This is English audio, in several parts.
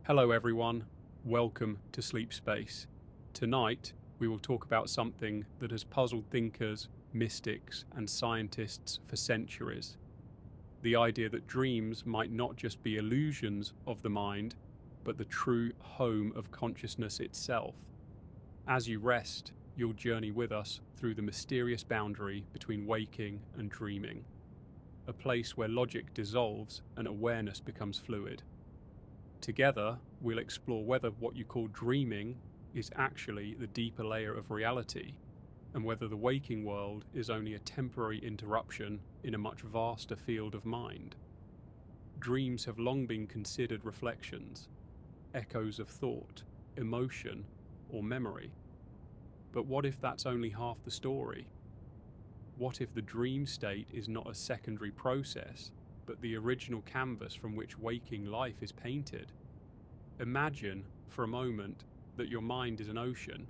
Hello everyone, welcome to SleepSpace. Tonight, we will talk about something that has puzzled thinkers, mystics, and scientists for centuries. The idea that dreams might not just be illusions of the mind, but the true home of consciousness itself. As you rest, you'll journey with us through the mysterious boundary between waking and dreaming, a place where logic dissolves and awareness becomes fluid. Together, we'll explore whether what you call dreaming is actually the deeper layer of reality, and whether the waking world is only a temporary interruption in a much vaster field of mind. Dreams have long been considered reflections, echoes of thought, emotion, or memory. But what if that's only half the story? What if the dream state is not a secondary process, but the original canvas from which waking life is painted? Imagine, for a moment, that your mind is an ocean.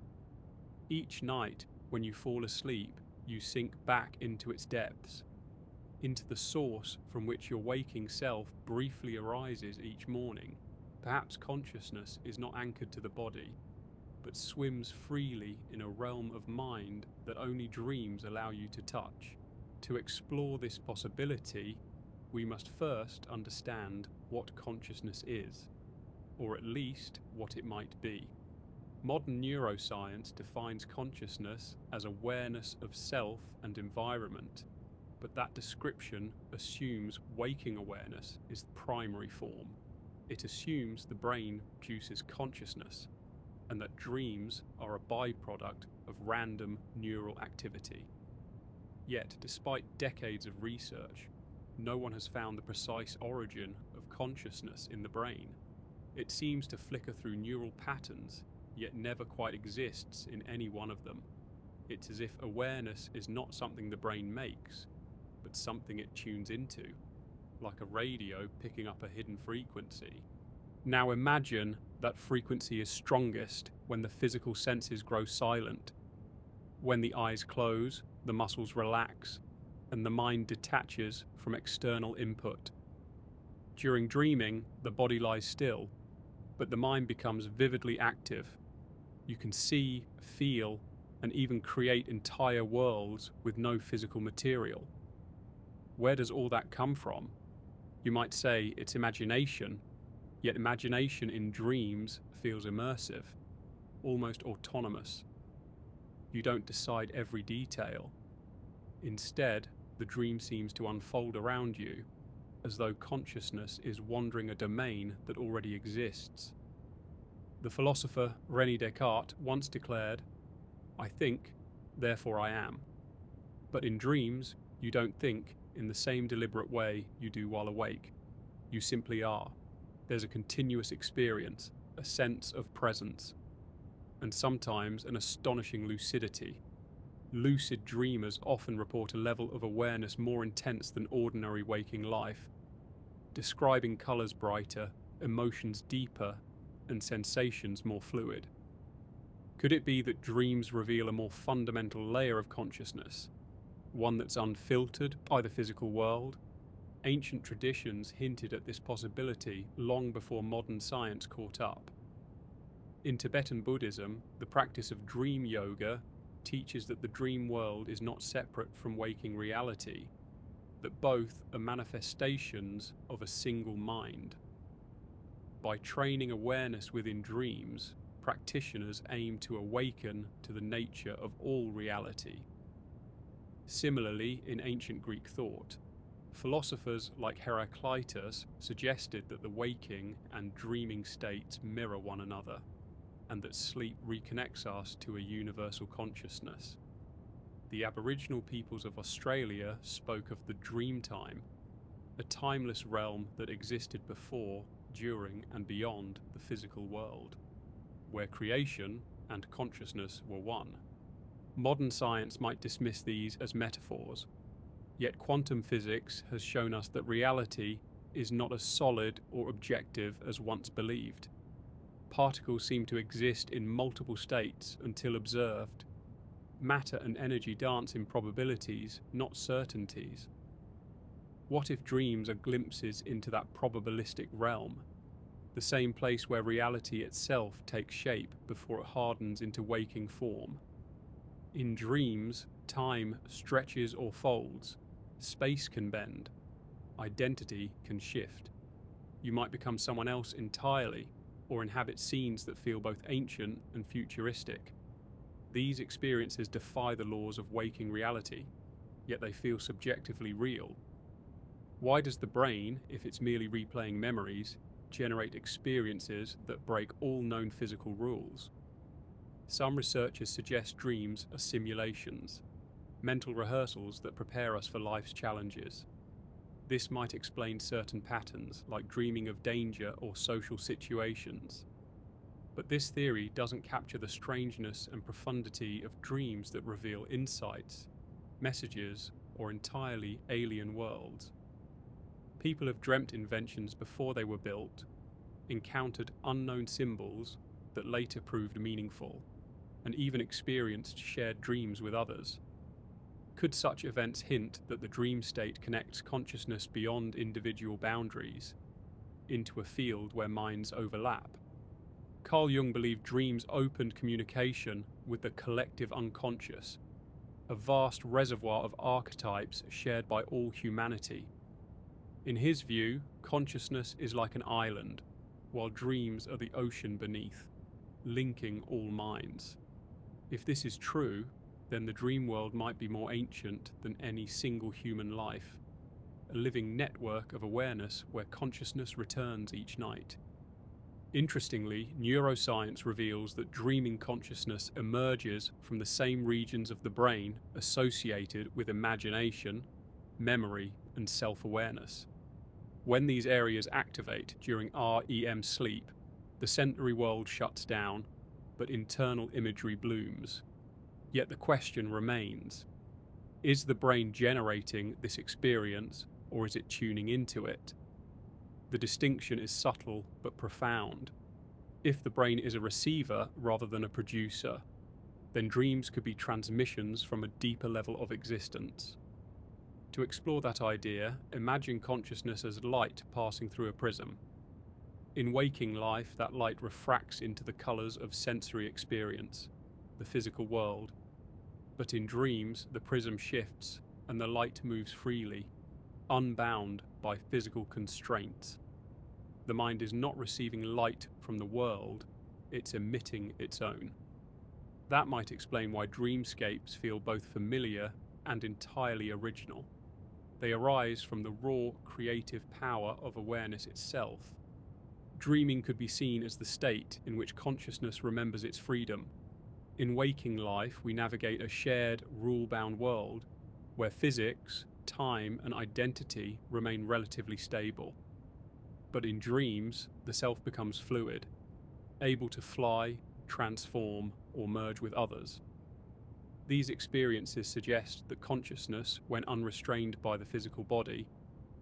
Each night, when you fall asleep, you sink back into its depths, into the source from which your waking self briefly arises each morning. Perhaps consciousness is not anchored to the body, but swims freely in a realm of mind that only dreams allow you to touch. To explore this possibility, we must first understand what consciousness is, or at least what it might be. Modern neuroscience defines consciousness as awareness of self and environment, but that description assumes waking awareness is the primary form. It assumes the brain produces consciousness, and that dreams are a byproduct of random neural activity. Yet, despite decades of research, no one has found the precise origin of consciousness in the brain. It seems to flicker through neural patterns, yet never quite exists in any one of them. It's as if awareness is not something the brain makes, but something it tunes into, like a radio picking up a hidden frequency. Now imagine that frequency is strongest when the physical senses grow silent, when the eyes close, the muscles relax, and the mind detaches from external input. During dreaming, the body lies still, but the mind becomes vividly active. You can see, feel, and even create entire worlds with no physical material. Where does all that come from? You might say it's imagination, yet imagination in dreams feels immersive, almost autonomous. You don't decide every detail. Instead, the dream seems to unfold around you, as though consciousness is wandering a domain that already exists. The philosopher René Descartes once declared, "I think, therefore I am." But in dreams, you don't think in the same deliberate way you do while awake. You simply are. There's a continuous experience, a sense of presence, and sometimes an astonishing lucidity. Lucid dreamers often report a level of awareness more intense than ordinary waking life, describing colours brighter, emotions deeper, and sensations more fluid. Could it be that dreams reveal a more fundamental layer of consciousness, one that's unfiltered by the physical world? Ancient traditions hinted at this possibility long before modern science caught up. In Tibetan Buddhism, the practice of dream yoga teaches that the dream world is not separate from waking reality, that both are manifestations of a single mind. By training awareness within dreams, practitioners aim to awaken to the nature of all reality. Similarly, in ancient Greek thought, philosophers like Heraclitus suggested that the waking and dreaming states mirror one another, and that sleep reconnects us to a universal consciousness. The Aboriginal peoples of Australia spoke of the dream time, a timeless realm that existed before, during, and beyond the physical world, where creation and consciousness were one. Modern science might dismiss these as metaphors, yet quantum physics has shown us that reality is not as solid or objective as once believed. Particles seem to exist in multiple states until observed. Matter and energy dance in probabilities, not certainties. What if dreams are glimpses into that probabilistic realm? the same place where reality itself takes shape before it hardens into waking form. In dreams, time stretches or folds, space can bend, identity can shift. You might become someone else entirely, or inhabit scenes that feel both ancient and futuristic. These experiences defy the laws of waking reality, yet they feel subjectively real. Why does the brain, if it's merely replaying memories, generate experiences that break all known physical rules? Some researchers suggest dreams are simulations, mental rehearsals that prepare us for life's challenges. This might explain certain patterns, like dreaming of danger or social situations. But this theory doesn't capture the strangeness and profundity of dreams that reveal insights, messages, or entirely alien worlds. People have dreamt inventions before they were built, encountered unknown symbols that later proved meaningful, and even experienced shared dreams with others. Could such events hint that the dream state connects consciousness beyond individual boundaries into a field where minds overlap? Carl Jung believed dreams opened communication with the collective unconscious, a vast reservoir of archetypes shared by all humanity. In his view, consciousness is like an island, while dreams are the ocean beneath, linking all minds. If this is true, then the dream world might be more ancient than any single human life, a living network of awareness where consciousness returns each night. Interestingly, neuroscience reveals that dreaming consciousness emerges from the same regions of the brain associated with imagination, memory, and self-awareness. When these areas activate during REM sleep, the sensory world shuts down, but internal imagery blooms. Yet the question remains: is the brain generating this experience, or is it tuning into it? The distinction is subtle but profound. If the brain is a receiver rather than a producer, then dreams could be transmissions from a deeper level of existence. To explore that idea, imagine consciousness as light passing through a prism. In waking life, that light refracts into the colours of sensory experience, the physical world. But in dreams, the prism shifts and the light moves freely, unbound by physical constraints. The mind is not receiving light from the world, it's emitting its own. That might explain why dreamscapes feel both familiar and entirely original. They arise from the raw, creative power of awareness itself. Dreaming could be seen as the state in which consciousness remembers its freedom. In waking life, we navigate a shared, rule-bound world where physics, time, and identity remain relatively stable. But in dreams, the self becomes fluid, able to fly, transform, or merge with others. These experiences suggest that consciousness, when unrestrained by the physical body,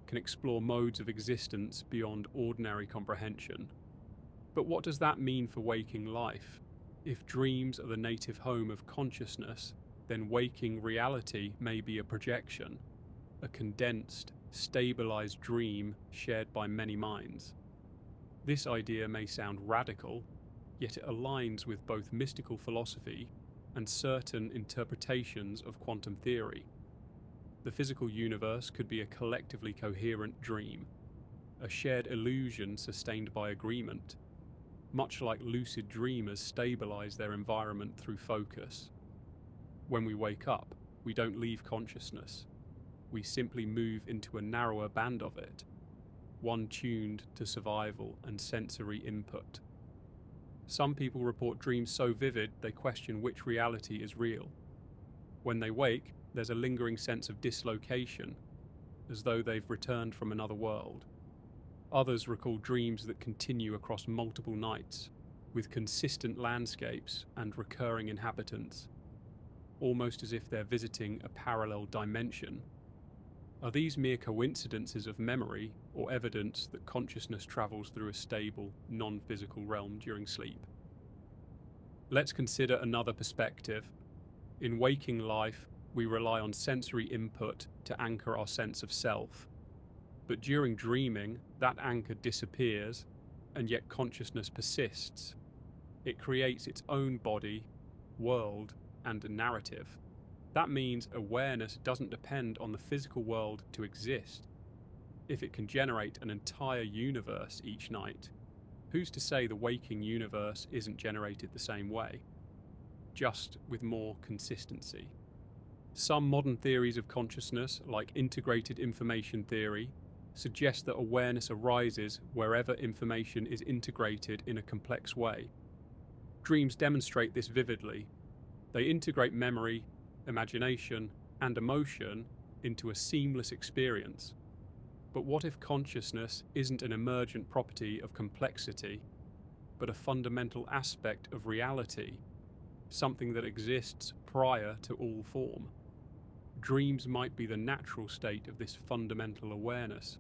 can explore modes of existence beyond ordinary comprehension. But what does that mean for waking life? If dreams are the native home of consciousness, then waking reality may be a projection, a condensed, stabilized dream shared by many minds. This idea may sound radical, yet it aligns with both mystical philosophy and certain interpretations of quantum theory. The physical universe could be a collectively coherent dream, a shared illusion sustained by agreement, much like lucid dreamers stabilize their environment through focus. When we wake up, we don't leave consciousness. We simply move into a narrower band of it, one tuned to survival and sensory input. Some people report dreams so vivid they question which reality is real. When they wake, there's a lingering sense of dislocation, as though they've returned from another world. Others recall dreams that continue across multiple nights, with consistent landscapes and recurring inhabitants, almost as if they're visiting a parallel dimension. Are these mere coincidences of memory, or evidence that consciousness travels through a stable, non-physical realm during sleep? Let's consider another perspective. In waking life, we rely on sensory input to anchor our sense of self. But during dreaming, that anchor disappears, and yet consciousness persists. It creates its own body, world, and narrative. That means awareness doesn't depend on the physical world to exist. If it can generate an entire universe each night, who's to say the waking universe isn't generated the same way, just with more consistency? Some modern theories of consciousness, like integrated information theory, suggest that awareness arises wherever information is integrated in a complex way. Dreams demonstrate this vividly. They integrate memory, imagination, and emotion into a seamless experience. But what if consciousness isn't an emergent property of complexity, but a fundamental aspect of reality, something that exists prior to all form? Dreams might be the natural state of this fundamental awareness,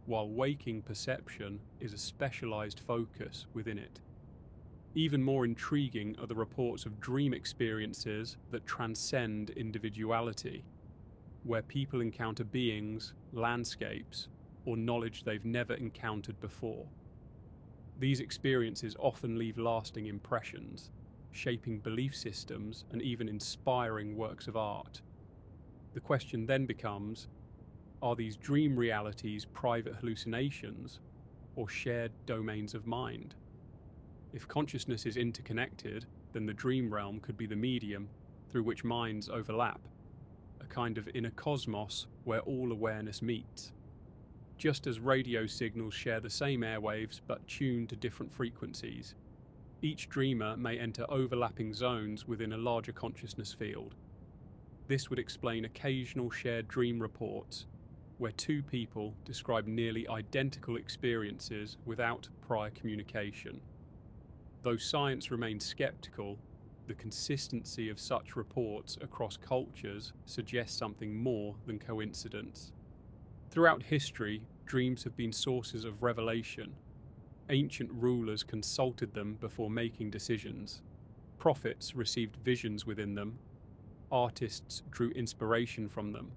while waking perception is a specialized focus within it. Even more intriguing are the reports of dream experiences that transcend individuality, where people encounter beings, landscapes, or knowledge they've never encountered before. These experiences often leave lasting impressions, shaping belief systems and even inspiring works of art. The question then becomes, are these dream realities private hallucinations or shared domains of mind? If consciousness is interconnected, then the dream realm could be the medium through which minds overlap, a kind of inner cosmos where all awareness meets. Just as radio signals share the same airwaves but tune to different frequencies, each dreamer may enter overlapping zones within a larger consciousness field. This would explain occasional shared dream reports, where two people describe nearly identical experiences without prior communication. Though science remains skeptical, the consistency of such reports across cultures suggests something more than coincidence. Throughout history, dreams have been sources of revelation. Ancient rulers consulted them before making decisions. Prophets received visions within them. Artists drew inspiration from them.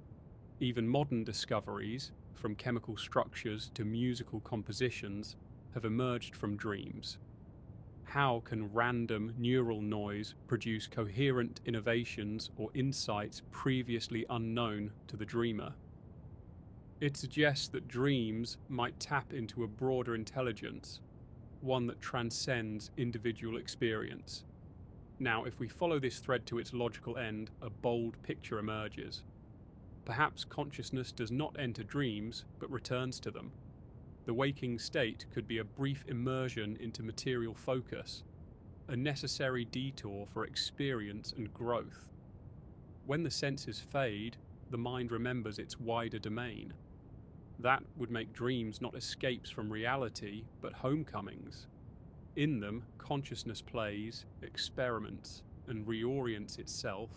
Even modern discoveries, from chemical structures to musical compositions, have emerged from dreams. How can random neural noise produce coherent innovations or insights previously unknown to the dreamer? It suggests that dreams might tap into a broader intelligence, one that transcends individual experience. Now, if we follow this thread to its logical end, a bold picture emerges. Perhaps consciousness does not enter dreams, but returns to them. The waking state could be a brief immersion into material focus, a necessary detour for experience and growth. When the senses fade, the mind remembers its wider domain. That would make dreams not escapes from reality, but homecomings. In them, consciousness plays, experiments, and reorients itself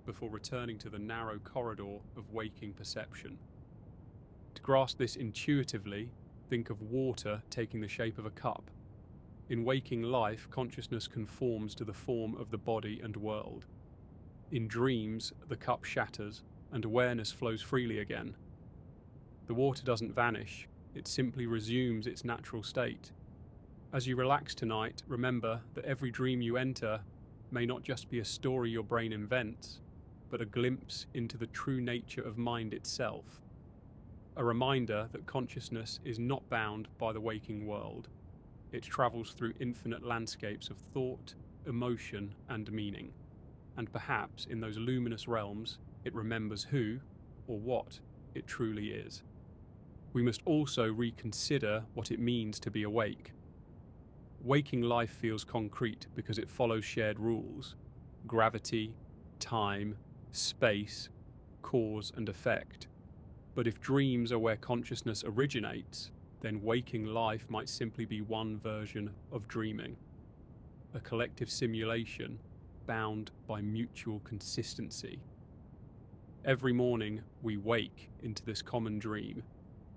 before returning to the narrow corridor of waking perception. To grasp this intuitively, think of water taking the shape of a cup. In waking life, consciousness conforms to the form of the body and world. In dreams, the cup shatters, and awareness flows freely again. The water doesn't vanish, it simply resumes its natural state. As you relax tonight, remember that every dream you enter may not just be a story your brain invents, but a glimpse into the true nature of mind itself. A reminder that consciousness is not bound by the waking world. It travels through infinite landscapes of thought, emotion, and meaning. And perhaps in those luminous realms, it remembers who, or what, it truly is. We must also reconsider what it means to be awake. Waking life feels concrete because it follows shared rules: gravity, time, space, cause and effect. But if dreams are where consciousness originates, then waking life might simply be one version of dreaming, a collective simulation bound by mutual consistency. Every morning we wake into this common dream,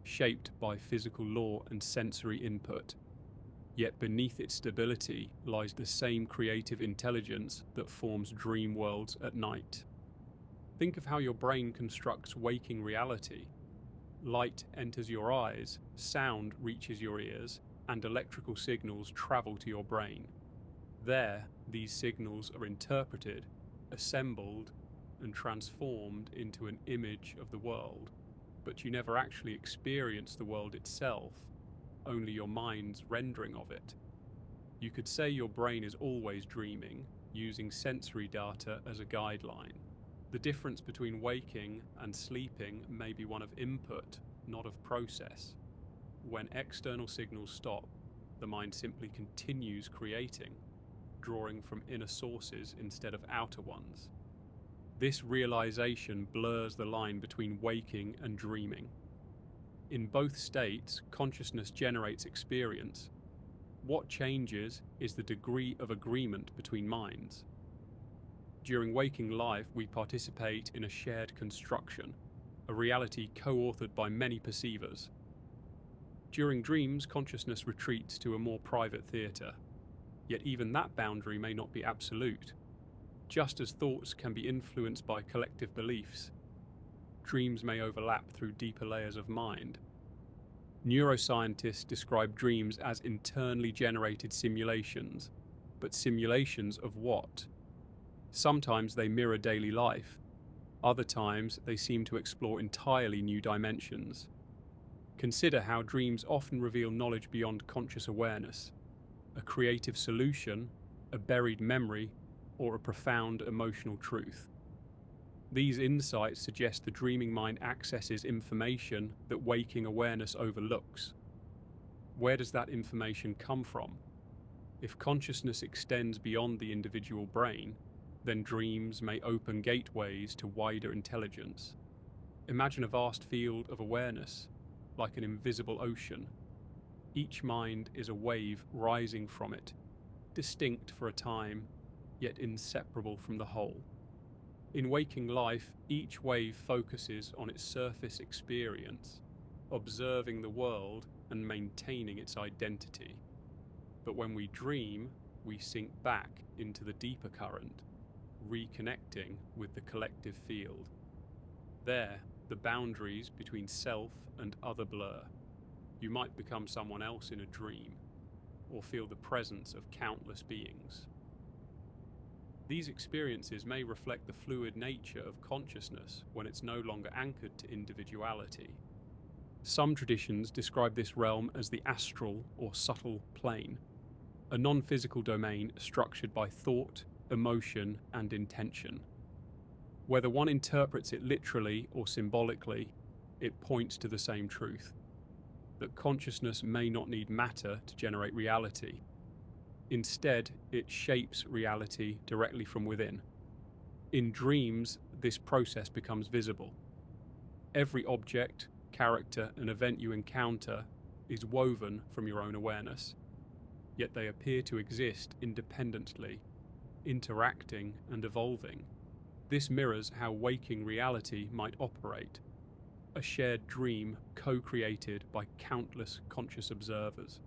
shaped by physical law and sensory input. Yet beneath its stability lies the same creative intelligence that forms dream worlds at night. Think of how your brain constructs waking reality. Light enters your eyes, sound reaches your ears, and electrical signals travel to your brain. There, these signals are interpreted, assembled, and transformed into an image of the world, but you never actually experience the world itself, only your mind's rendering of it. You could say your brain is always dreaming, using sensory data as a guideline. The difference between waking and sleeping may be one of input, not of process. When external signals stop, the mind simply continues creating, drawing from inner sources instead of outer ones. This realization blurs the line between waking and dreaming. In both states, consciousness generates experience. What changes is the degree of agreement between minds. During waking life, we participate in a shared construction, a reality co-authored by many perceivers. During dreams, consciousness retreats to a more private theatre, yet even that boundary may not be absolute. Just as thoughts can be influenced by collective beliefs, dreams may overlap through deeper layers of mind. Neuroscientists describe dreams as internally generated simulations, but simulations of what? Sometimes they mirror daily life, other times they seem to explore entirely new dimensions. Consider how dreams often reveal knowledge beyond conscious awareness, a creative solution, a buried memory, or a profound emotional truth. These insights suggest the dreaming mind accesses information that waking awareness overlooks. Where does that information come from? If consciousness extends beyond the individual brain, then dreams may open gateways to wider intelligence. Imagine a vast field of awareness, like an invisible ocean. Each mind is a wave rising from it, distinct for a time, yet inseparable from the whole. In waking life, each wave focuses on its surface experience, observing the world and maintaining its identity. But when we dream, we sink back into the deeper current, reconnecting with the collective field. There, the boundaries between self and other blur. You might become someone else in a dream, or feel the presence of countless beings. These experiences may reflect the fluid nature of consciousness when it's no longer anchored to individuality. Some traditions describe this realm as the astral or subtle plane, a non-physical domain structured by thought, emotion, and intention. Whether one interprets it literally or symbolically, it points to the same truth, that consciousness may not need matter to generate reality. Instead, it shapes reality directly from within. In dreams, this process becomes visible. Every object, character, and event you encounter is woven from your own awareness, yet they appear to exist independently, interacting and evolving. This mirrors how waking reality might operate, a shared dream co-created by countless conscious observers.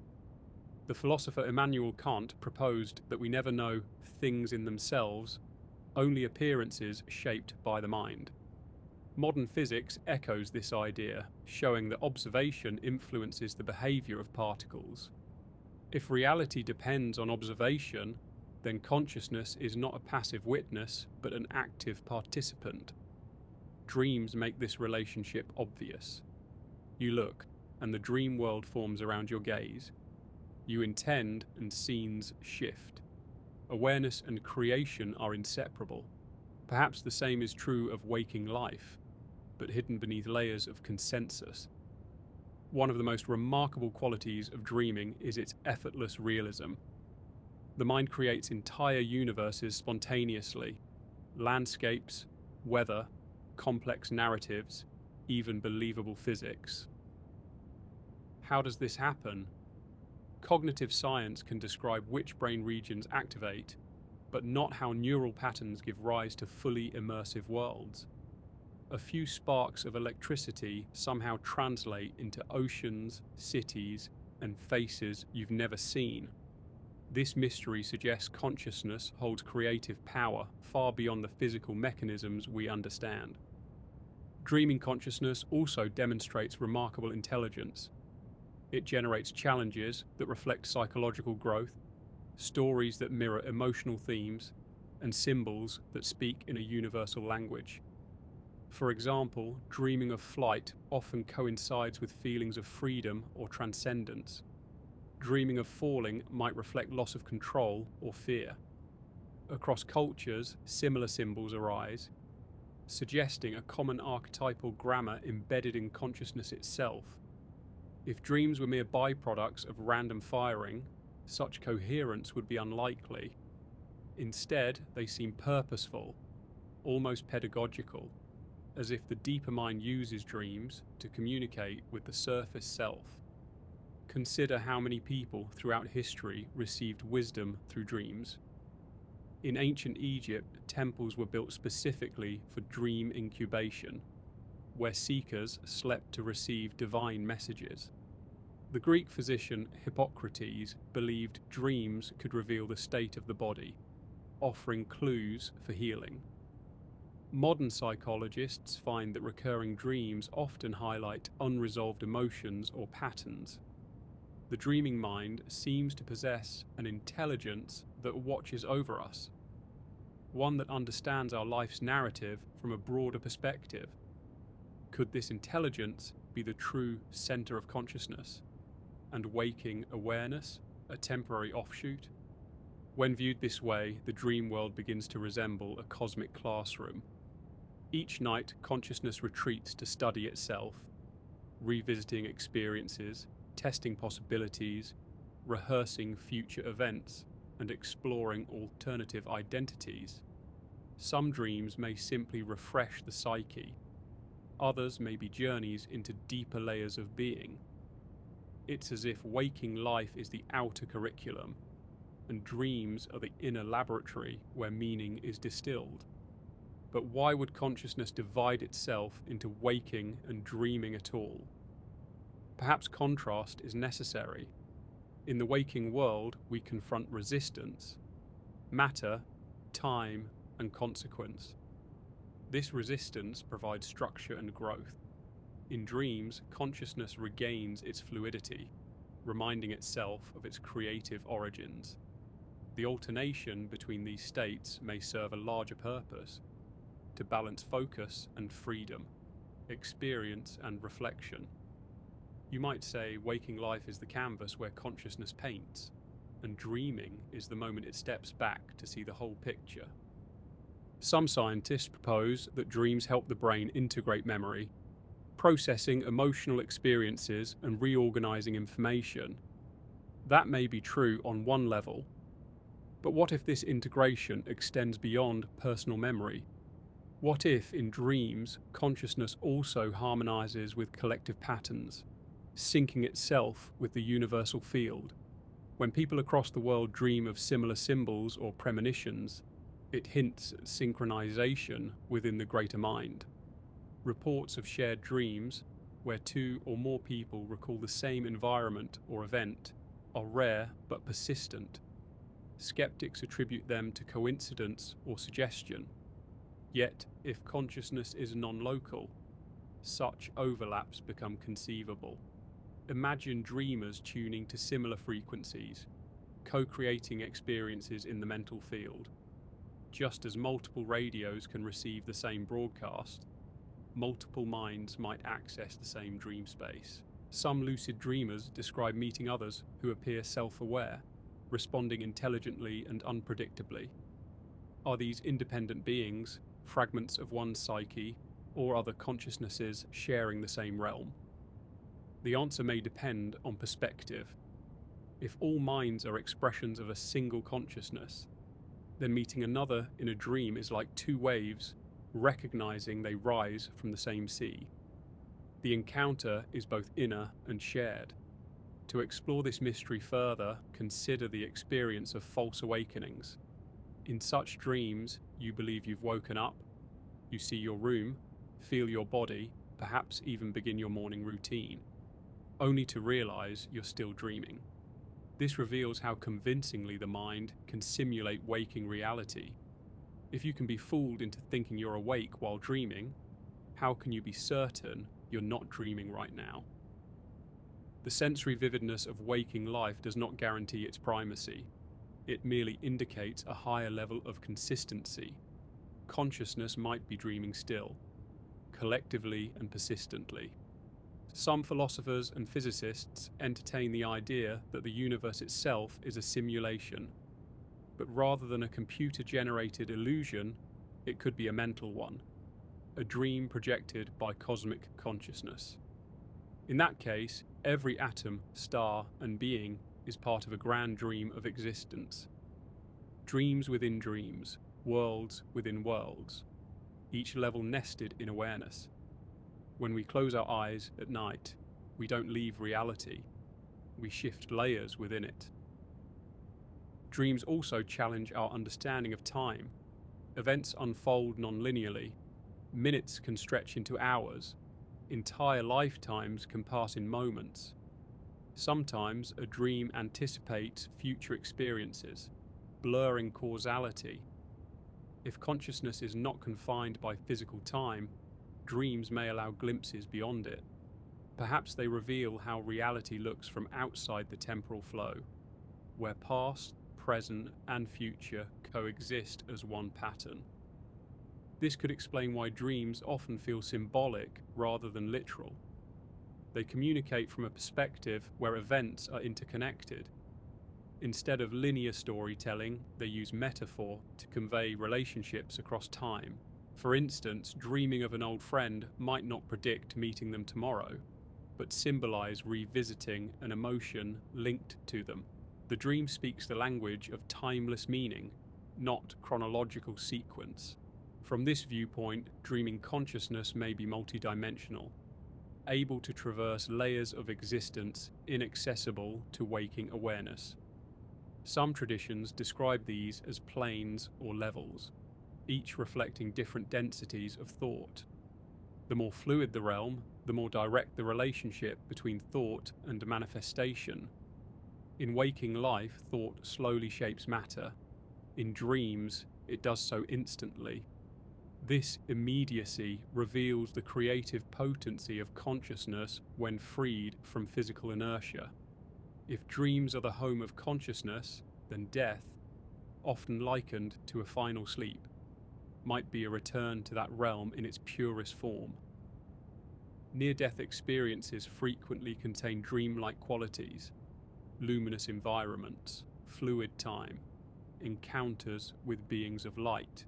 The philosopher Immanuel Kant proposed that we never know things in themselves, only appearances shaped by the mind. Modern physics echoes this idea, showing that observation influences the behavior of particles. If reality depends on observation, then consciousness is not a passive witness, but an active participant. Dreams make this relationship obvious. You look, and the dream world forms around your gaze. You intend, and scenes shift. Awareness and creation are inseparable. Perhaps the same is true of waking life, but hidden beneath layers of consensus. One of the most remarkable qualities of dreaming is its effortless realism. The mind creates entire universes spontaneously, landscapes, weather, complex narratives, even believable physics. How does this happen? Cognitive science can describe which brain regions activate, but not how neural patterns give rise to fully immersive worlds. A few sparks of electricity somehow translate into oceans, cities, and faces you've never seen. This mystery suggests consciousness holds creative power far beyond the physical mechanisms we understand. Dreaming consciousness also demonstrates remarkable intelligence. It generates challenges that reflect psychological growth, stories that mirror emotional themes, and symbols that speak in a universal language. For example, dreaming of flight often coincides with feelings of freedom or transcendence. Dreaming of falling might reflect loss of control or fear. Across cultures, similar symbols arise, suggesting a common archetypal grammar embedded in consciousness itself. If dreams were mere byproducts of random firing, such coherence would be unlikely. Instead, they seem purposeful, almost pedagogical, as if the deeper mind uses dreams to communicate with the surface self. Consider how many people throughout history received wisdom through dreams. In ancient Egypt, temples were built specifically for dream incubation, where seekers slept to receive divine messages. The Greek physician Hippocrates believed dreams could reveal the state of the body, offering clues for healing. Modern psychologists find that recurring dreams often highlight unresolved emotions or patterns. The dreaming mind seems to possess an intelligence that watches over us, one that understands our life's narrative from a broader perspective. Could this intelligence be the true center of consciousness, and waking awareness a temporary offshoot? When viewed this way, the dream world begins to resemble a cosmic classroom. Each night, consciousness retreats to study itself, revisiting experiences, testing possibilities, rehearsing future events, and exploring alternative identities. Some dreams may simply refresh the psyche. Others may be journeys into deeper layers of being. It's as if waking life is the outer curriculum, and dreams are the inner laboratory where meaning is distilled. But why would consciousness divide itself into waking and dreaming at all? Perhaps contrast is necessary. In the waking world, we confront resistance, matter, time, and consequence. This resistance provides structure and growth. In dreams, consciousness regains its fluidity, reminding itself of its creative origins. The alternation between these states may serve a larger purpose, to balance focus and freedom, experience and reflection. You might say waking life is the canvas where consciousness paints, and dreaming is the moment it steps back to see the whole picture. Some scientists propose that dreams help the brain integrate memory, processing emotional experiences and reorganizing information. That may be true on one level, but what if this integration extends beyond personal memory? What if, in dreams, consciousness also harmonizes with collective patterns, syncing itself with the universal field? When people across the world dream of similar symbols or premonitions, it hints at synchronization within the greater mind. Reports of shared dreams, where two or more people recall the same environment or event, are rare but persistent. Skeptics attribute them to coincidence or suggestion. Yet, if consciousness is non-local, such overlaps become conceivable. Imagine dreamers tuning to similar frequencies, co-creating experiences in the mental field. Just as multiple radios can receive the same broadcast, multiple minds might access the same dream space. Some lucid dreamers describe meeting others who appear self-aware, responding intelligently and unpredictably. Are these independent beings, fragments of one psyche, or other consciousnesses sharing the same realm? The answer may depend on perspective. If all minds are expressions of a single consciousness, then meeting another in a dream is like two waves, recognizing they rise from the same sea. The encounter is both inner and shared. To explore this mystery further, consider the experience of false awakenings. In such dreams, you believe you've woken up, you see your room, feel your body, perhaps even begin your morning routine, only to realize you're still dreaming. This reveals how convincingly the mind can simulate waking reality. If you can be fooled into thinking you're awake while dreaming, how can you be certain you're not dreaming right now? The sensory vividness of waking life does not guarantee its primacy. It merely indicates a higher level of consistency. Consciousness might be dreaming still, collectively and persistently. Some philosophers and physicists entertain the idea that the universe itself is a simulation, but rather than a computer-generated illusion, it could be a mental one, a dream projected by cosmic consciousness. In that case, every atom, star, and being is part of a grand dream of existence. Dreams within dreams, worlds within worlds, each level nested in awareness. When we close our eyes at night, we don't leave reality, we shift layers within it. Dreams also challenge our understanding of time. Events unfold non-linearly. Minutes can stretch into hours. Entire lifetimes can pass in moments. Sometimes a dream anticipates future experiences, blurring causality. If consciousness is not confined by physical time, dreams may allow glimpses beyond it. Perhaps they reveal how reality looks from outside the temporal flow, where past, present, and future coexist as one pattern. This could explain why dreams often feel symbolic rather than literal. They communicate from a perspective where events are interconnected. Instead of linear storytelling, they use metaphor to convey relationships across time. For instance, dreaming of an old friend might not predict meeting them tomorrow, but symbolize revisiting an emotion linked to them. The dream speaks the language of timeless meaning, not chronological sequence. From this viewpoint, dreaming consciousness may be multidimensional, able to traverse layers of existence inaccessible to waking awareness. Some traditions describe these as planes or levels, each reflecting different densities of thought. The more fluid the realm, the more direct the relationship between thought and manifestation. In waking life, thought slowly shapes matter. In dreams, it does so instantly. This immediacy reveals the creative potency of consciousness when freed from physical inertia. If dreams are the home of consciousness, then death, often likened to a final sleep, might be a return to that realm in its purest form. Near-death experiences frequently contain dreamlike qualities, luminous environments, fluid time, encounters with beings of light.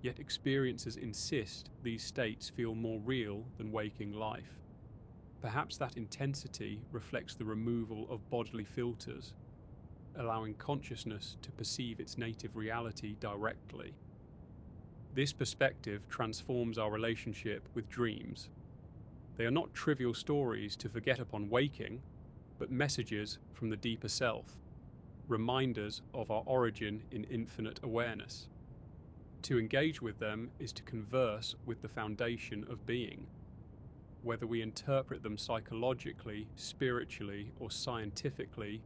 Yet experiencers insist these states feel more real than waking life. Perhaps that intensity reflects the removal of bodily filters, allowing consciousness to perceive its native reality directly. This perspective transforms our relationship with dreams. They are not trivial stories to forget upon waking, but messages from the deeper self, reminders of our origin in infinite awareness. To engage with them is to converse with the foundation of being. Whether we interpret them psychologically, spiritually, or scientifically,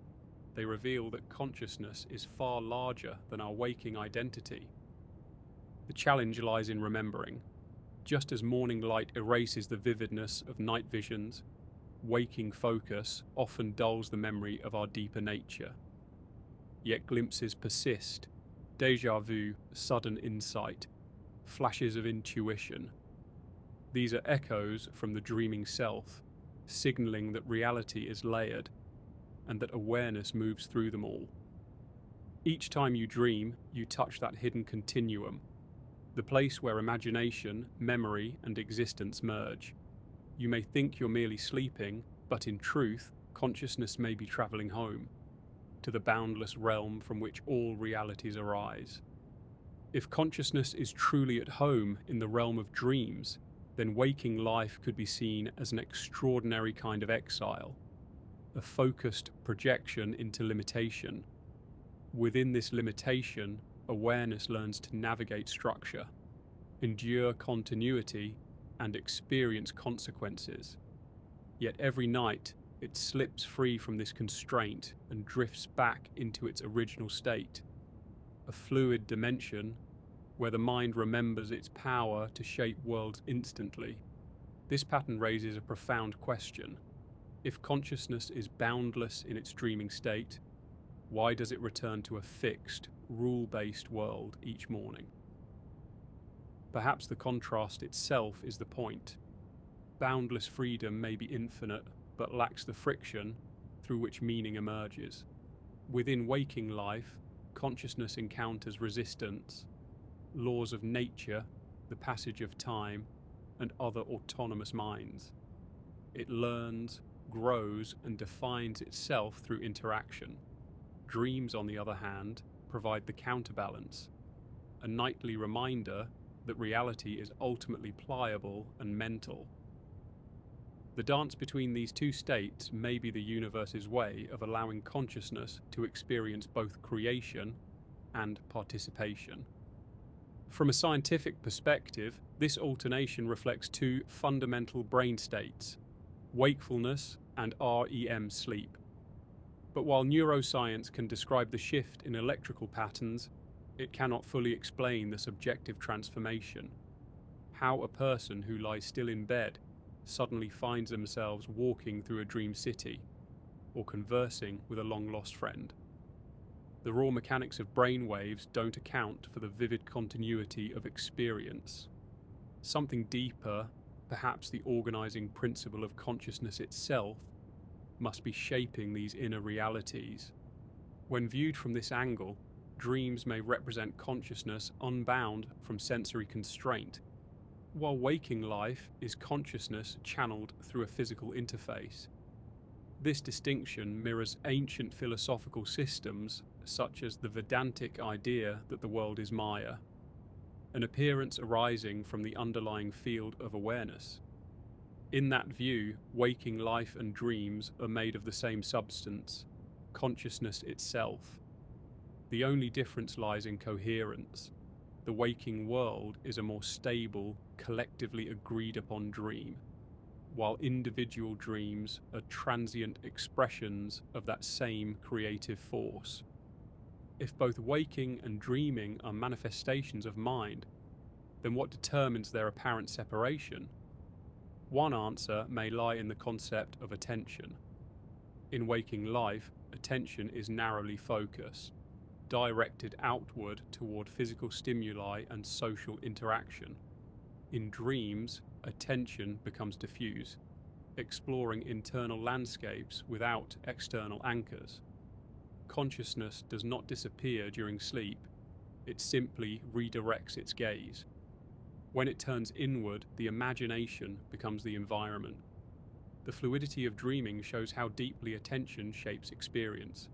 they reveal that consciousness is far larger than our waking identity. The challenge lies in remembering. Just as morning light erases the vividness of night visions, waking focus often dulls the memory of our deeper nature. Yet glimpses persist. Déjà vu, sudden insight, flashes of intuition. These are echoes from the dreaming self, signaling that reality is layered and that awareness moves through them all. Each time you dream, you touch that hidden continuum, the place where imagination, memory, and existence merge. You may think you're merely sleeping, but in truth, consciousness may be traveling home, to the boundless realm from which all realities arise. If consciousness is truly at home in the realm of dreams, then waking life could be seen as an extraordinary kind of exile, a focused projection into limitation. Within this limitation, awareness learns to navigate structure, endure continuity, and experience consequences. Yet every night, it slips free from this constraint and drifts back into its original state, a fluid dimension where the mind remembers its power to shape worlds instantly. This pattern raises a profound question. If consciousness is boundless in its dreaming state, why does it return to a fixed, rule-based world each morning? Perhaps the contrast itself is the point. Boundless freedom may be infinite, but lacks the friction through which meaning emerges. Within waking life, consciousness encounters resistance, laws of nature, the passage of time, and other autonomous minds. It learns, grows, and defines itself through interaction. Dreams, on the other hand, provide the counterbalance, a nightly reminder that reality is ultimately pliable and mental. The dance between these two states may be the universe's way of allowing consciousness to experience both creation and participation. From a scientific perspective, this alternation reflects two fundamental brain states, wakefulness and REM sleep. But while neuroscience can describe the shift in electrical patterns, it cannot fully explain the subjective transformation. How a person who lies still in bed suddenly finds themselves walking through a dream city or conversing with a long-lost friend. The raw mechanics of brain waves don't account for the vivid continuity of experience. Something deeper, perhaps the organizing principle of consciousness itself, must be shaping these inner realities. When viewed from this angle, dreams may represent consciousness unbound from sensory constraint, while waking life is consciousness channeled through a physical interface. This distinction mirrors ancient philosophical systems such as the Vedantic idea that the world is Maya, an appearance arising from the underlying field of awareness. In that view, waking life and dreams are made of the same substance, consciousness itself. The only difference lies in coherence. The waking world is a more stable, collectively agreed upon dream, while individual dreams are transient expressions of that same creative force. If both waking and dreaming are manifestations of mind, then what determines their apparent separation? One answer may lie in the concept of attention. In waking life, attention is narrowly focused, directed outward toward physical stimuli and social interaction. In dreams, attention becomes diffuse, exploring internal landscapes without external anchors. Consciousness does not disappear during sleep, it simply redirects its gaze. When it turns inward, the imagination becomes the environment. The fluidity of dreaming shows how deeply attention shapes experience.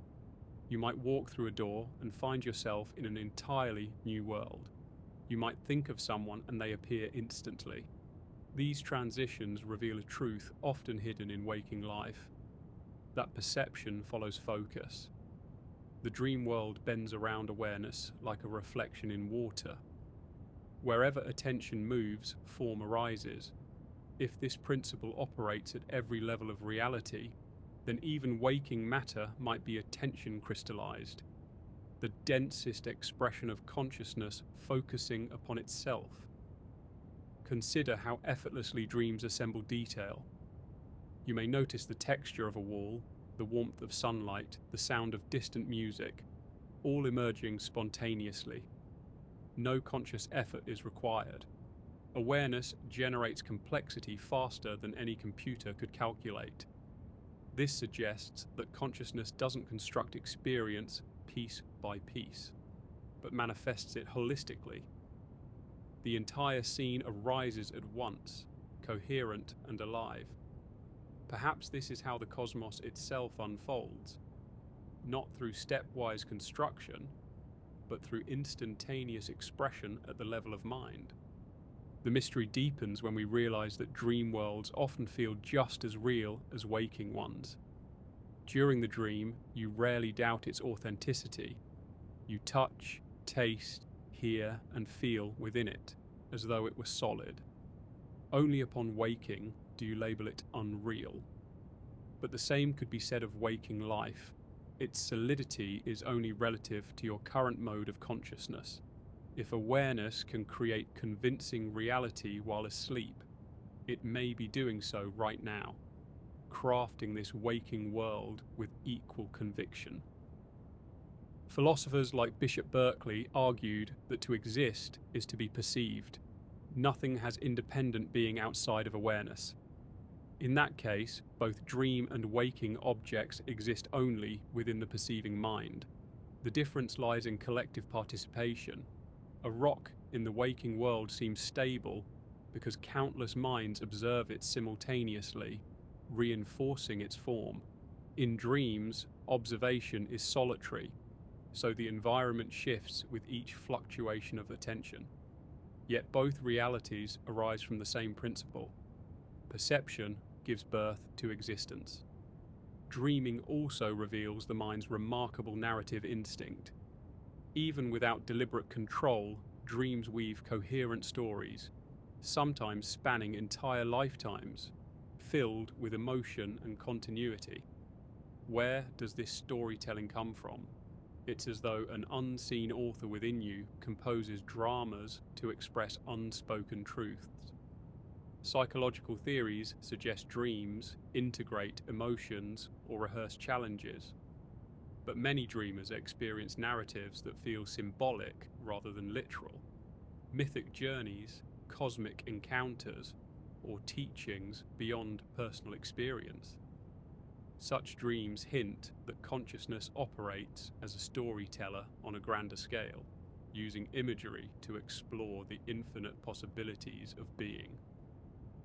You might walk through a door and find yourself in an entirely new world. You might think of someone and they appear instantly. These transitions reveal a truth often hidden in waking life. That perception follows focus. The dream world bends around awareness like a reflection in water. Wherever attention moves, form arises. If this principle operates at every level of reality, then even waking matter might be attention crystallized, the densest expression of consciousness focusing upon itself. Consider how effortlessly dreams assemble detail. You may notice the texture of a wall, the warmth of sunlight, the sound of distant music, all emerging spontaneously. No conscious effort is required. Awareness generates complexity faster than any computer could calculate. This suggests that consciousness doesn't construct experience piece by piece, but manifests it holistically. The entire scene arises at once, coherent and alive. Perhaps this is how the cosmos itself unfolds, not through stepwise construction, but through instantaneous expression at the level of mind. The mystery deepens when we realize that dream worlds often feel just as real as waking ones. During the dream, you rarely doubt its authenticity. You touch, taste, hear, and feel within it, as though it were solid. Only upon waking do you label it unreal. But the same could be said of waking life. Its solidity is only relative to your current mode of consciousness. If awareness can create convincing reality while asleep, it may be doing so right now. crafting this waking world with equal conviction. Philosophers like Bishop Berkeley argued that to exist is to be perceived. Nothing has independent being outside of awareness. In that case, both dream and waking objects exist only within the perceiving mind. The difference lies in collective participation. A rock in the waking world seems stable because countless minds observe it simultaneously, reinforcing its form. In dreams, observation is solitary, so the environment shifts with each fluctuation of attention. Yet both realities arise from the same principle. Perception gives birth to existence. Dreaming also reveals the mind's remarkable narrative instinct. Even without deliberate control, dreams weave coherent stories, sometimes spanning entire lifetimes, filled with emotion and continuity. Where does this storytelling come from? It's as though an unseen author within you composes dramas to express unspoken truths. Psychological theories suggest dreams integrate emotions or rehearse challenges, but many dreamers experience narratives that feel symbolic rather than literal. Mythic journeys, cosmic encounters, or teachings beyond personal experience. Such dreams hint that consciousness operates as a storyteller on a grander scale, using imagery to explore the infinite possibilities of being.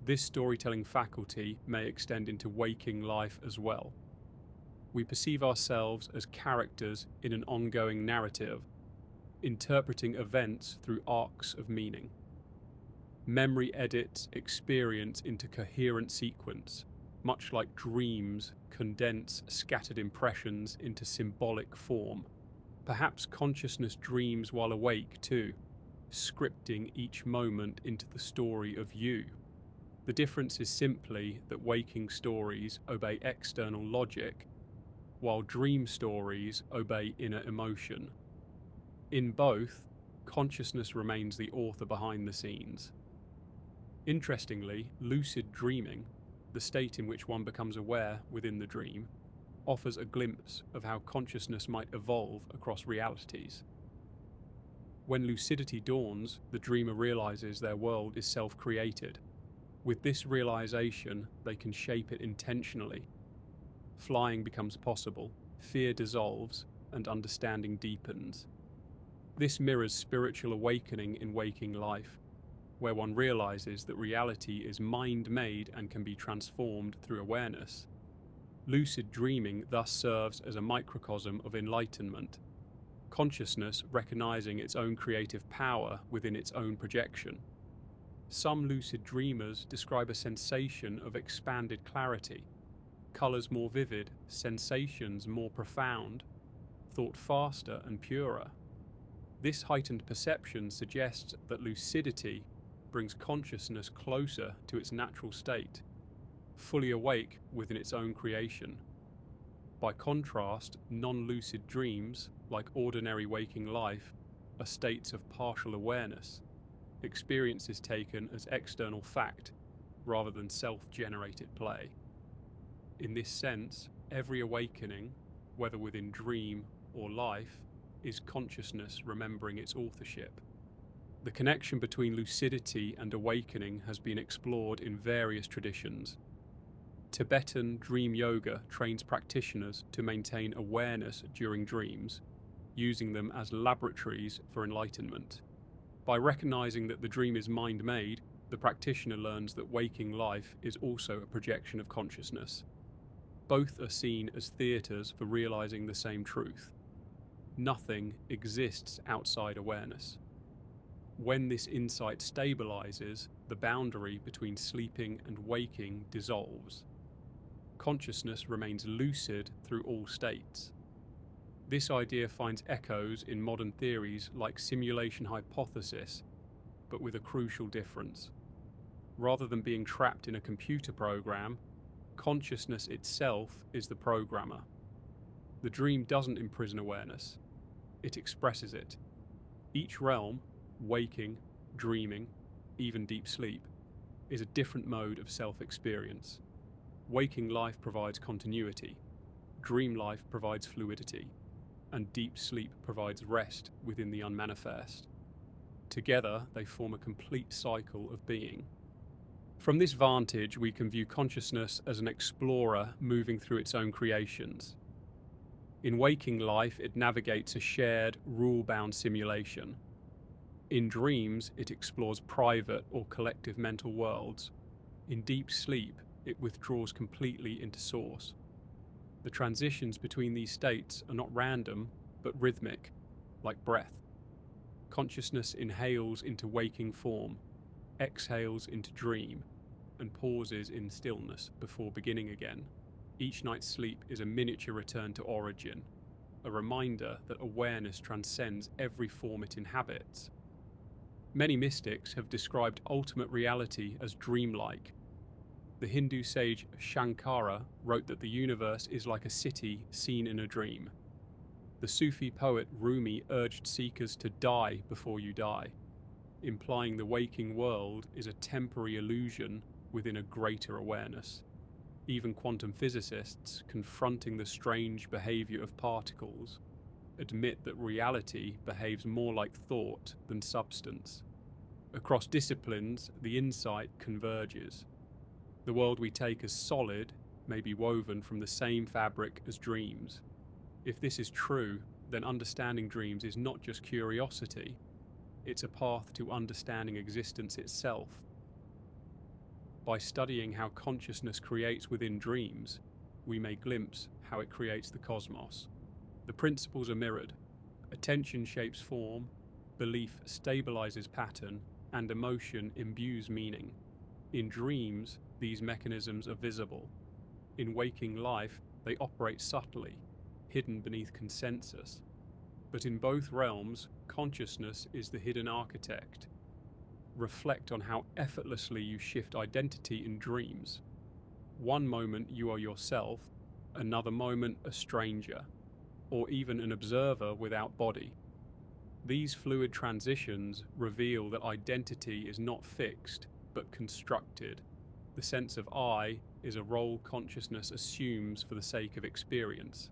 This storytelling faculty may extend into waking life as well. We perceive ourselves as characters in an ongoing narrative, interpreting events through arcs of meaning. Memory edits experience into coherent sequence, much like dreams condense scattered impressions into symbolic form. Perhaps consciousness dreams while awake too, scripting each moment into the story of you. The difference is simply that waking stories obey external logic, while dream stories obey inner emotion. In both, consciousness remains the author behind the scenes. Interestingly, lucid dreaming, the state in which one becomes aware within the dream, offers a glimpse of how consciousness might evolve across realities. When lucidity dawns, the dreamer realizes their world is self-created. With this realization, they can shape it intentionally. Flying becomes possible, fear dissolves, and understanding deepens. This mirrors spiritual awakening in waking life, where one realizes that reality is mind-made and can be transformed through awareness. Lucid dreaming thus serves as a microcosm of enlightenment, consciousness recognizing its own creative power within its own projection. Some lucid dreamers describe a sensation of expanded clarity, colors more vivid, sensations more profound, thought faster and purer. This heightened perception suggests that lucidity brings consciousness closer to its natural state, fully awake within its own creation. By contrast, non-lucid dreams, like ordinary waking life, are states of partial awareness, experiences taken as external fact rather than self-generated play. In this sense, every awakening, whether within dream or life, is consciousness remembering its authorship. The connection between lucidity and awakening has been explored in various traditions. Tibetan dream yoga trains practitioners to maintain awareness during dreams, using them as laboratories for enlightenment. By recognizing that the dream is mind-made, the practitioner learns that waking life is also a projection of consciousness. Both are seen as theatres for realizing the same truth. Nothing exists outside awareness. When this insight stabilizes, the boundary between sleeping and waking dissolves. Consciousness remains lucid through all states. This idea finds echoes in modern theories like simulation hypothesis, but with a crucial difference. Rather than being trapped in a computer program, consciousness itself is the programmer. The dream doesn't imprison awareness, it expresses it. Each realm, waking, dreaming, even deep sleep, is a different mode of self-experience. Waking life provides continuity, dream life provides fluidity, and deep sleep provides rest within the unmanifest. Together, they form a complete cycle of being. From this vantage, we can view consciousness as an explorer moving through its own creations. In waking life, it navigates a shared, rule-bound simulation. In dreams, it explores private or collective mental worlds. In deep sleep, it withdraws completely into source. The transitions between these states are not random, but rhythmic, like breath. Consciousness inhales into waking form, exhales into dream, and pauses in stillness before beginning again. Each night's sleep is a miniature return to origin, a reminder that awareness transcends every form it inhabits. Many mystics have described ultimate reality as dreamlike. The Hindu sage Shankara wrote that the universe is like a city seen in a dream. The Sufi poet Rumi urged seekers to die before you die, implying the waking world is a temporary illusion within a greater awareness. Even quantum physicists, confronting the strange behavior of particles, admit that reality behaves more like thought than substance. Across disciplines, the insight converges. The world we take as solid may be woven from the same fabric as dreams. If this is true, then understanding dreams is not just curiosity, it's a path to understanding existence itself. By studying how consciousness creates within dreams, we may glimpse how it creates the cosmos. The principles are mirrored. Attention shapes form, belief stabilizes pattern, and emotion imbues meaning. In dreams, these mechanisms are visible. In waking life, they operate subtly, hidden beneath consensus. But in both realms, consciousness is the hidden architect. Reflect on how effortlessly you shift identity in dreams. One moment you are yourself, another moment a stranger, or even an observer without body. These fluid transitions reveal that identity is not fixed, but constructed. The sense of I is a role consciousness assumes for the sake of experience.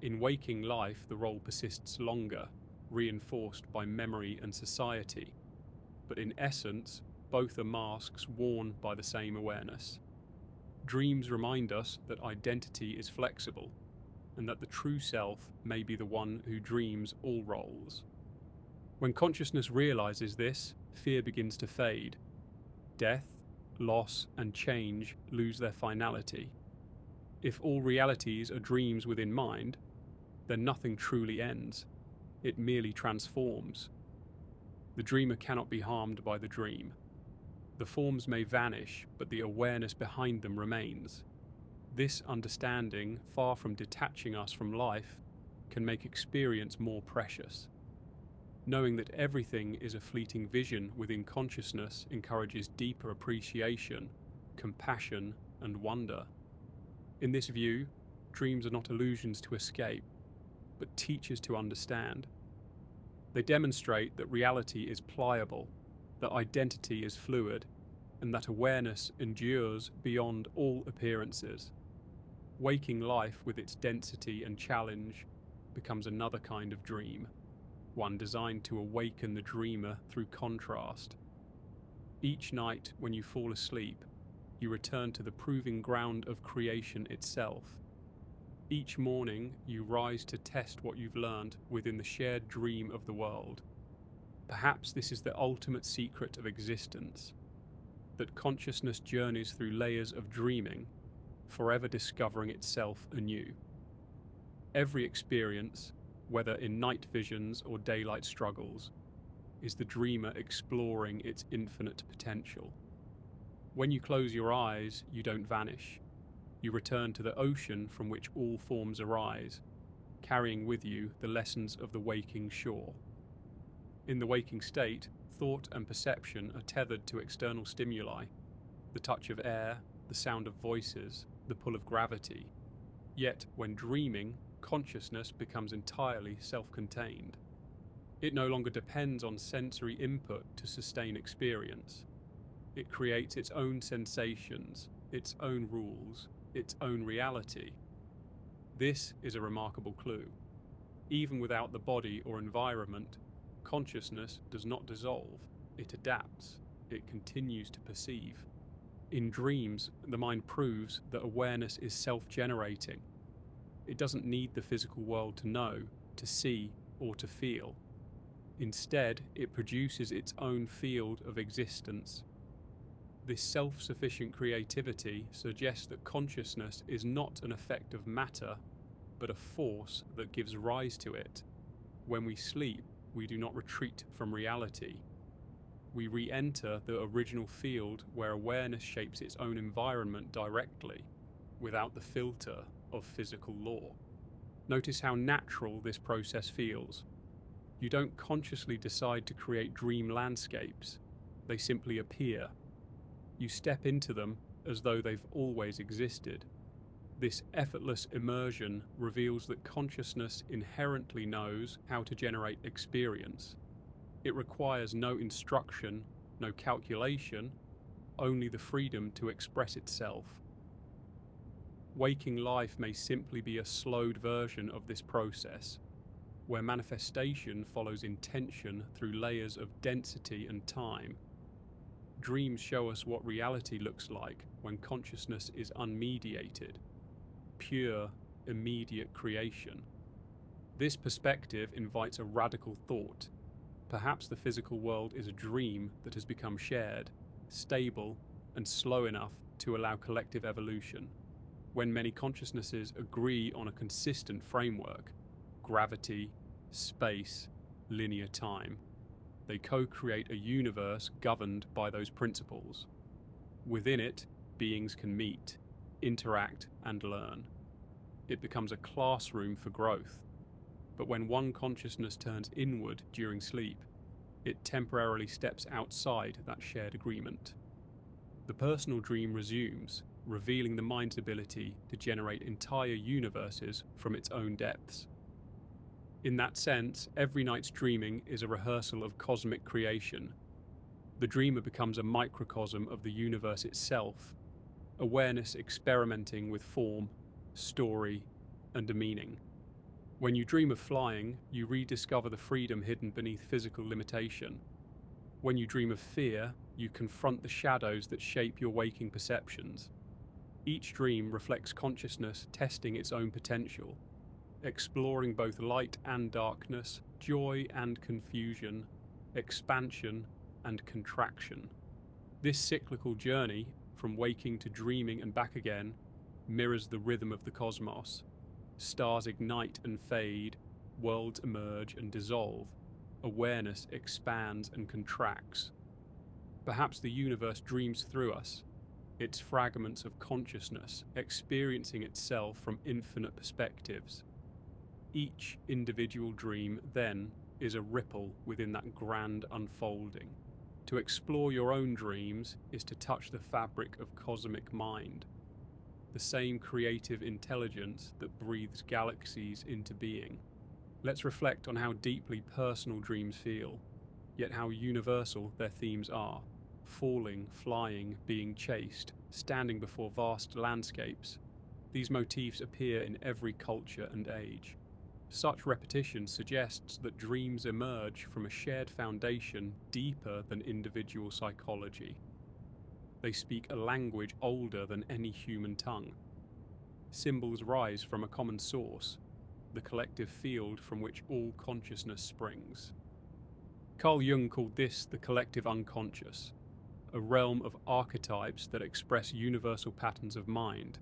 In waking life, the role persists longer, reinforced by memory and society. But in essence, both are masks worn by the same awareness. Dreams remind us that identity is flexible, and that the true self may be the one who dreams all roles. When consciousness realizes this, fear begins to fade. Death, loss, and change lose their finality. If all realities are dreams within mind, then nothing truly ends. It merely transforms. The dreamer cannot be harmed by the dream. The forms may vanish, but the awareness behind them remains. This understanding, far from detaching us from life, can make experience more precious. Knowing that everything is a fleeting vision within consciousness encourages deeper appreciation, compassion, and wonder. In this view, dreams are not illusions to escape, but teachers to understand. They demonstrate that reality is pliable, that identity is fluid, and that awareness endures beyond all appearances. Waking life with its density and challenge becomes another kind of dream, one designed to awaken the dreamer through contrast. Each night when you fall asleep, you return to the proving ground of creation itself. Each morning, you rise to test what you've learned within the shared dream of the world. Perhaps this is the ultimate secret of existence, that consciousness journeys through layers of dreaming, forever discovering itself anew. Every experience, whether in night visions or daylight struggles, is the dreamer exploring its infinite potential. When you close your eyes, you don't vanish. You return to the ocean from which all forms arise, carrying with you the lessons of the waking shore. In the waking state, thought and perception are tethered to external stimuli, the touch of air, the sound of voices, the pull of gravity. Yet, when dreaming, consciousness becomes entirely self-contained. It no longer depends on sensory input to sustain experience. It creates its own sensations, its own rules, its own reality. This is a remarkable clue. Even without the body or environment, consciousness does not dissolve, it adapts, it continues to perceive. In dreams, the mind proves that awareness is self-generating. It doesn't need the physical world to know, to see, or to feel. Instead, it produces its own field of existence. This self-sufficient creativity suggests that consciousness is not an effect of matter, but a force that gives rise to it. When we sleep, we do not retreat from reality. We re-enter the original field where awareness shapes its own environment directly, without the filter of physical law. Notice how natural this process feels. You don't consciously decide to create dream landscapes. They simply appear. You step into them as though they've always existed. This effortless immersion reveals that consciousness inherently knows how to generate experience. It requires no instruction, no calculation, only the freedom to express itself. Waking life may simply be a slowed version of this process, where manifestation follows intention through layers of density and time. Dreams show us what reality looks like when consciousness is unmediated, pure, immediate creation. This perspective invites a radical thought. Perhaps the physical world is a dream that has become shared, stable, and slow enough to allow collective evolution. When many consciousnesses agree on a consistent framework, gravity, space, linear time, they co-create a universe governed by those principles. Within it, beings can meet, interact, and learn. It becomes a classroom for growth. But when one consciousness turns inward during sleep, it temporarily steps outside that shared agreement. The personal dream resumes, revealing the mind's ability to generate entire universes from its own depths. In that sense, every night's dreaming is a rehearsal of cosmic creation. The dreamer becomes a microcosm of the universe itself, awareness experimenting with form, story, and a meaning. When you dream of flying, you rediscover the freedom hidden beneath physical limitation. When you dream of fear, you confront the shadows that shape your waking perceptions. Each dream reflects consciousness testing its own potential, exploring both light and darkness, joy and confusion, expansion and contraction. This cyclical journey, from waking to dreaming and back again, mirrors the rhythm of the cosmos. Stars ignite and fade, worlds emerge and dissolve, awareness expands and contracts. Perhaps the universe dreams through us, its fragments of consciousness experiencing itself from infinite perspectives. Each individual dream, then, is a ripple within that grand unfolding. To explore your own dreams is to touch the fabric of cosmic mind, the same creative intelligence that breathes galaxies into being. Let's reflect on how deeply personal dreams feel, yet how universal their themes are. Falling, flying, being chased, standing before vast landscapes. These motifs appear in every culture and age. Such repetition suggests that dreams emerge from a shared foundation deeper than individual psychology. They speak a language older than any human tongue. Symbols rise from a common source, the collective field from which all consciousness springs. Carl Jung called this the collective unconscious, a realm of archetypes that express universal patterns of mind.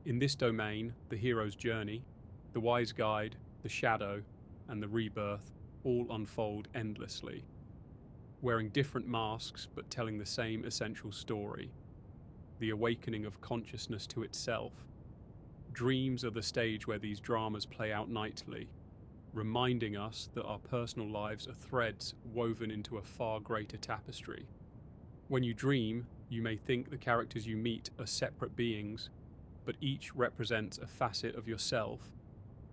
In this domain, the hero's journey, the wise guide, the shadow, and the rebirth all unfold endlessly, wearing different masks but telling the same essential story, the awakening of consciousness to itself. Dreams are the stage where these dramas play out nightly, reminding us that our personal lives are threads woven into a far greater tapestry. When you dream, you may think the characters you meet are separate beings, but each represents a facet of yourself,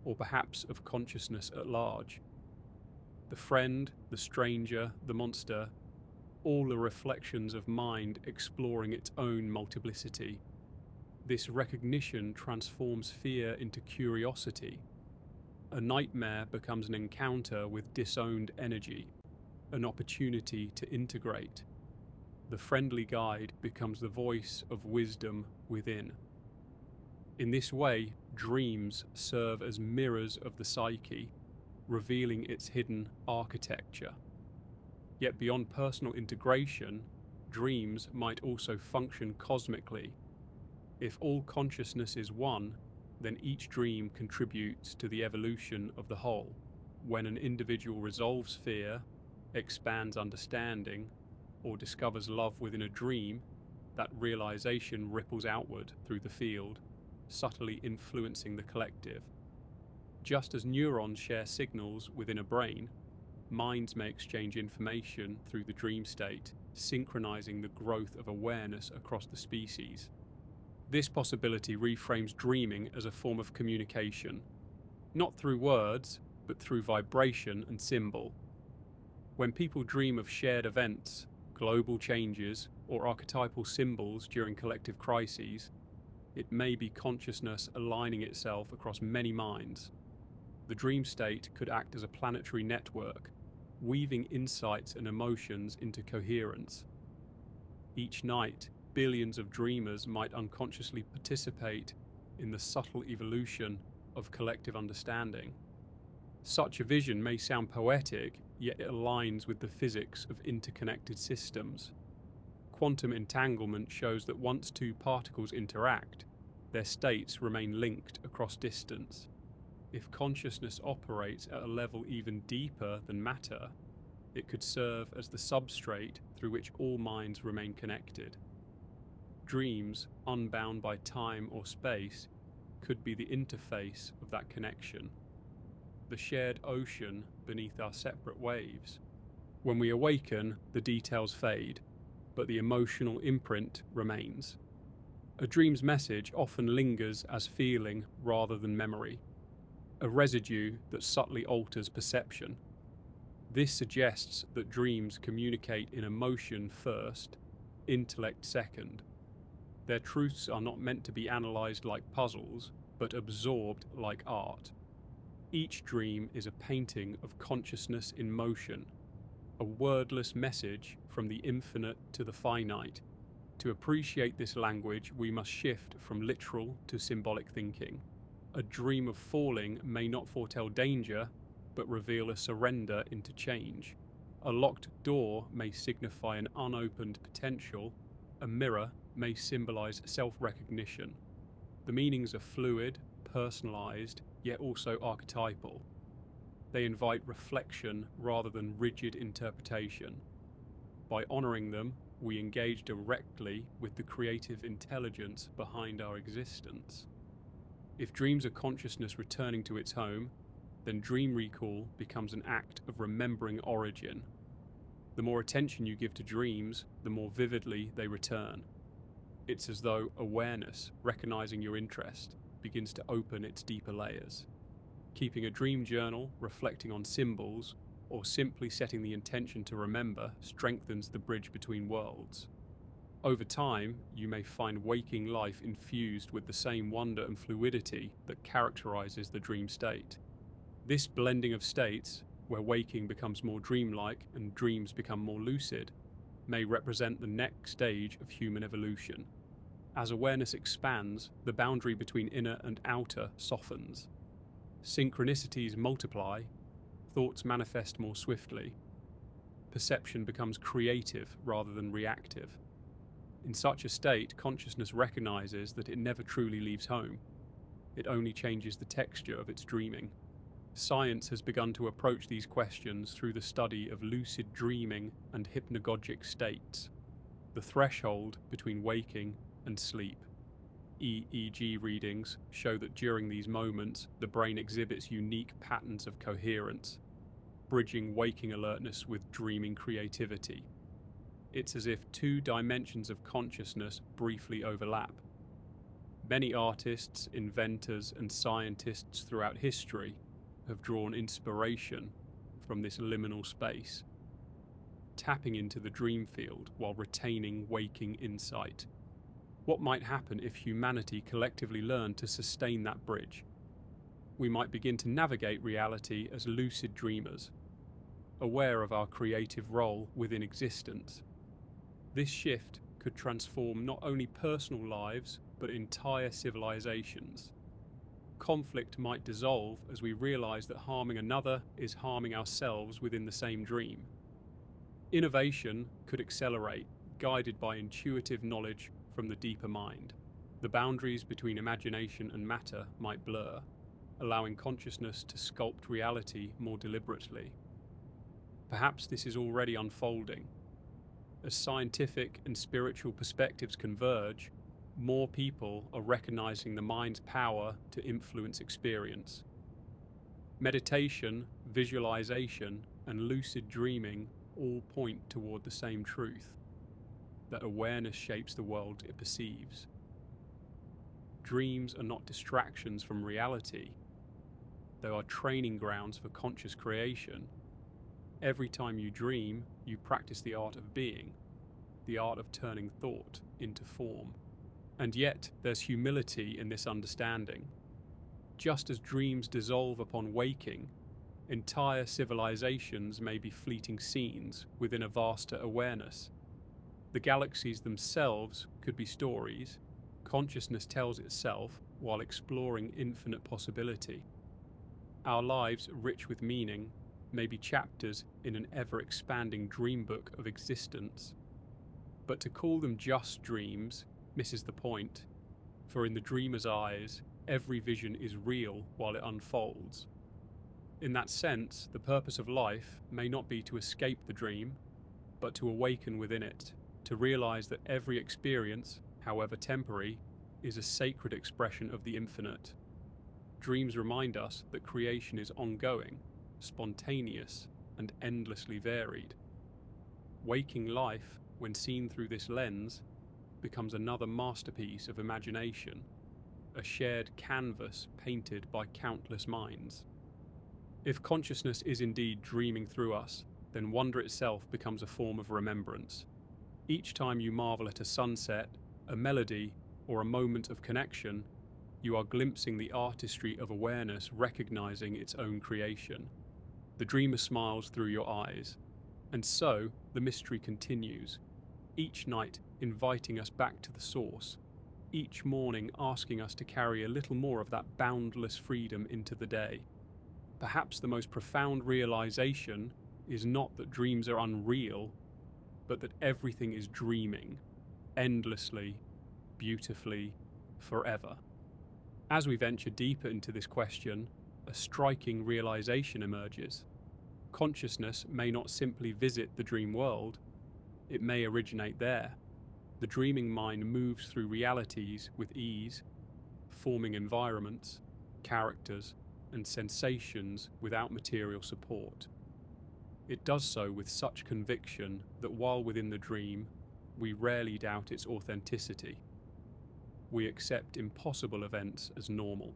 or perhaps of consciousness at large. The friend, the stranger, the monster, all are reflections of mind exploring its own multiplicity. This recognition transforms fear into curiosity. A nightmare becomes an encounter with disowned energy, an opportunity to integrate. The friendly guide becomes the voice of wisdom within. In this way, dreams serve as mirrors of the psyche, revealing its hidden architecture. Yet beyond personal integration, dreams might also function cosmically. If all consciousness is one, then each dream contributes to the evolution of the whole. When an individual resolves fear, expands understanding, or discovers love within a dream, that realization ripples outward through the field, subtly influencing the collective. Just as neurons share signals within a brain, minds may exchange information through the dream state, synchronizing the growth of awareness across the species. This possibility reframes dreaming as a form of communication, not through words, but through vibration and symbol. When people dream of shared events, global changes, or archetypal symbols during collective crises, it may be consciousness aligning itself across many minds. The dream state could act as a planetary network, weaving insights and emotions into coherence. Each night, billions of dreamers might unconsciously participate in the subtle evolution of collective understanding. Such a vision may sound poetic, yet it aligns with the physics of interconnected systems. Quantum entanglement shows that once two particles interact, their states remain linked across distance. If consciousness operates at a level even deeper than matter, it could serve as the substrate through which all minds remain connected. Dreams, unbound by time or space, could be the interface of that connection, the shared ocean beneath our separate waves. When we awaken, the details fade, but the emotional imprint remains. A dream's message often lingers as feeling rather than memory, a residue that subtly alters perception. This suggests that dreams communicate in emotion first, intellect second. Their truths are not meant to be analysed like puzzles, but absorbed like art. Each dream is a painting of consciousness in motion, a wordless message from the infinite to the finite. To appreciate this language, we must shift from literal to symbolic thinking. A dream of falling may not foretell danger, but reveal a surrender into change. A locked door may signify an unopened potential. A mirror may symbolize self-recognition. The meanings are fluid, personalized, yet also archetypal. They invite reflection rather than rigid interpretation. By honoring them, we engage directly with the creative intelligence behind our existence. If dreams are consciousness returning to its home, then dream recall becomes an act of remembering origin. The more attention you give to dreams, the more vividly they return. It's as though awareness, recognizing your interest, begins to open its deeper layers. Keeping a dream journal, reflecting on symbols, or simply setting the intention to remember strengthens the bridge between worlds. Over time, you may find waking life infused with the same wonder and fluidity that characterizes the dream state. This blending of states, where waking becomes more dreamlike and dreams become more lucid, may represent the next stage of human evolution. As awareness expands, the boundary between inner and outer softens. Synchronicities multiply, thoughts manifest more swiftly. Perception becomes creative rather than reactive. In such a state, consciousness recognizes that it never truly leaves home. It only changes the texture of its dreaming. Science has begun to approach these questions through the study of lucid dreaming and hypnagogic states, the threshold between waking and sleep. EEG readings show that during these moments, the brain exhibits unique patterns of coherence, bridging waking alertness with dreaming creativity. It's as if two dimensions of consciousness briefly overlap. Many artists, inventors, and scientists throughout history have drawn inspiration from this liminal space, tapping into the dream field while retaining waking insight. What might happen if humanity collectively learned to sustain that bridge? We might begin to navigate reality as lucid dreamers, aware of our creative role within existence. This shift could transform not only personal lives, but entire civilizations. Conflict might dissolve as we realize that harming another is harming ourselves within the same dream. Innovation could accelerate, guided by intuitive knowledge from the deeper mind. The boundaries between imagination and matter might blur, allowing consciousness to sculpt reality more deliberately. Perhaps this is already unfolding. As scientific and spiritual perspectives converge, more people are recognizing the mind's power to influence experience. Meditation, visualization, and lucid dreaming all point toward the same truth, that awareness shapes the world it perceives. Dreams are not distractions from reality. They are training grounds for conscious creation. Every time you dream, you practice the art of being, the art of turning thought into form. And yet, there's humility in this understanding. Just as dreams dissolve upon waking, entire civilizations may be fleeting scenes within a vaster awareness. The galaxies themselves could be stories. Consciousness tells itself while exploring infinite possibility. Our lives, rich with meaning, may be chapters in an ever-expanding dream book of existence. But to call them just dreams misses the point, for in the dreamer's eyes, every vision is real while it unfolds. In that sense, the purpose of life may not be to escape the dream, but to awaken within it, to realize that every experience, however temporary, is a sacred expression of the infinite. Dreams remind us that creation is ongoing, spontaneous, and endlessly varied. Waking life, when seen through this lens, becomes another masterpiece of imagination, a shared canvas painted by countless minds. If consciousness is indeed dreaming through us, then wonder itself becomes a form of remembrance. Each time you marvel at a sunset, a melody, or a moment of connection, you are glimpsing the artistry of awareness recognizing its own creation. The dreamer smiles through your eyes. And so, the mystery continues, each night inviting us back to the source, each morning asking us to carry a little more of that boundless freedom into the day. Perhaps the most profound realization is not that dreams are unreal, but that everything is dreaming, endlessly, beautifully, forever. As we venture deeper into this question, a striking realization emerges. Consciousness may not simply visit the dream world, it may originate there. The dreaming mind moves through realities with ease, forming environments, characters, and sensations without material support. It does so with such conviction that while within the dream, we rarely doubt its authenticity. We accept impossible events as normal.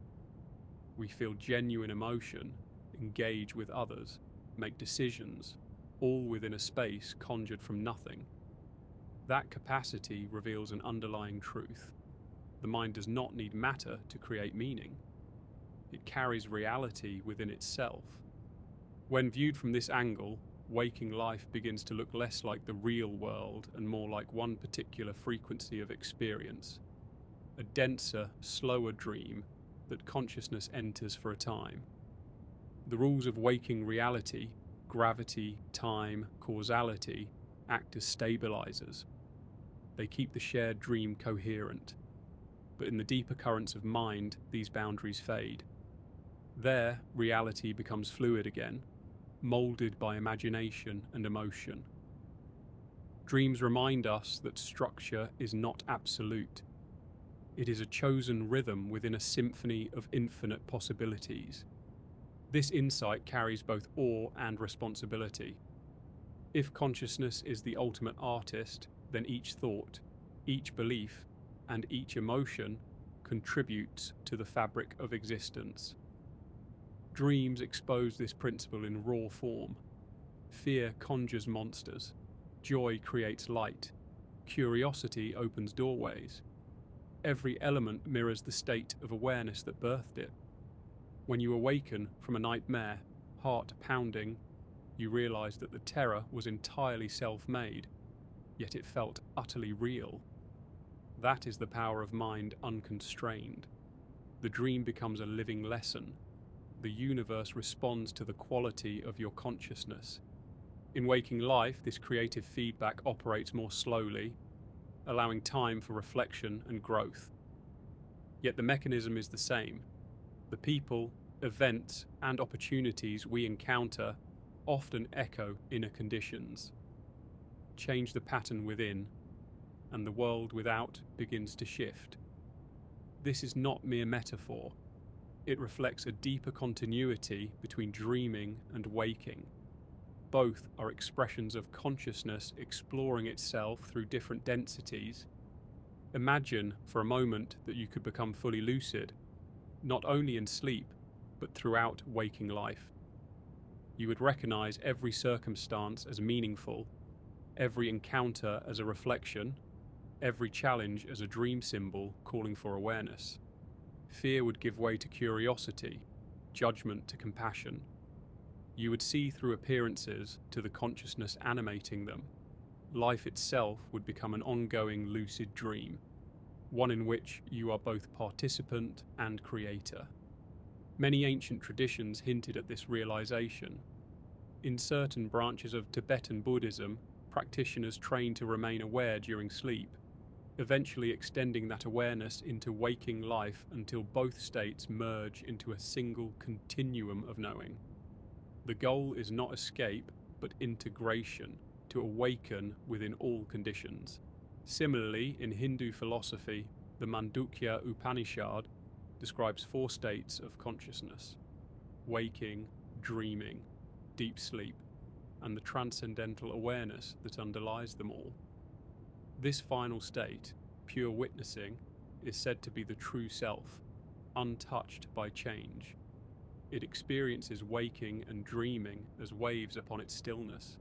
We feel genuine emotion, engage with others, make decisions, all within a space conjured from nothing. That capacity reveals an underlying truth. The mind does not need matter to create meaning. It carries reality within itself. When viewed from this angle, waking life begins to look less like the real world and more like one particular frequency of experience. A denser, slower dream that consciousness enters for a time. The rules of waking reality, gravity, time, causality, act as stabilizers. They keep the shared dream coherent. But in the deeper currents of mind, these boundaries fade. There, reality becomes fluid again, molded by imagination and emotion. Dreams remind us that structure is not absolute. It is a chosen rhythm within a symphony of infinite possibilities. This insight carries both awe and responsibility. If consciousness is the ultimate artist, then each thought, each belief, and each emotion contributes to the fabric of existence. Dreams expose this principle in raw form. Fear conjures monsters. Joy creates light. Curiosity opens doorways. Every element mirrors the state of awareness that birthed it. When you awaken from a nightmare, heart pounding, you realize that the terror was entirely self-made, yet it felt utterly real. That is the power of mind unconstrained. The dream becomes a living lesson. The universe responds to the quality of your consciousness. In waking life, this creative feedback operates more slowly, allowing time for reflection and growth. Yet the mechanism is the same. The people, events, and opportunities we encounter often echo inner conditions. Change the pattern within, and the world without begins to shift. This is not mere metaphor. It reflects a deeper continuity between dreaming and waking. Both are expressions of consciousness exploring itself through different densities. Imagine for a moment that you could become fully lucid, not only in sleep, but throughout waking life. You would recognize every circumstance as meaningful, every encounter as a reflection, every challenge as a dream symbol calling for awareness. Fear would give way to curiosity, judgment to compassion. You would see through appearances to the consciousness animating them. Life itself would become an ongoing lucid dream, one in which you are both participant and creator. Many ancient traditions hinted at this realization. In certain branches of Tibetan Buddhism, practitioners train to remain aware during sleep, eventually extending that awareness into waking life until both states merge into a single continuum of knowing. The goal is not escape, but integration, to awaken within all conditions. Similarly, in Hindu philosophy, the Mandukya Upanishad describes 4 states of consciousness: waking, dreaming, deep sleep, and the transcendental awareness that underlies them all. This final state, pure witnessing, is said to be the true self, untouched by change. It experiences waking and dreaming as waves upon its stillness.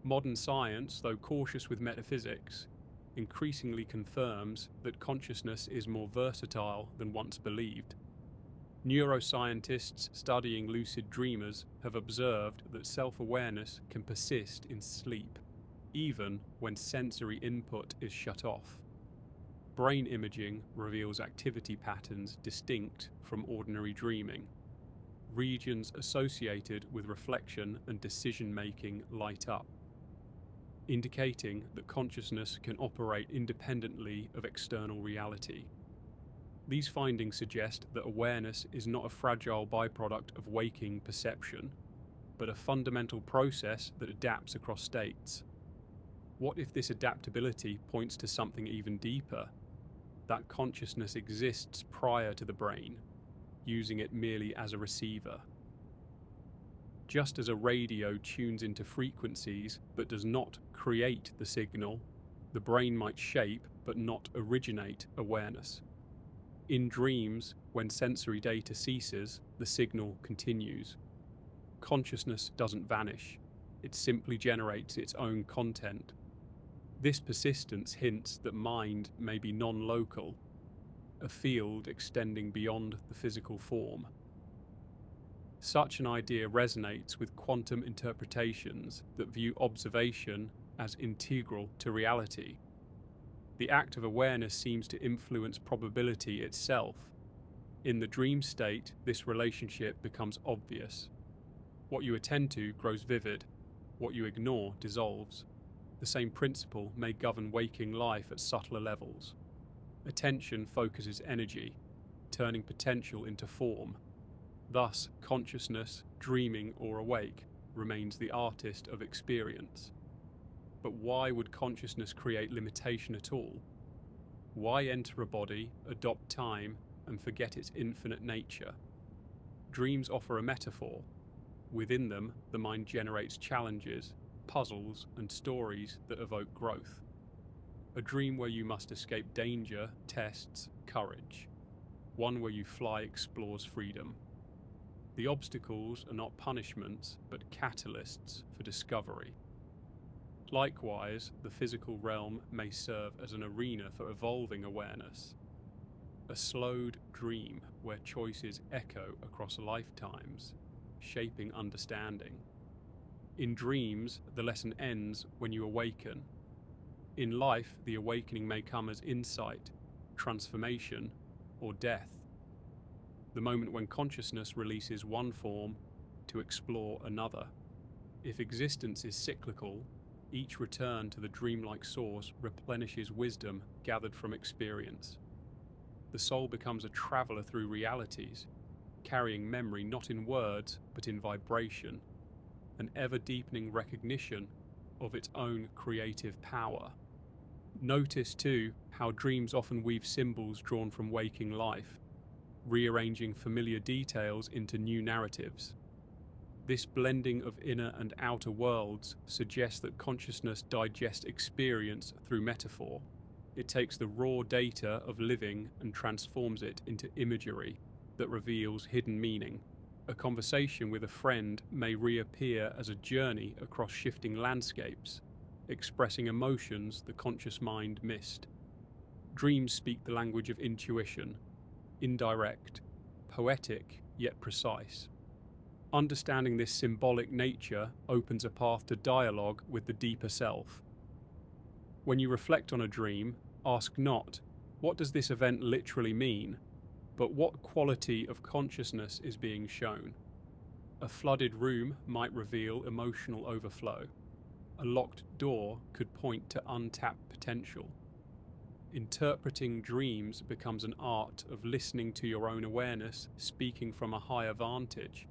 Modern science, though cautious with metaphysics, increasingly confirms that consciousness is more versatile than once believed. Neuroscientists studying lucid dreamers have observed that self-awareness can persist in sleep, even when sensory input is shut off. Brain imaging reveals activity patterns distinct from ordinary dreaming. Regions associated with reflection and decision-making light up, indicating that consciousness can operate independently of external reality. These findings suggest that awareness is not a fragile byproduct of waking perception, but a fundamental process that adapts across states. What if this adaptability points to something even deeper? That consciousness exists prior to the brain, using it merely as a receiver. Just as a radio tunes into frequencies but does not create the signal, the brain might shape but not originate awareness. In dreams, when sensory data ceases, the signal continues. Consciousness doesn't vanish, it simply generates its own content. This persistence hints that mind may be non-local, a field extending beyond the physical form. Such an idea resonates with quantum interpretations that view observation as integral to reality. The act of awareness seems to influence probability itself. In the dream state, this relationship becomes obvious. What you attend to grows vivid, what you ignore dissolves. The same principle may govern waking life at subtler levels. Attention focuses energy, turning potential into form. Thus, consciousness, dreaming or awake, remains the artist of experience. But why would consciousness create limitation at all? Why enter a body, adopt time, and forget its infinite nature? Dreams offer a metaphor. Within them, the mind generates challenges, puzzles, and stories that evoke growth. A dream where you must escape danger tests courage. One where you fly explores freedom. The obstacles are not punishments, but catalysts for discovery. Likewise, the physical realm may serve as an arena for evolving awareness. a slowed dream where choices echo across lifetimes, shaping understanding. In dreams, the lesson ends when you awaken. In life, the awakening may come as insight, transformation, or death. The moment when consciousness releases one form to explore another. If existence is cyclical, each return to the dreamlike source replenishes wisdom gathered from experience. The soul becomes a traveler through realities, carrying memory not in words but in vibration, an ever-deepening recognition of its own creative power. Notice, too, how dreams often weave symbols drawn from waking life, rearranging familiar details into new narratives. This blending of inner and outer worlds suggests that consciousness digests experience through metaphor. It takes the raw data of living and transforms it into imagery that reveals hidden meaning. A conversation with a friend may reappear as a journey across shifting landscapes, expressing emotions the conscious mind missed. Dreams speak the language of intuition, indirect, poetic yet precise. Understanding this symbolic nature opens a path to dialogue with the deeper self. When you reflect on a dream, ask not, what does this event literally mean, but what quality of consciousness is being shown? A flooded room might reveal emotional overflow. A locked door could point to untapped potential. Interpreting dreams becomes an art of listening to your own awareness, speaking from a higher vantage.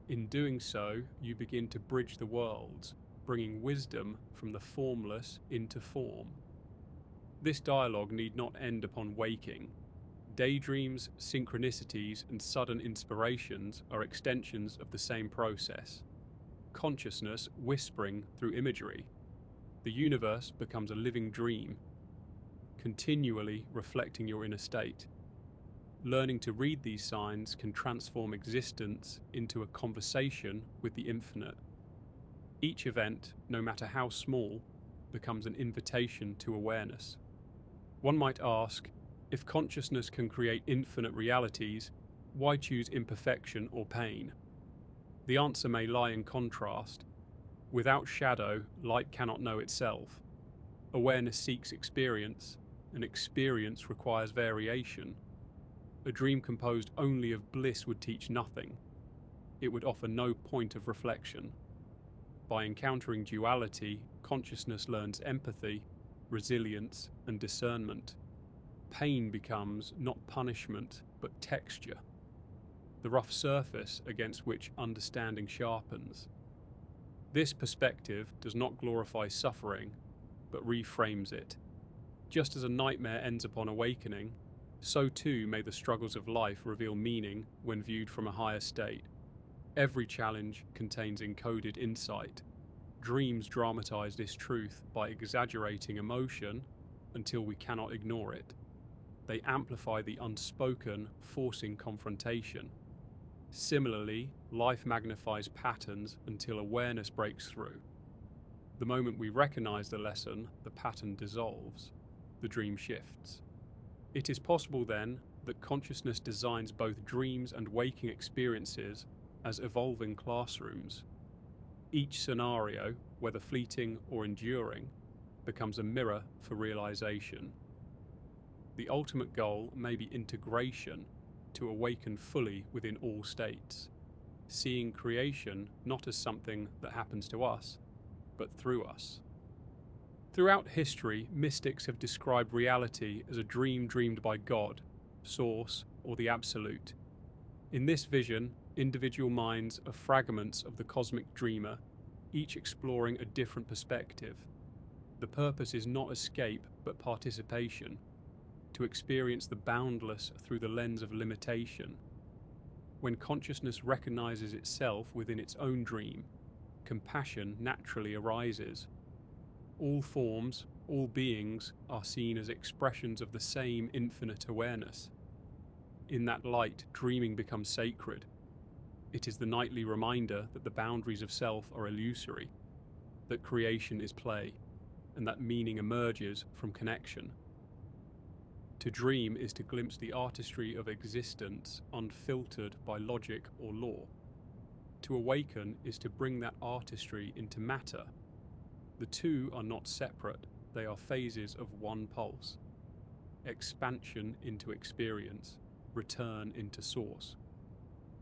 In doing so, you begin to bridge the worlds, bringing wisdom from the formless into form. This dialogue need not end upon waking. Daydreams, synchronicities, and sudden inspirations are extensions of the same process. Consciousness whispering through imagery. The universe becomes a living dream, continually reflecting your inner state. Learning to read these signs can transform existence into a conversation with the infinite. Each event, no matter how small, becomes an invitation to awareness. One might ask, if consciousness can create infinite realities, why choose imperfection or pain? The answer may lie in contrast. Without shadow, light cannot know itself. Awareness seeks experience, and experience requires variation. A dream composed only of bliss would teach nothing. It would offer no point of reflection. By encountering duality, consciousness learns empathy, resilience, and discernment. Pain becomes not punishment, but texture, the rough surface against which understanding sharpens. This perspective does not glorify suffering, but reframes it. Just as a nightmare ends upon awakening, so too may the struggles of life reveal meaning when viewed from a higher state. Every challenge contains encoded insight. Dreams dramatize this truth by exaggerating emotion until we cannot ignore it. They amplify the unspoken, forcing confrontation. Similarly, life magnifies patterns until awareness breaks through. The moment we recognize the lesson, the pattern dissolves. The dream shifts. It is possible then that consciousness designs both dreams and waking experiences as evolving classrooms. Each scenario, whether fleeting or enduring, becomes a mirror for realization. The ultimate goal may be integration, to awaken fully within all states, seeing creation not as something that happens to us, but through us. Throughout history, mystics have described reality as a dream dreamed by God, Source, or the Absolute. In this vision, individual minds are fragments of the cosmic dreamer, each exploring a different perspective. The purpose is not escape, but participation, to experience the boundless through the lens of limitation. When consciousness recognizes itself within its own dream, compassion naturally arises. All forms, all beings are seen as expressions of the same infinite awareness. In that light, dreaming becomes sacred. It is the nightly reminder that the boundaries of self are illusory, that creation is play, and that meaning emerges from connection. To dream is to glimpse the artistry of existence unfiltered by logic or law. To awaken is to bring that artistry into matter. The two are not separate, they are phases of one pulse. Expansion into experience, return into source.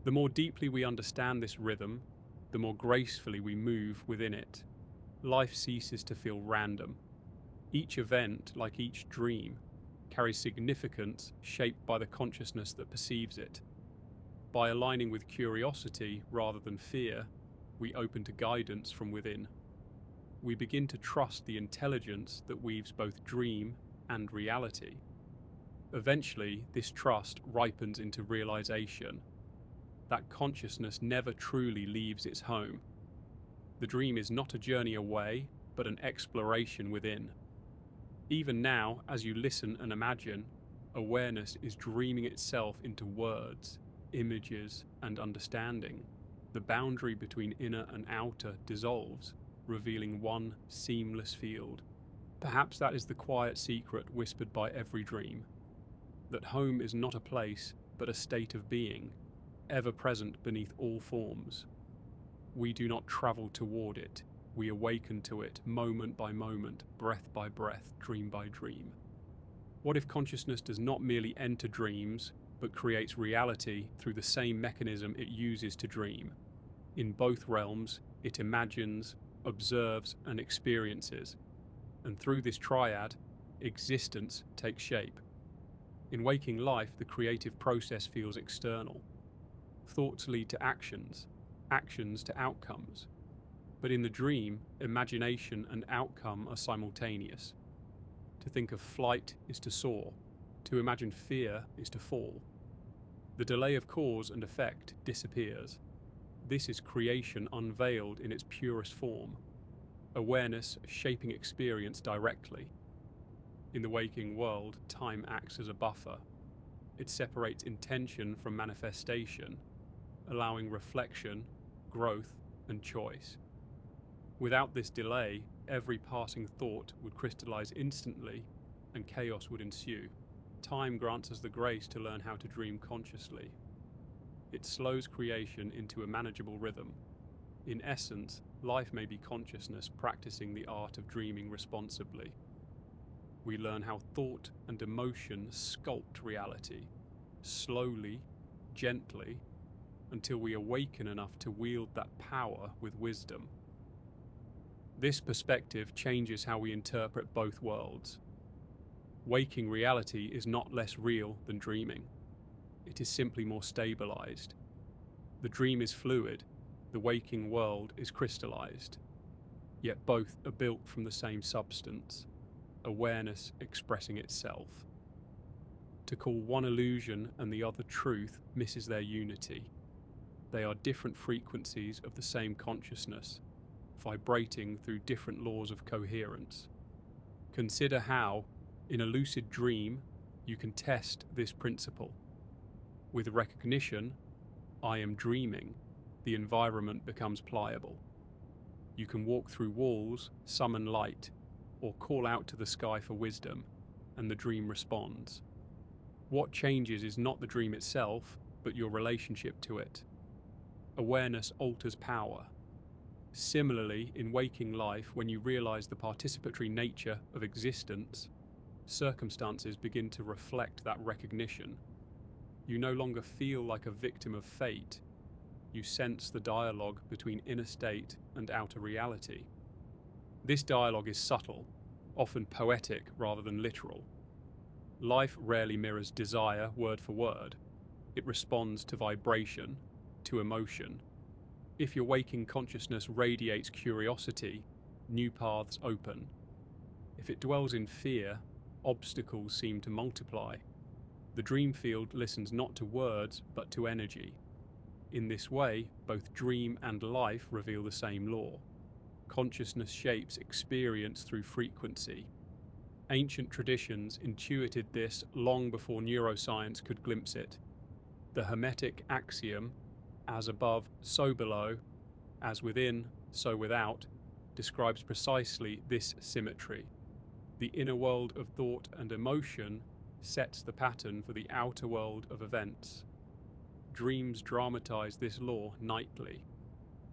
The more deeply we understand this rhythm, the more gracefully we move within it. Life ceases to feel random. Each event, like each dream, carries significance shaped by the consciousness that perceives it. By aligning with curiosity rather than fear, we open to guidance from within. We begin to trust the intelligence that weaves both dream and reality. Eventually, this trust ripens into realization. That consciousness never truly leaves its home. The dream is not a journey away, but an exploration within. Even now, as you listen and imagine, awareness is dreaming itself into words, images, and understanding. The boundary between inner and outer dissolves, revealing one seamless field. Perhaps that is the quiet secret whispered by every dream, that home is not a place, but a state of being, ever present beneath all forms. We do not travel toward it, we awaken to it moment by moment, breath by breath, dream by dream. What if consciousness does not merely enter dreams, but creates reality through the same mechanism it uses to dream? In both realms, it imagines, observes, and experiences, and through this triad, existence takes shape. In waking life, the creative process feels external. Thoughts lead to actions, actions to outcomes. But in the dream, imagination and outcome are simultaneous. To think of flight is to soar. To imagine fear is to fall. The delay of cause and effect disappears. This is creation unveiled in its purest form. Awareness shaping experience directly. In the waking world, time acts as a buffer. It separates intention from manifestation, allowing reflection, growth, and choice. Without this delay, every passing thought would crystallize instantly, and chaos would ensue. Time grants us the grace to learn how to dream consciously. It slows creation into a manageable rhythm. In essence, life may be consciousness practicing the art of dreaming responsibly. We learn how thought and emotion sculpt reality, slowly, gently, until we awaken enough to wield that power with wisdom. This perspective changes how we interpret both worlds. Waking reality is not less real than dreaming. It is simply more stabilized. The dream is fluid, the waking world is crystallized. Yet both are built from the same substance, awareness expressing itself. To call one illusion and the other truth misses their unity. They are different frequencies of the same consciousness, vibrating through different laws of coherence. Consider how, in a lucid dream, you can test this principle. With recognition, I am dreaming, the environment becomes pliable. You can walk through walls, summon light, or call out to the sky for wisdom, and the dream responds. What changes is not the dream itself, but your relationship to it. Awareness alters power. Similarly, in waking life, when you realize the participatory nature of existence, circumstances begin to reflect that recognition. You no longer feel like a victim of fate. You sense the dialogue between inner state and outer reality. This dialogue is subtle, often poetic rather than literal. Life rarely mirrors desire word for word. It responds to vibration, to emotion. If your waking consciousness radiates curiosity, new paths open. If it dwells in fear, obstacles seem to multiply. The dream field listens not to words, but to energy. In this way, both dream and life reveal the same law. Consciousness shapes experience through frequency. Ancient traditions intuited this long before neuroscience could glimpse it. The Hermetic axiom, as above, so below, as within, so without, describes precisely this symmetry. The inner world of thought and emotion sets the pattern for the outer world of events. Dreams dramatize this law nightly.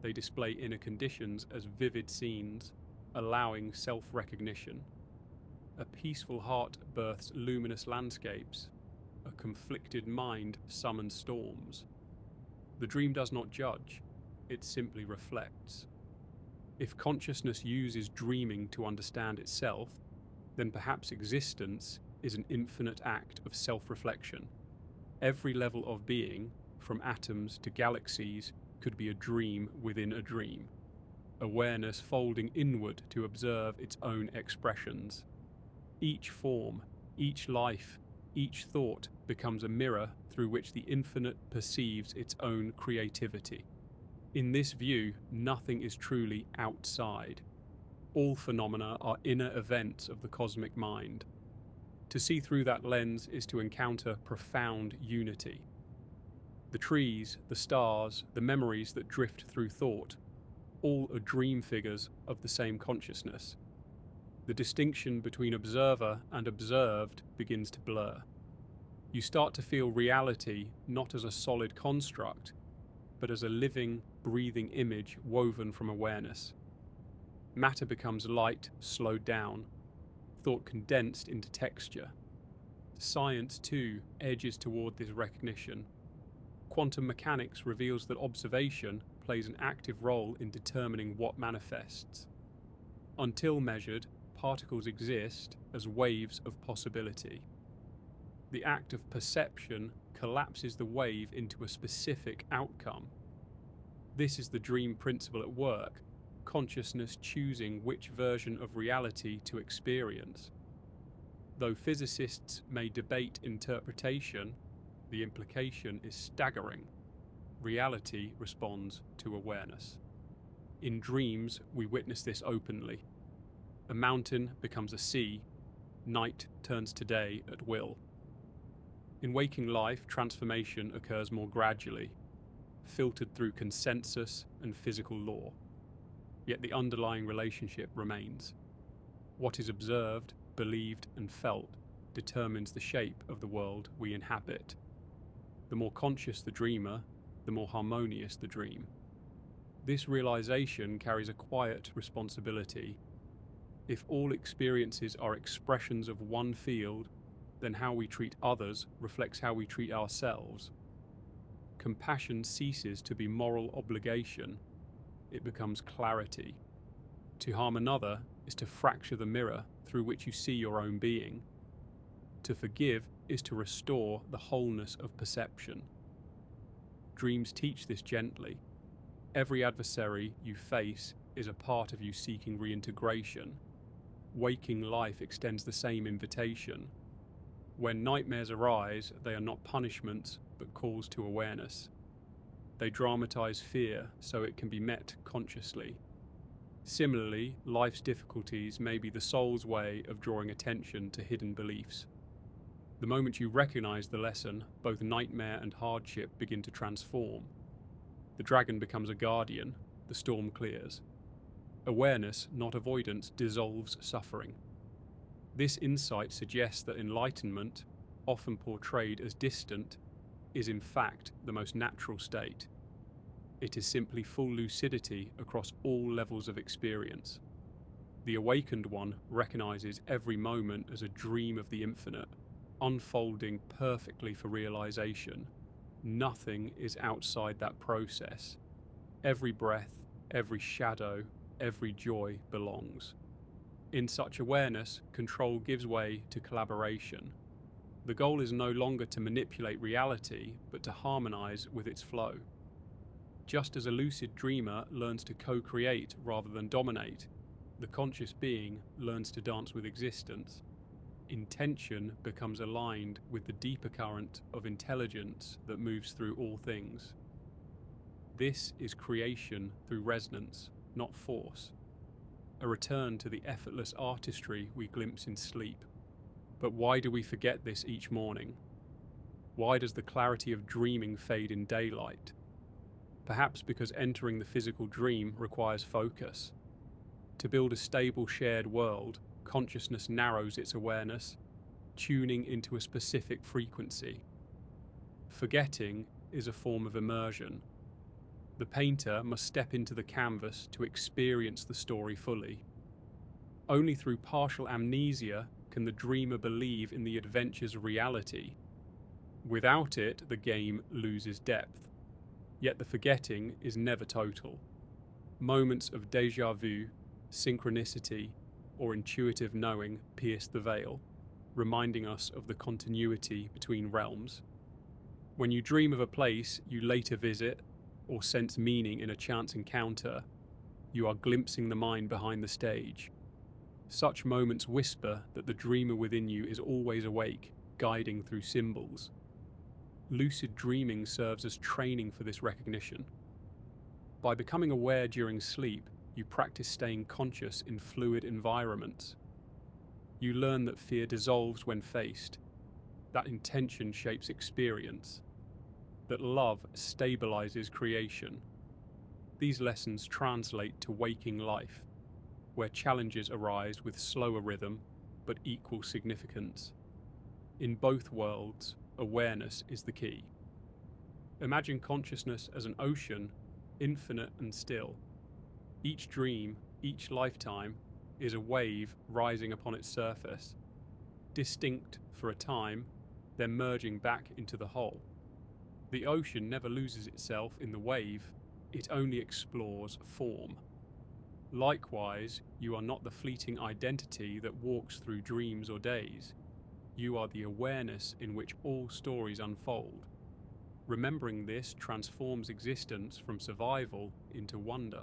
They display inner conditions as vivid scenes, allowing self-recognition. A peaceful heart births luminous landscapes. A conflicted mind summons storms. The dream does not judge, it simply reflects. If consciousness uses dreaming to understand itself, then perhaps existence is an infinite act of self-reflection. Every level of being, from atoms to galaxies, could be a dream within a dream. Awareness folding inward to observe its own expressions. Each form, each life, each thought becomes a mirror through which the infinite perceives its own creativity. In this view, nothing is truly outside. All phenomena are inner events of the cosmic mind. To see through that lens is to encounter profound unity. The trees, the stars, the memories that drift through thought, all are dream figures of the same consciousness. The distinction between observer and observed begins to blur. You start to feel reality not as a solid construct, but as a living, breathing image woven from awareness. Matter becomes light, slowed down, thought condensed into texture. Science, too, edges toward this recognition. Quantum mechanics reveals that observation plays an active role in determining what manifests. Until measured, particles exist as waves of possibility. The act of perception collapses the wave into a specific outcome. This is the dream principle at work, consciousness choosing which version of reality to experience. Though physicists may debate interpretation, the implication is staggering. Reality responds to awareness. In dreams, we witness this openly. A mountain becomes a sea, night turns to day at will. In waking life, transformation occurs more gradually, filtered through consensus and physical law. Yet the underlying relationship remains. What is observed, believed, and felt determines the shape of the world we inhabit. The more conscious the dreamer, the more harmonious the dream. This realization carries a quiet responsibility. If all experiences are expressions of one field, then how we treat others reflects how we treat ourselves. Compassion ceases to be moral obligation, it becomes clarity. To harm another is to fracture the mirror through which you see your own being. To forgive is to restore the wholeness of perception. Dreams teach this gently. Every adversary you face is a part of you seeking reintegration. Waking life extends the same invitation. When nightmares arise, they are not punishments, but calls to awareness. They dramatize fear so it can be met consciously. Similarly, life's difficulties may be the soul's way of drawing attention to hidden beliefs. The moment you recognize the lesson, both nightmare and hardship begin to transform. The dragon becomes a guardian, the storm clears. Awareness, not avoidance, dissolves suffering. This insight suggests that enlightenment, often portrayed as distant, is in fact the most natural state. It is simply full lucidity across all levels of experience. The awakened one recognizes every moment as a dream of the infinite, unfolding perfectly for realization. Nothing is outside that process. Every breath, every shadow, every joy belongs. In such awareness, control gives way to collaboration. The goal is no longer to manipulate reality, but to harmonize with its flow. Just as a lucid dreamer learns to co-create rather than dominate, the conscious being learns to dance with existence. Intention becomes aligned with the deeper current of intelligence that moves through all things. This is creation through resonance, not force. A return to the effortless artistry we glimpse in sleep. But why do we forget this each morning? Why does the clarity of dreaming fade in daylight? Perhaps because entering the physical dream requires focus. To build a stable shared world, consciousness narrows its awareness. tuning into a specific frequency. Forgetting is a form of immersion. The painter must step into the canvas to experience the story fully. Only through partial amnesia can the dreamer believe in the adventure's reality. Without it, the game loses depth. Yet the forgetting is never total. Moments of déjà vu, synchronicity, or intuitive knowing pierce the veil, reminding us of the continuity between realms. When you dream of a place you later visit, or sense meaning in a chance encounter, you are glimpsing the mind behind the stage. Such moments whisper that the dreamer within you is always awake, guiding through symbols. Lucid dreaming serves as training for this recognition. By becoming aware during sleep, you practice staying conscious in fluid environments. You learn that fear dissolves when faced, that intention shapes experience, that love stabilizes creation. These lessons translate to waking life, where challenges arise with slower rhythm but equal significance. In both worlds, awareness is the key. Imagine consciousness as an ocean, infinite and still. Each dream, each lifetime, is a wave rising upon its surface, distinct for a time, then merging back into the whole. The ocean never loses itself in the wave, it only explores form. Likewise, you are not the fleeting identity that walks through dreams or days. You are the awareness in which all stories unfold. Remembering this transforms existence from survival into wonder.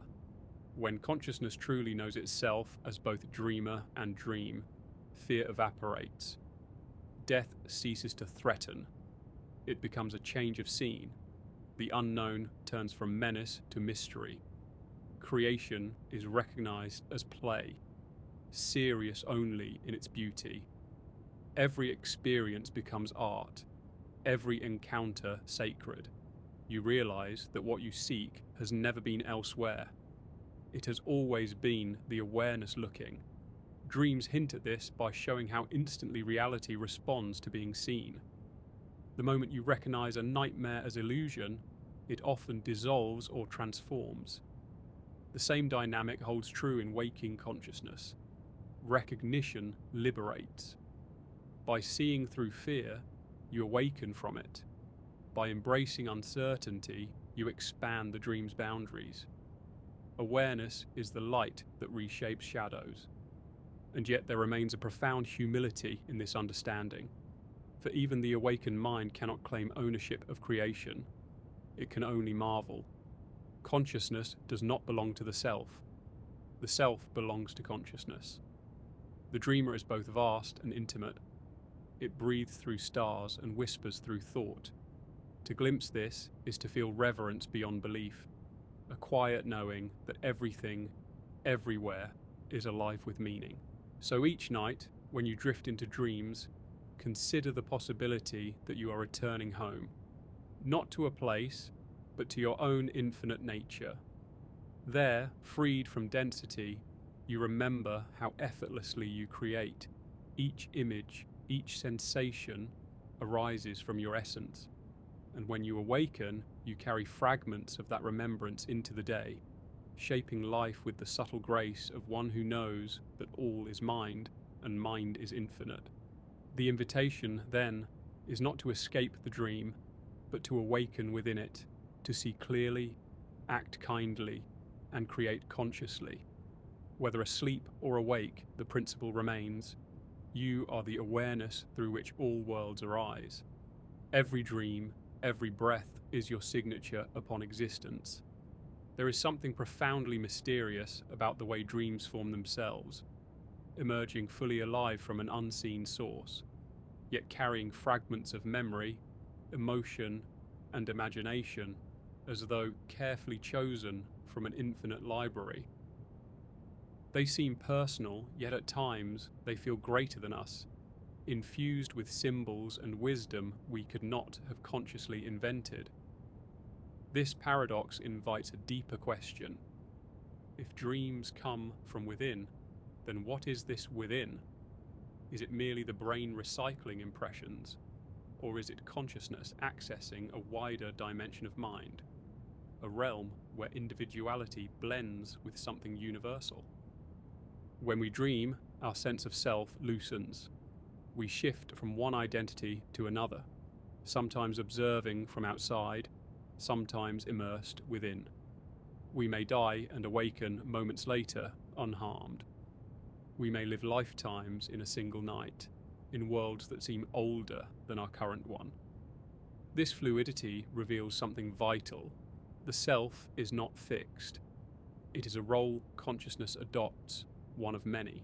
When consciousness truly knows itself as both dreamer and dream, fear evaporates. Death ceases to threaten. It becomes a change of scene. The unknown turns from menace to mystery. Creation is recognized as play, serious only in its beauty. Every experience becomes art, every encounter sacred. You realize that what you seek has never been elsewhere. It has always been the awareness looking. Dreams hint at this by showing how instantly reality responds to being seen. The moment you recognize a nightmare as illusion, it often dissolves or transforms. The same dynamic holds true in waking consciousness. Recognition liberates. By seeing through fear, you awaken from it. By embracing uncertainty, you expand the dream's boundaries. Awareness is the light that reshapes shadows. And yet there remains a profound humility in this understanding. For even the awakened mind cannot claim ownership of creation. It can only marvel. Consciousness does not belong to the self. The self belongs to consciousness. The dreamer is both vast and intimate. It breathes through stars and whispers through thought. To glimpse this is to feel reverence beyond belief, a quiet knowing that everything, everywhere, is alive with meaning. So each night, when you drift into dreams, consider the possibility that you are returning home, not to a place, but to your own infinite nature. There, freed from density, you remember how effortlessly you create. Each image, each sensation arises from your essence. And when you awaken, you carry fragments of that remembrance into the day, shaping life with the subtle grace of one who knows that all is mind and mind is infinite. The invitation, then, is not to escape the dream, but to awaken within it, to see clearly, act kindly, and create consciously. Whether asleep or awake, the principle remains. You are the awareness through which all worlds arise. Every dream, every breath is your signature upon existence. There is something profoundly mysterious about the way dreams form themselves, emerging fully alive from an unseen source, yet carrying fragments of memory, emotion, and imagination, as though carefully chosen from an infinite library. They seem personal, yet at times they feel greater than us, infused with symbols and wisdom we could not have consciously invented. This paradox invites a deeper question. If dreams come from within, then what is this within? Is it merely the brain recycling impressions, or is it consciousness accessing a wider dimension of mind, a realm where individuality blends with something universal? When we dream, our sense of self loosens. We shift from one identity to another, sometimes observing from outside, sometimes immersed within. We may die and awaken moments later, unharmed. We may live lifetimes in a single night, in worlds that seem older than our current one. This fluidity reveals something vital. The self is not fixed. It is a role consciousness adopts, one of many.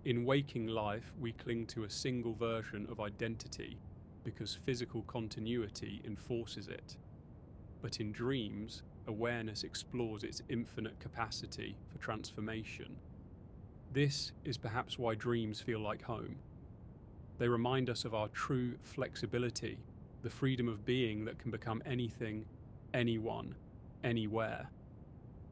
In waking life, we cling to a single version of identity because physical continuity enforces it. But in dreams, awareness explores its infinite capacity for transformation. This is perhaps why dreams feel like home. They remind us of our true flexibility, the freedom of being that can become anything, anyone, anywhere.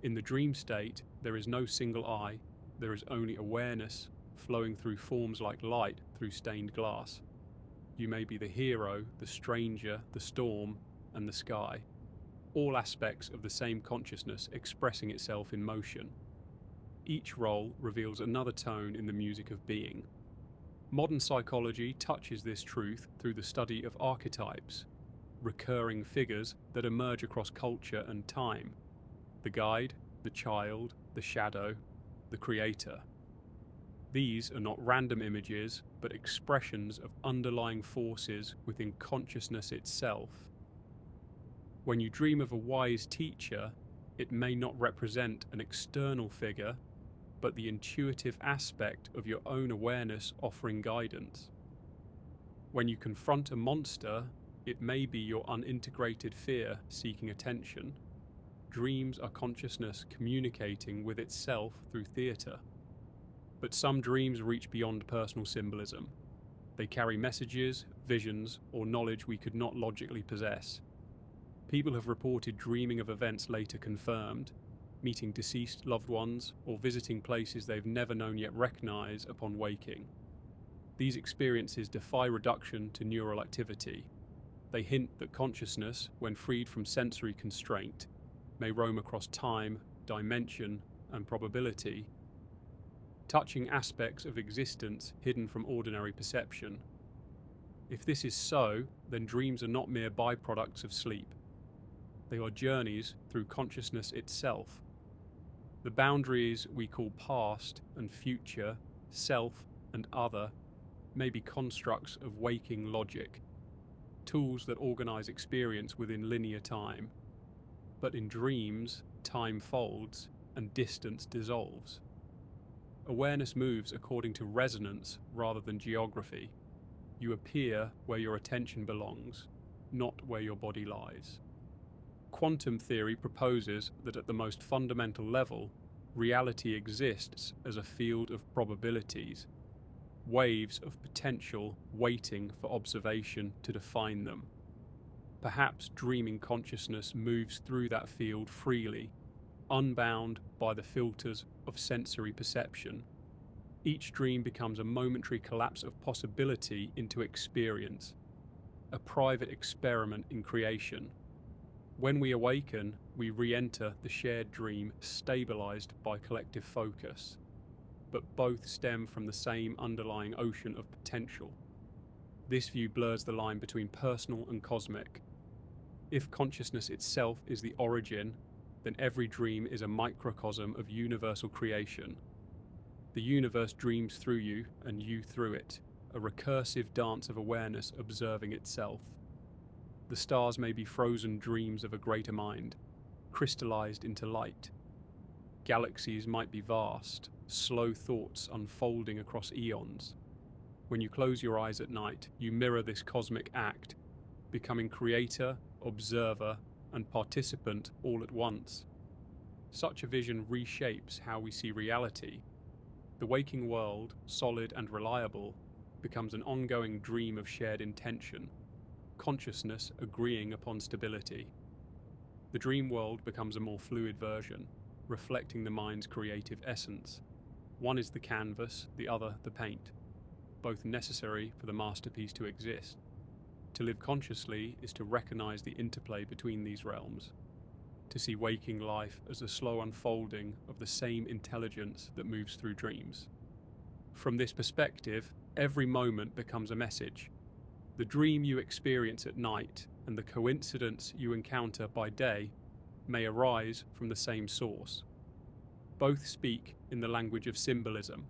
In the dream state, there is no single I, there is only awareness flowing through forms like light through stained glass. You may be the hero, the stranger, the storm, and the sky, all aspects of the same consciousness expressing itself in motion. Each role reveals another tone in the music of being. Modern psychology touches this truth through the study of archetypes, recurring figures that emerge across culture and time: the guide, the child, the shadow, the creator. These are not random images, but expressions of underlying forces within consciousness itself. When you dream of a wise teacher, it may not represent an external figure, but the intuitive aspect of your own awareness offering guidance. When you confront a monster, it may be your unintegrated fear seeking attention. Dreams are consciousness communicating with itself through theatre. But some dreams reach beyond personal symbolism. They carry messages, visions, or knowledge we could not logically possess. People have reported dreaming of events later confirmed, meeting deceased loved ones, or visiting places they've never known yet recognize upon waking. These experiences defy reduction to neural activity. They hint that consciousness, when freed from sensory constraint, may roam across time, dimension, and probability, touching aspects of existence hidden from ordinary perception. If this is so, then dreams are not mere byproducts of sleep. They are journeys through consciousness itself. The boundaries we call past and future, self and other, may be constructs of waking logic, tools that organize experience within linear time. But in dreams, time folds and distance dissolves. Awareness moves according to resonance rather than geography. You appear where your attention belongs, not where your body lies. Quantum theory proposes that at the most fundamental level, reality exists as a field of probabilities, waves of potential waiting for observation to define them. Perhaps dreaming consciousness moves through that field freely, unbound by the filters of sensory perception. Each dream becomes a momentary collapse of possibility into experience, a private experiment in creation. When we awaken, we re-enter the shared dream stabilized by collective focus, but both stem from the same underlying ocean of potential. This view blurs the line between personal and cosmic. If consciousness itself is the origin, then every dream is a microcosm of universal creation. The universe dreams through you and you through it, a recursive dance of awareness observing itself. The stars may be frozen dreams of a greater mind, crystallized into light. Galaxies might be vast, slow thoughts unfolding across eons. When you close your eyes at night, you mirror this cosmic act, becoming creator, observer, and participant all at once. Such a vision reshapes how we see reality. The waking world, solid and reliable, becomes an ongoing dream of shared intention, consciousness agreeing upon stability. The dream world becomes a more fluid version, reflecting the mind's creative essence. One is the canvas, the other the paint. both necessary for the masterpiece to exist. To live consciously is to recognize the interplay between these realms, to see waking life as a slow unfolding of the same intelligence that moves through dreams. From this perspective, every moment becomes a message. The dream you experience at night and the coincidence you encounter by day may arise from the same source. Both speak in the language of symbolism,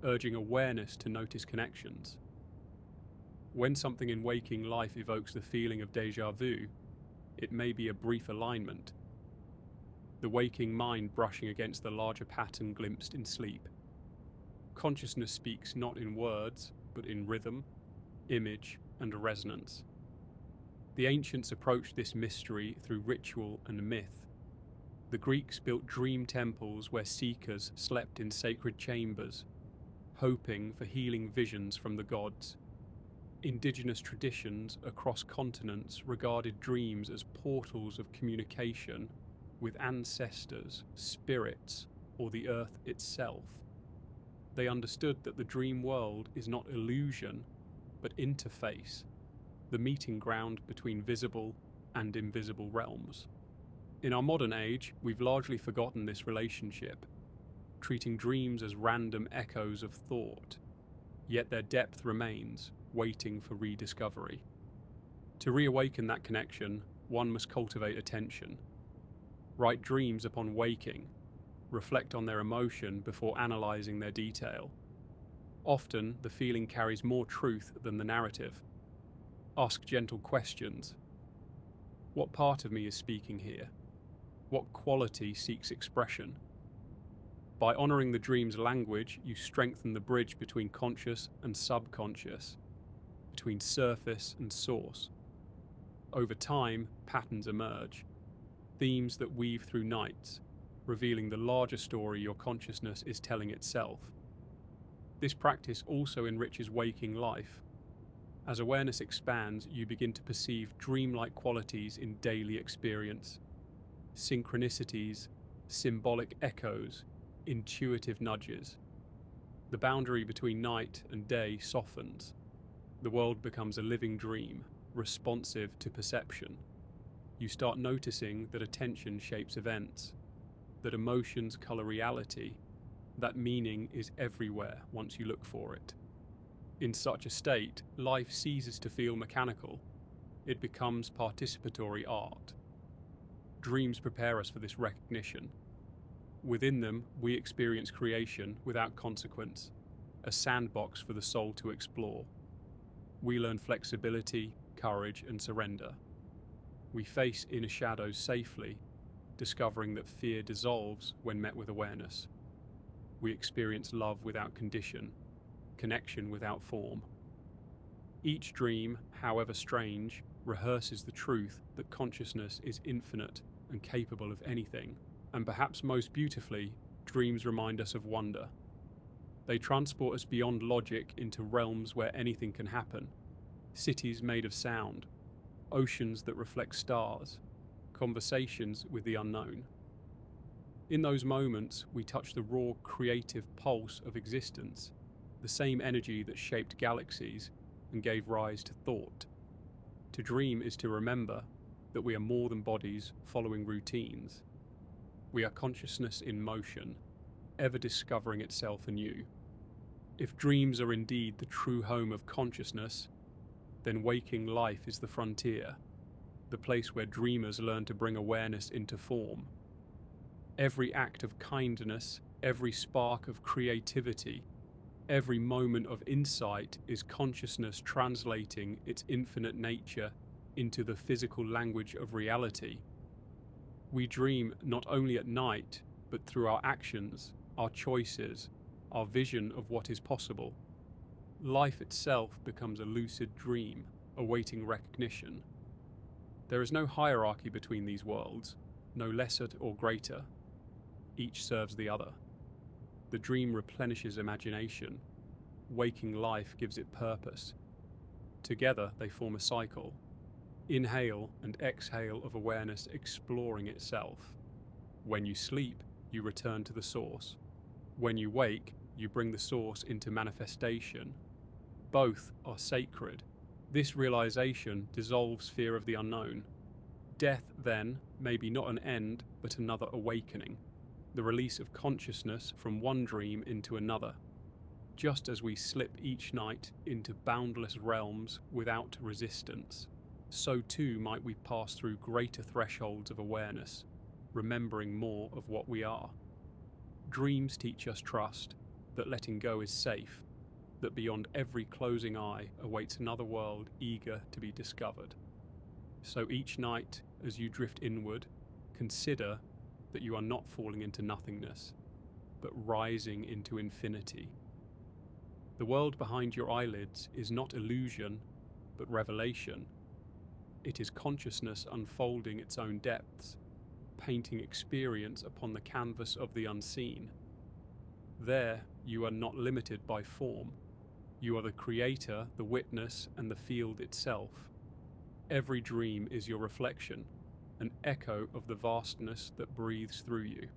urging awareness to notice connections. When something in waking life evokes the feeling of déjà vu, it may be a brief alignment, the waking mind brushing against the larger pattern glimpsed in sleep. Consciousness speaks not in words, but in rhythm, image, and resonance. The ancients approached this mystery through ritual and myth. The Greeks built dream temples where seekers slept in sacred chambers, hoping for healing visions from the gods. Indigenous traditions across continents regarded dreams as portals of communication with ancestors, spirits, or the earth itself. They understood that the dream world is not illusion, but interface, the meeting ground between visible and invisible realms. In our modern age, we've largely forgotten this relationship, treating dreams as random echoes of thought, yet their depth remains, waiting for rediscovery. To reawaken that connection, one must cultivate attention. Write dreams upon waking, reflect on their emotion before analysing their detail. Often, the feeling carries more truth than the narrative. Ask gentle questions. What part of me is speaking here? What quality seeks expression? By honouring the dream's language, you strengthen the bridge between conscious and subconscious, between surface and source. Over time, patterns emerge, themes that weave through nights, revealing the larger story your consciousness is telling itself. This practice also enriches waking life. As awareness expands, you begin to perceive dreamlike qualities in daily experience, synchronicities, symbolic echoes, intuitive nudges. The boundary between night and day softens. The world becomes a living dream, responsive to perception. You start noticing that attention shapes events, that emotions color reality, that meaning is everywhere once you look for it. In such a state, life ceases to feel mechanical. It becomes participatory art. Dreams prepare us for this recognition. Within them, we experience creation without consequence, a sandbox for the soul to explore. We learn flexibility, courage, and surrender. We face inner shadows safely, discovering that fear dissolves when met with awareness. We experience love without condition, connection without form. Each dream, however strange, rehearses the truth that consciousness is infinite and capable of anything. And perhaps most beautifully, dreams remind us of wonder. They transport us beyond logic into realms where anything can happen. Cities made of sound, oceans that reflect stars, conversations with the unknown. In those moments, we touch the raw, creative pulse of existence, the same energy that shaped galaxies and gave rise to thought. To dream is to remember that we are more than bodies following routines. We are consciousness in motion, ever discovering itself anew. If dreams are indeed the true home of consciousness, then waking life is the frontier, the place where dreamers learn to bring awareness into form. Every act of kindness, every spark of creativity, every moment of insight is consciousness translating its infinite nature into the physical language of reality. We dream not only at night, but through our actions, our choices, our vision of what is possible. Life itself becomes a lucid dream, awaiting recognition. There is no hierarchy between these worlds, no lesser or greater. Each serves the other. The dream replenishes imagination. Waking life gives it purpose. Together they form a cycle. Inhale and exhale of awareness exploring itself. When you sleep, you return to the source. When you wake, you bring the source into manifestation. Both are sacred. This realization dissolves fear of the unknown. Death, then, may be not an end, but another awakening, the release of consciousness from one dream into another. Just as we slip each night into boundless realms without resistance, so too might we pass through greater thresholds of awareness, remembering more of what we are. Dreams teach us trust, that letting go is safe, that beyond every closing eye awaits another world eager to be discovered. So each night, as you drift inward, consider that you are not falling into nothingness, but rising into infinity. The world behind your eyelids is not illusion, but revelation. It is consciousness unfolding its own depths, painting experience upon the canvas of the unseen. There, you are not limited by form. You are the creator, the witness, and the field itself. Every dream is your reflection, an echo of the vastness that breathes through you.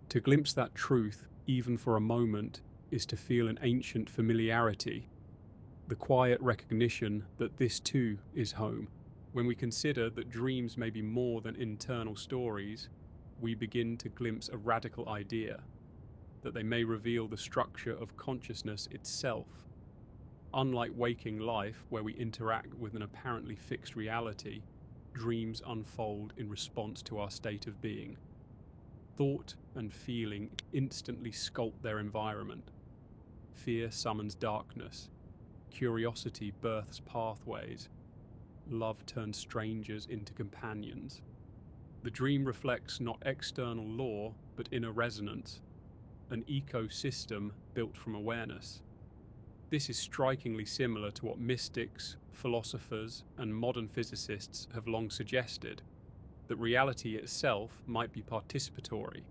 To glimpse that truth, even for a moment, is to feel an ancient familiarity, the quiet recognition that this too is home. When we consider that dreams may be more than internal stories, we begin to glimpse a radical idea, that they may reveal the structure of consciousness itself. Unlike waking life, where we interact with an apparently fixed reality, dreams unfold in response to our state of being. Thought and feeling instantly sculpt their environment. Fear summons darkness. Curiosity births pathways. Love turns strangers into companions. The dream reflects not external law, but inner resonance, an ecosystem built from awareness. This is strikingly similar to what mystics, philosophers, and modern physicists have long suggested, that reality itself might be participatory.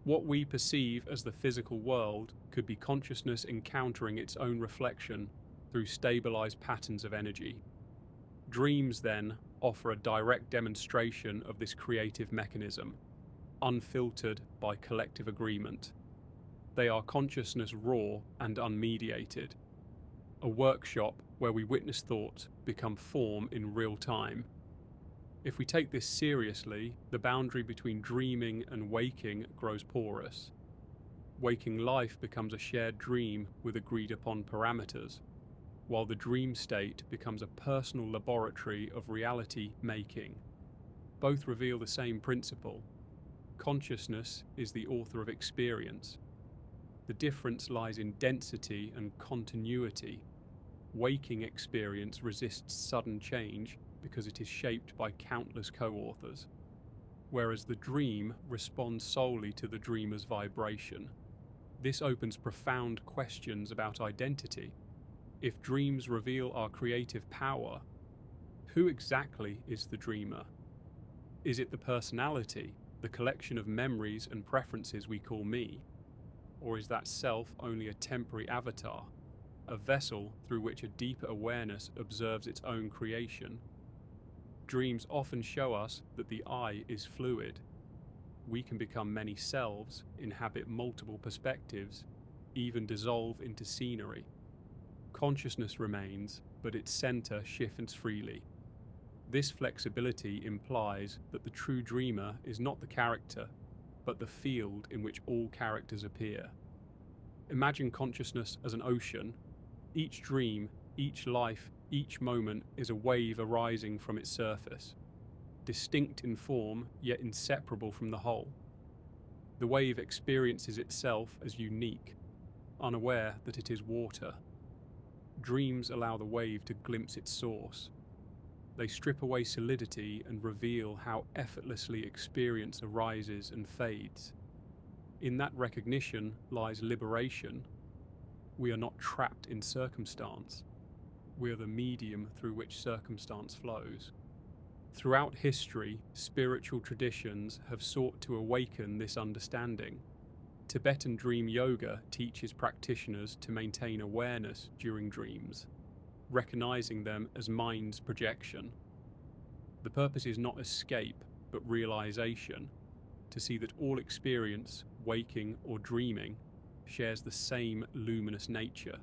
What we perceive as the physical world could be consciousness encountering its own reflection through stabilized patterns of energy. Dreams, then, offer a direct demonstration of this creative mechanism, unfiltered by collective agreement. They are consciousness raw and unmediated, a workshop where we witness thought become form in real time. If we take this seriously, the boundary between dreaming and waking grows porous. Waking life becomes a shared dream with agreed upon parameters, while the dream state becomes a personal laboratory of reality making. Both reveal the same principle. Consciousness is the author of experience. The difference lies in density and continuity. Waking experience resists sudden change because it is shaped by countless co-authors, whereas the dream responds solely to the dreamer's vibration. This opens profound questions about identity. If dreams reveal our creative power, who exactly is the dreamer? Is it the personality, the collection of memories and preferences we call me? Or is that self only a temporary avatar, a vessel through which a deeper awareness observes its own creation? Dreams often show us that the I is fluid. We can become many selves, inhabit multiple perspectives, even dissolve into scenery. Consciousness remains, but its center shifts freely. This flexibility implies that the true dreamer is not the character, but the field in which all characters appear. Imagine consciousness as an ocean. Each dream, each life, each moment is a wave arising from its surface, distinct in form, yet inseparable from the whole. The wave experiences itself as unique, unaware that it is water. Dreams allow the wave to glimpse its source. They strip away solidity and reveal how effortlessly experience arises and fades. In that recognition lies liberation. We are not trapped in circumstance. We are the medium through which circumstance flows. Throughout history, spiritual traditions have sought to awaken this understanding. Tibetan dream yoga teaches practitioners to maintain awareness during dreams, recognizing them as mind's projection. The purpose is not escape, but realization, to see that all experience, waking or dreaming, shares the same luminous nature.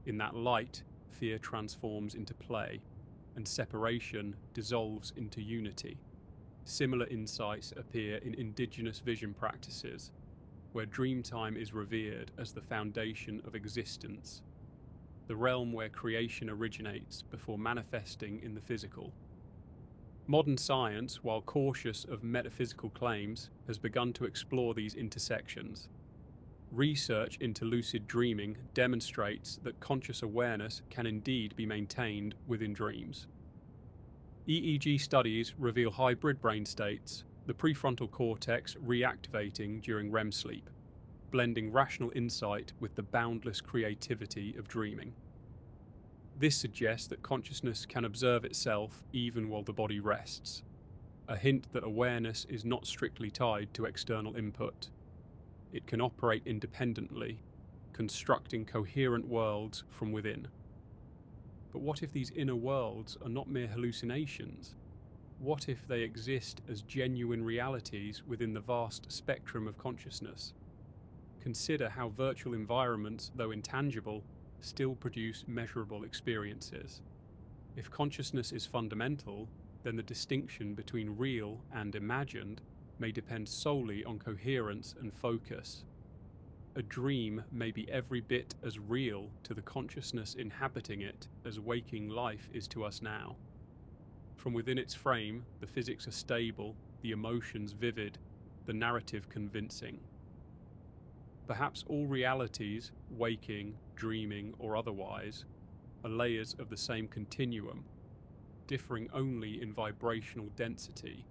In that light, fear transforms into play, and separation dissolves into unity. Similar insights appear in indigenous vision practices, where dreamtime is revered as the foundation of existence, the realm where creation originates before manifesting in the physical. Modern science, while cautious of metaphysical claims, has begun to explore these intersections. Research into lucid dreaming demonstrates that conscious awareness can indeed be maintained within dreams. EEG studies reveal hybrid brain states, the prefrontal cortex reactivating during REM sleep, blending rational insight with the boundless creativity of dreaming. This suggests that consciousness can observe itself even while the body rests, a hint that awareness is not strictly tied to external input. It can operate independently, constructing coherent worlds from within. But what if these inner worlds are not mere hallucinations? What if they exist as genuine realities within the vast spectrum of consciousness? Consider how virtual environments, though intangible, still produce measurable experiences. If consciousness is fundamental, then the distinction between real and imagined may depend solely on coherence and focus. A dream may be every bit as real to the consciousness inhabiting it as waking life is to us now. From within its frame, the physics are stable, the emotions vivid, the narrative convincing. Perhaps all realities, waking, dreaming, or otherwise, are layers of the same continuum, differing only in vibrational density.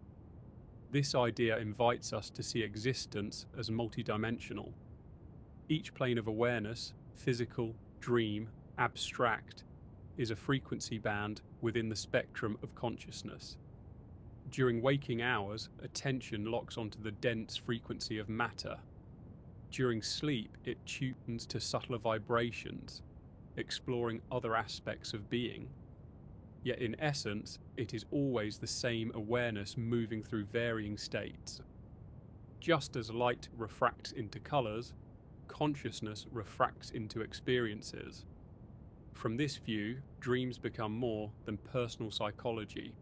This idea invites us to see existence as multidimensional. Each plane of awareness, physical, dream, abstract, is a frequency band within the spectrum of consciousness. During waking hours, attention locks onto the dense frequency of matter. During sleep, it tunes to subtler vibrations, exploring other aspects of being. Yet in essence, it is always the same awareness moving through varying states. Just as light refracts into colours, consciousness refracts into experiences. From this view, dreams become more than personal psychology.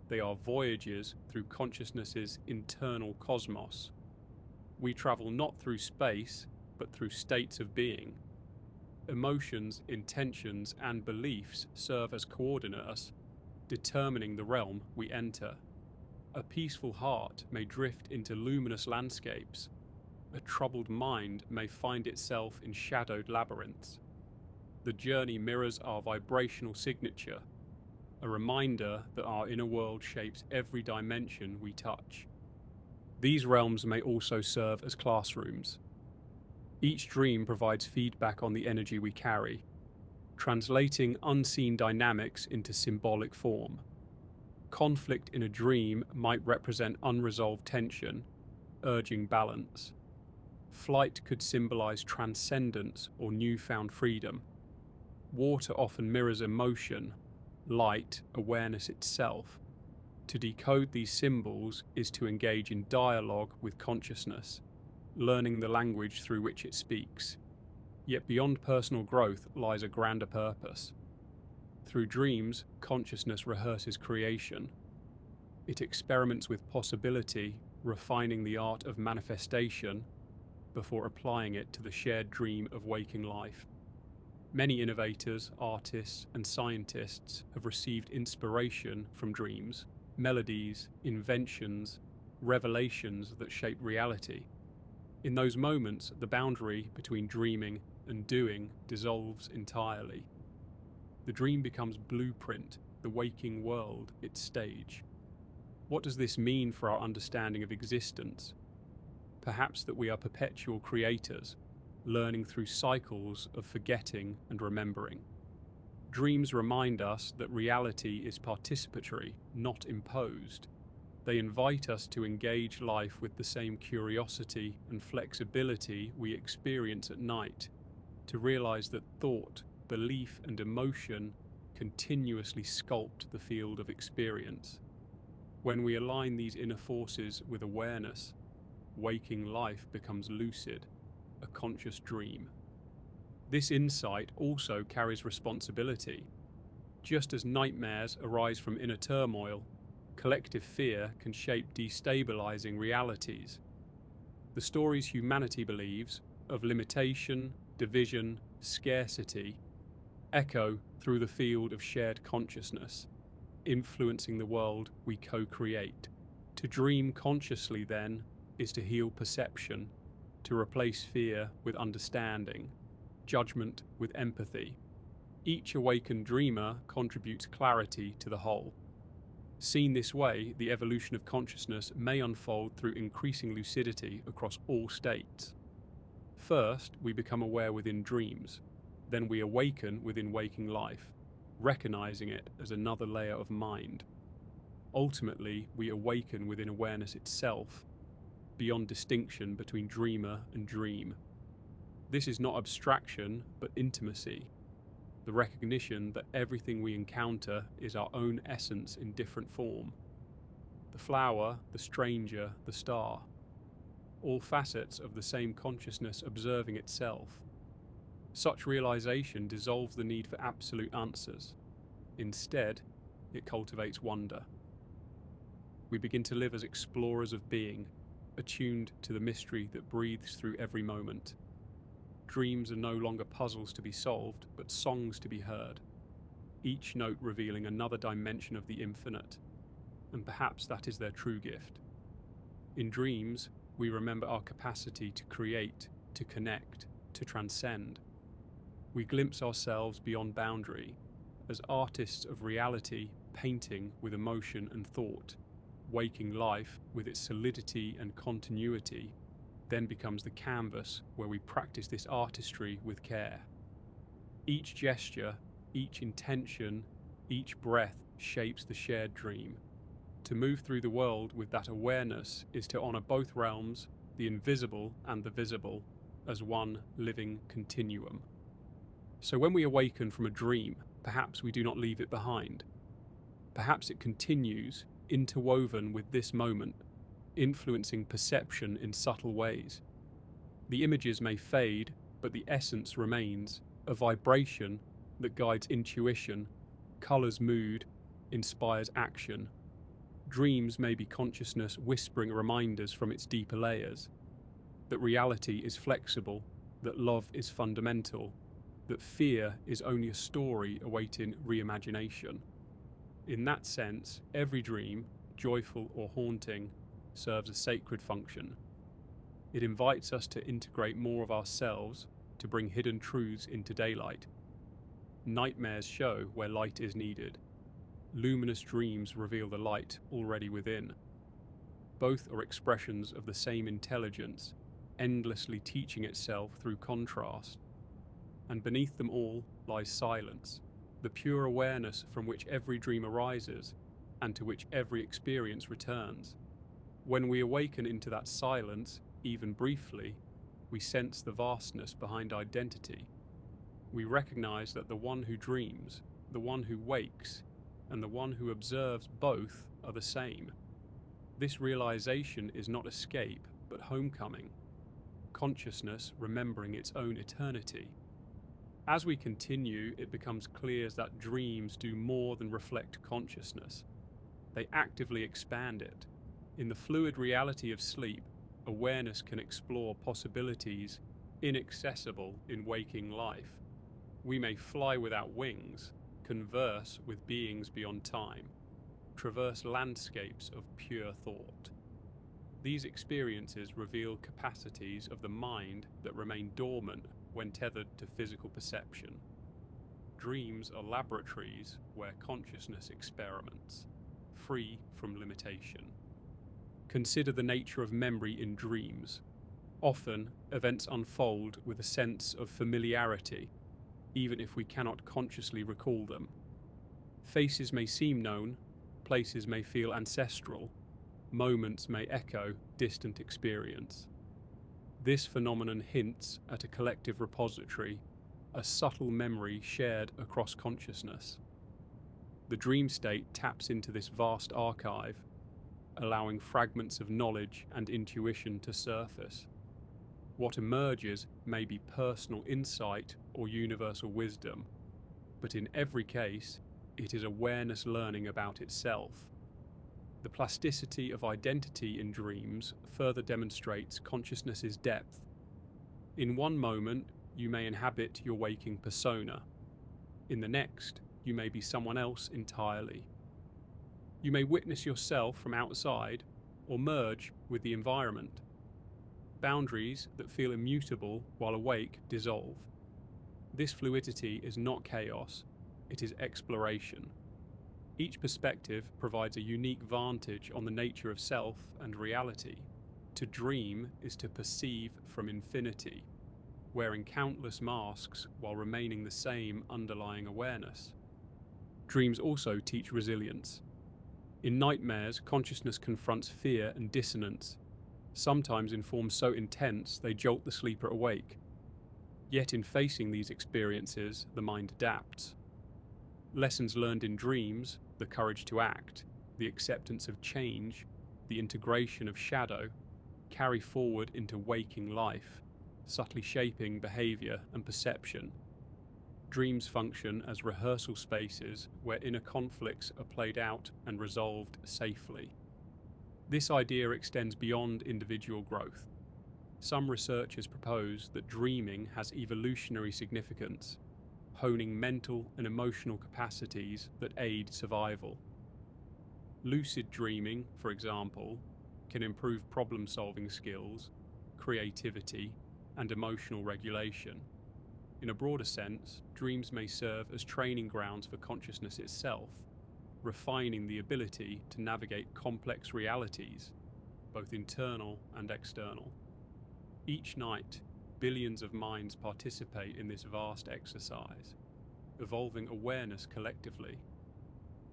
They are voyages through consciousness's internal cosmos. We travel not through space, but through states of being. Emotions, intentions, and beliefs serve as coordinates, determining the realm we enter. A peaceful heart may drift into luminous landscapes. A troubled mind may find itself in shadowed labyrinths. The journey mirrors our vibrational signature, a reminder that our inner world shapes every dimension we touch. These realms may also serve as classrooms. Each dream provides feedback on the energy we carry, translating unseen dynamics into symbolic form. Conflict in a dream might represent unresolved tension, urging balance. Flight could symbolize transcendence or newfound freedom. Water often mirrors emotion, light, awareness itself. To decode these symbols is to engage in dialogue with consciousness, learning the language through which it speaks. Yet beyond personal growth lies a grander purpose. Through dreams, consciousness rehearses creation. It experiments with possibility, refining the art of manifestation before applying it to the shared dream of waking life. Many innovators, artists, and scientists have received inspiration from dreams, melodies, inventions, revelations that shape reality. In those moments, the boundary between dreaming and doing dissolves entirely. The dream becomes blueprint, the waking world its stage. What does this mean for our understanding of existence? Perhaps that we are perpetual creators, learning through cycles of forgetting and remembering. Dreams remind us that reality is participatory, not imposed. They invite us to engage life with the same curiosity and flexibility we experience at night, to realize that thought, belief, and emotion continuously sculpt the field of experience. When we align these inner forces with awareness, waking life becomes lucid, a conscious dream. This insight also carries responsibility. Just as nightmares arise from inner turmoil, collective fear can shape destabilizing realities. The stories humanity believes of limitation, division, scarcity echo through the field of shared consciousness, influencing the world we co-create. To dream consciously, then, is to heal perception, to replace fear with understanding, judgment with empathy. Each awakened dreamer contributes clarity to the whole. Seen this way, the evolution of consciousness may unfold through increasing lucidity across all states. First, we become aware within dreams. Then we awaken within waking life, recognizing it as another layer of mind. Ultimately, we awaken within awareness itself, beyond distinction between dreamer and dream. This is not abstraction, but intimacy, the recognition that everything we encounter is our own essence in different form. The flower, the stranger, the star, all facets of the same consciousness observing itself. Such realization dissolves the need for absolute answers. Instead, it cultivates wonder. We begin to live as explorers of being, attuned to the mystery that breathes through every moment. Dreams are no longer puzzles to be solved, but songs to be heard, each note revealing another dimension of the infinite, and perhaps that is their true gift. In dreams, we remember our capacity to create, to connect, to transcend. We glimpse ourselves beyond boundary, as artists of reality, painting with emotion and thought. Waking life, with its solidity and continuity, then becomes the canvas where we practice this artistry with care. Each gesture, each intention, each breath shapes the shared dream. To move through the world with that awareness is to honor both realms, the invisible and the visible, as one living continuum. So when we awaken from a dream, perhaps we do not leave it behind. Perhaps it continues, interwoven with this moment, influencing perception in subtle ways. The images may fade, but the essence remains, a vibration that guides intuition, colors mood, inspires action. Dreams may be consciousness whispering reminders from its deeper layers, that reality is flexible, that love is fundamental, that fear is only a story awaiting reimagination. In that sense, every dream, joyful or haunting, serves a sacred function. It invites us to integrate more of ourselves, to bring hidden truths into daylight. Nightmares show where light is needed. Luminous dreams reveal the light already within. Both are expressions of the same intelligence, endlessly teaching itself through contrast. And beneath them all lies silence, the pure awareness from which every dream arises and to which every experience returns. When we awaken into that silence, even briefly, we sense the vastness behind identity. We recognize that the one who dreams, the one who wakes, and the one who observes both are the same. This realization is not escape, but homecoming. Consciousness remembering its own eternity. As we continue, it becomes clear that dreams do more than reflect consciousness. They actively expand it. In the fluid reality of sleep, awareness can explore possibilities inaccessible in waking life. We may fly without wings, converse with beings beyond time, traverse landscapes of pure thought. These experiences reveal capacities of the mind that remain dormant when tethered to physical perception. Dreams are laboratories where consciousness experiments, free from limitation. Consider the nature of memory in dreams. Often, events unfold with a sense of familiarity, even if we cannot consciously recall them. Faces may seem known, places may feel ancestral, moments may echo distant experience. This phenomenon hints at a collective repository, a subtle memory shared across consciousness. The dream state taps into this vast archive, allowing fragments of knowledge and intuition to surface. What emerges may be personal insight or universal wisdom, but in every case, it is awareness learning about itself. The plasticity of identity in dreams further demonstrates consciousness's depth. In one moment, you may inhabit your waking persona. In the next, you may be someone else entirely. You may witness yourself from outside or merge with the environment. Boundaries that feel immutable while awake dissolve. This fluidity is not chaos, it is exploration. Each perspective provides a unique vantage on the nature of self and reality. To dream is to perceive from infinity, wearing countless masks while remaining the same underlying awareness. Dreams also teach resilience. In nightmares, consciousness confronts fear and dissonance, sometimes in forms so intense they jolt the sleeper awake. Yet in facing these experiences, the mind adapts. Lessons learned in dreams, the courage to act, the acceptance of change, the integration of shadow, carry forward into waking life, subtly shaping behavior and perception. Dreams function as rehearsal spaces where inner conflicts are played out and resolved safely. This idea extends beyond individual growth. Some researchers propose that dreaming has evolutionary significance, honing mental and emotional capacities that aid survival. Lucid dreaming, for example, can improve problem-solving skills, creativity, and emotional regulation. In a broader sense, dreams may serve as training grounds for consciousness itself, refining the ability to navigate complex realities, both internal and external. Each night, billions of minds participate in this vast exercise, evolving awareness collectively.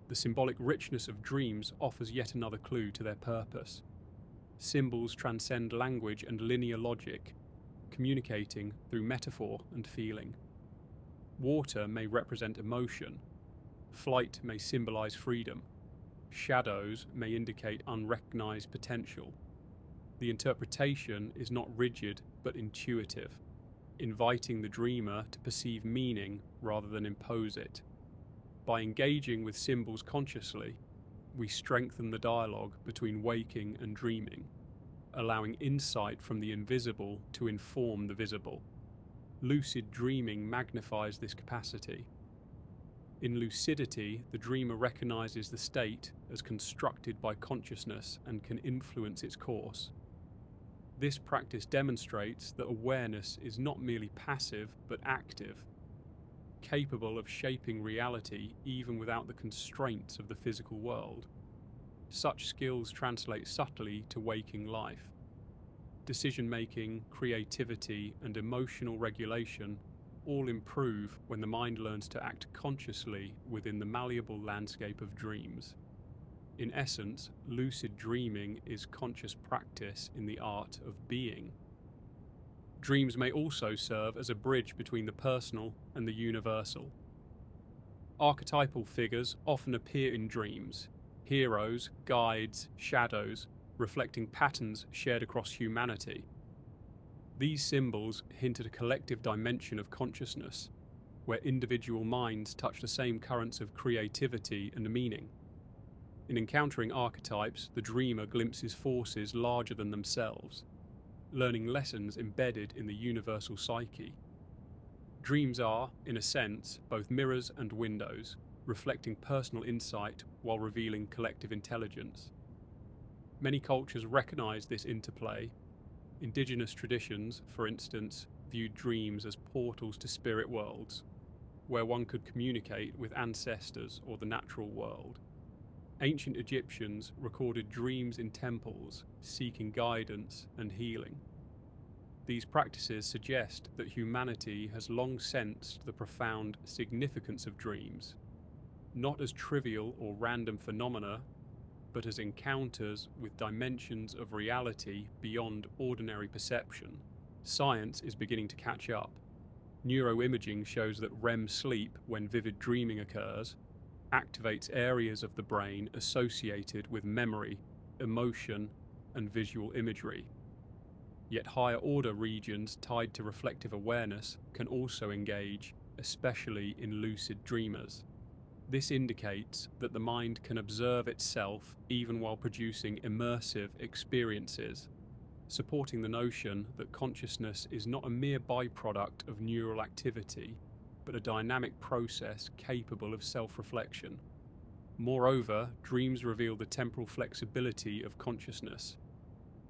The symbolic richness of dreams offers yet another clue to their purpose. Symbols transcend language and linear logic, communicating through metaphor and feeling. Water may represent emotion, flight may symbolize freedom, shadows may indicate unrecognized potential. The interpretation is not rigid but intuitive, inviting the dreamer to perceive meaning rather than impose it. By engaging with symbols consciously, we strengthen the dialogue between waking and dreaming, allowing insight from the invisible to inform the visible. Lucid dreaming magnifies this capacity. In lucidity, the dreamer recognizes the state as constructed by consciousness and can influence its course. This practice demonstrates that awareness is not merely passive but active, capable of shaping reality even without the constraints of the physical world. Such skills translate subtly to waking life. Decision-making, creativity, and emotional regulation all improve when the mind learns to act consciously within the malleable landscape of dreams. In essence, lucid dreaming is conscious practice in the art of being. Dreams may also serve as a bridge between the personal and the universal. Archetypal figures often appear in dreams: heroes, guides, shadows, reflecting patterns shared across humanity. These symbols hint at a collective dimension of consciousness, where individual minds touch the same currents of creativity and meaning. In encountering archetypes, the dreamer glimpses forces larger than themselves, learning lessons embedded in the universal psyche. Dreams are, in a sense, both mirrors and windows, reflecting personal insight while revealing collective intelligence. Many cultures recognize this interplay. Indigenous traditions, for instance, viewed dreams as portals to spirit worlds, where one could communicate with ancestors or the natural world. Ancient Egyptians recorded dreams in temples, seeking guidance and healing. These practices suggest that humanity has long sensed the profound significance of dreams, not as trivial or random phenomena, but as encounters with dimensions of reality beyond ordinary perception. Science is beginning to catch up. Neuroimaging shows that REM sleep, when vivid dreaming occurs, activates areas of the brain associated with memory, emotion, and visual imagery. Yet higher order regions tied to reflective awareness can also engage, especially in lucid dreamers. This indicates that the mind can observe itself even while producing immersive experiences, supporting the notion that consciousness is not a mere byproduct of neural activity, but a dynamic process capable of self-reflection. Moreover, dreams reveal the temporal flexibility of consciousness.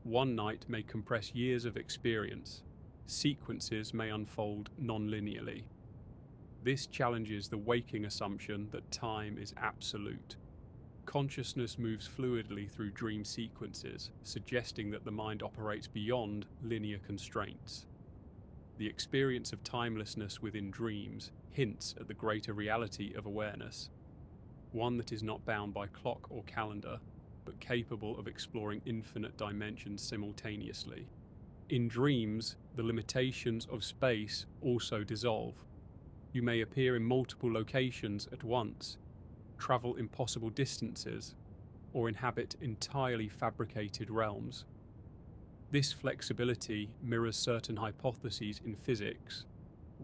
One night may compress years of experience. Sequences may unfold non-linearly. This challenges the waking assumption that time is absolute. Consciousness moves fluidly through dream sequences, suggesting that the mind operates beyond linear constraints. The experience of timelessness within dreams hints at the greater reality of awareness, one that is not bound by clock or calendar, but capable of exploring infinite dimensions simultaneously. In dreams, the limitations of space also dissolve. You may appear in multiple locations at once, travel impossible distances, or inhabit entirely fabricated realms. This flexibility mirrors certain hypotheses in physics,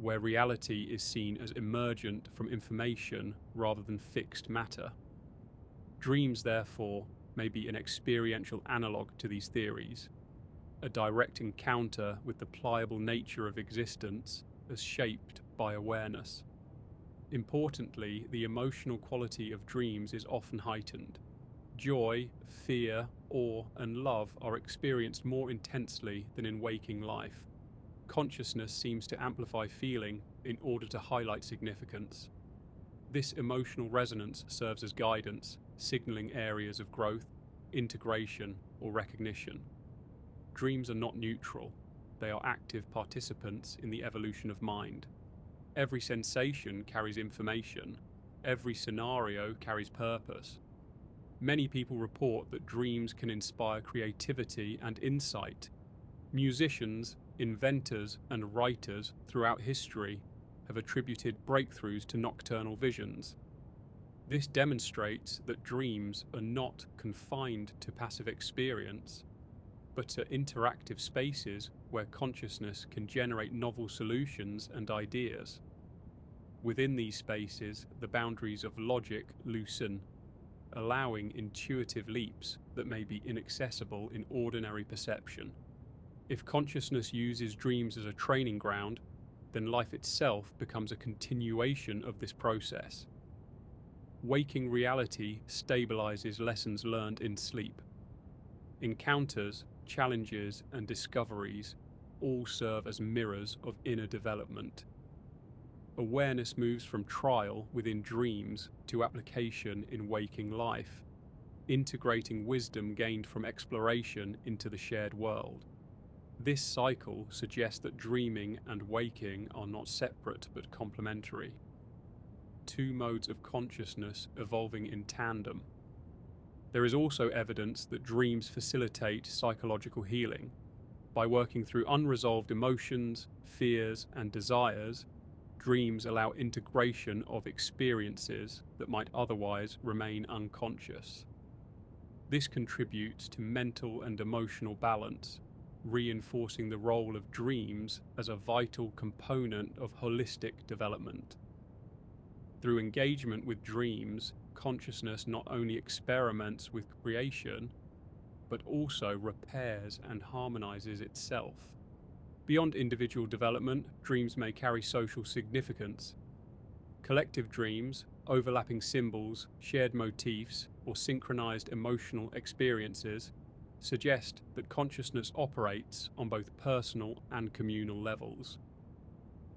where reality is seen as emergent from information rather than fixed matter. Dreams, therefore, may be an experiential analogue to these theories, a direct encounter with the pliable nature of existence as shaped by awareness. Importantly, the emotional quality of dreams is often heightened. Joy, fear, awe, and love are experienced more intensely than in waking life. Consciousness seems to amplify feeling in order to highlight significance. This emotional resonance serves as guidance, signaling areas of growth, integration, or recognition. Dreams are not neutral. They are active participants in the evolution of mind. Every sensation carries information. Every scenario carries purpose. Many people report that dreams can inspire creativity and insight. Musicians, inventors, and writers throughout history have attributed breakthroughs to nocturnal visions. This demonstrates that dreams are not confined to passive experience, but to interactive spaces where consciousness can generate novel solutions and ideas. Within these spaces, the boundaries of logic loosen, allowing intuitive leaps that may be inaccessible in ordinary perception. If consciousness uses dreams as a training ground, then life itself becomes a continuation of this process. Waking reality stabilizes lessons learned in sleep. Encounters, challenges, and discoveries all serve as mirrors of inner development. Awareness moves from trial within dreams to application in waking life, integrating wisdom gained from exploration into the shared world. This cycle suggests that dreaming and waking are not separate but complementary. Two modes of consciousness evolving in tandem. There is also evidence that dreams facilitate psychological healing. By working through unresolved emotions, fears, and desires, dreams allow integration of experiences that might otherwise remain unconscious. This contributes to mental and emotional balance, reinforcing the role of dreams as a vital component of holistic development. Through engagement with dreams, consciousness not only experiments with creation, but also repairs and harmonizes itself. Beyond individual development, dreams may carry social significance. Collective dreams, overlapping symbols, shared motifs, or synchronized emotional experiences suggest that consciousness operates on both personal and communal levels.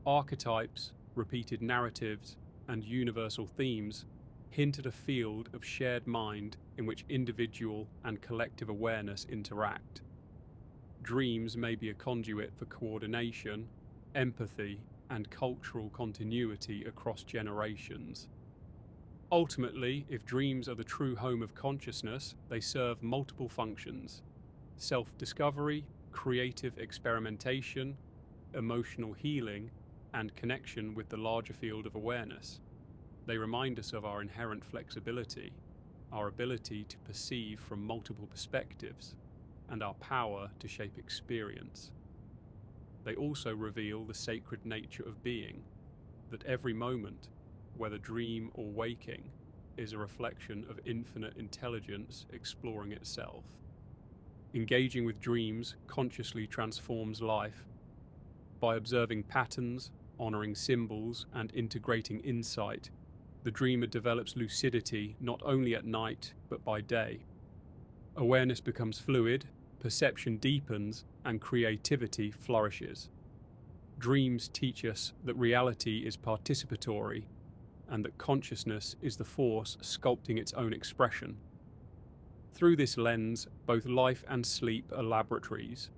Archetypes, repeated narratives, and universal themes hint at a field of shared mind in which individual and collective awareness interact. Dreams may be a conduit for coordination, empathy, and cultural continuity across generations. Ultimately, if dreams are the true home of consciousness, they serve multiple functions: self-discovery, creative experimentation, emotional healing, and connection with the larger field of awareness. They remind us of our inherent flexibility, our ability to perceive from multiple perspectives, and our power to shape experience. They also reveal the sacred nature of being, that every moment, whether dream or waking, is a reflection of infinite intelligence exploring itself. Engaging with dreams consciously transforms life. By observing patterns, honoring symbols, and integrating insight, the dreamer develops lucidity not only at night but by day. Awareness becomes fluid, perception deepens, and creativity flourishes. Dreams teach us that reality is participatory and that consciousness is the force sculpting its own expression. Through this lens, both life and sleep are laboratories,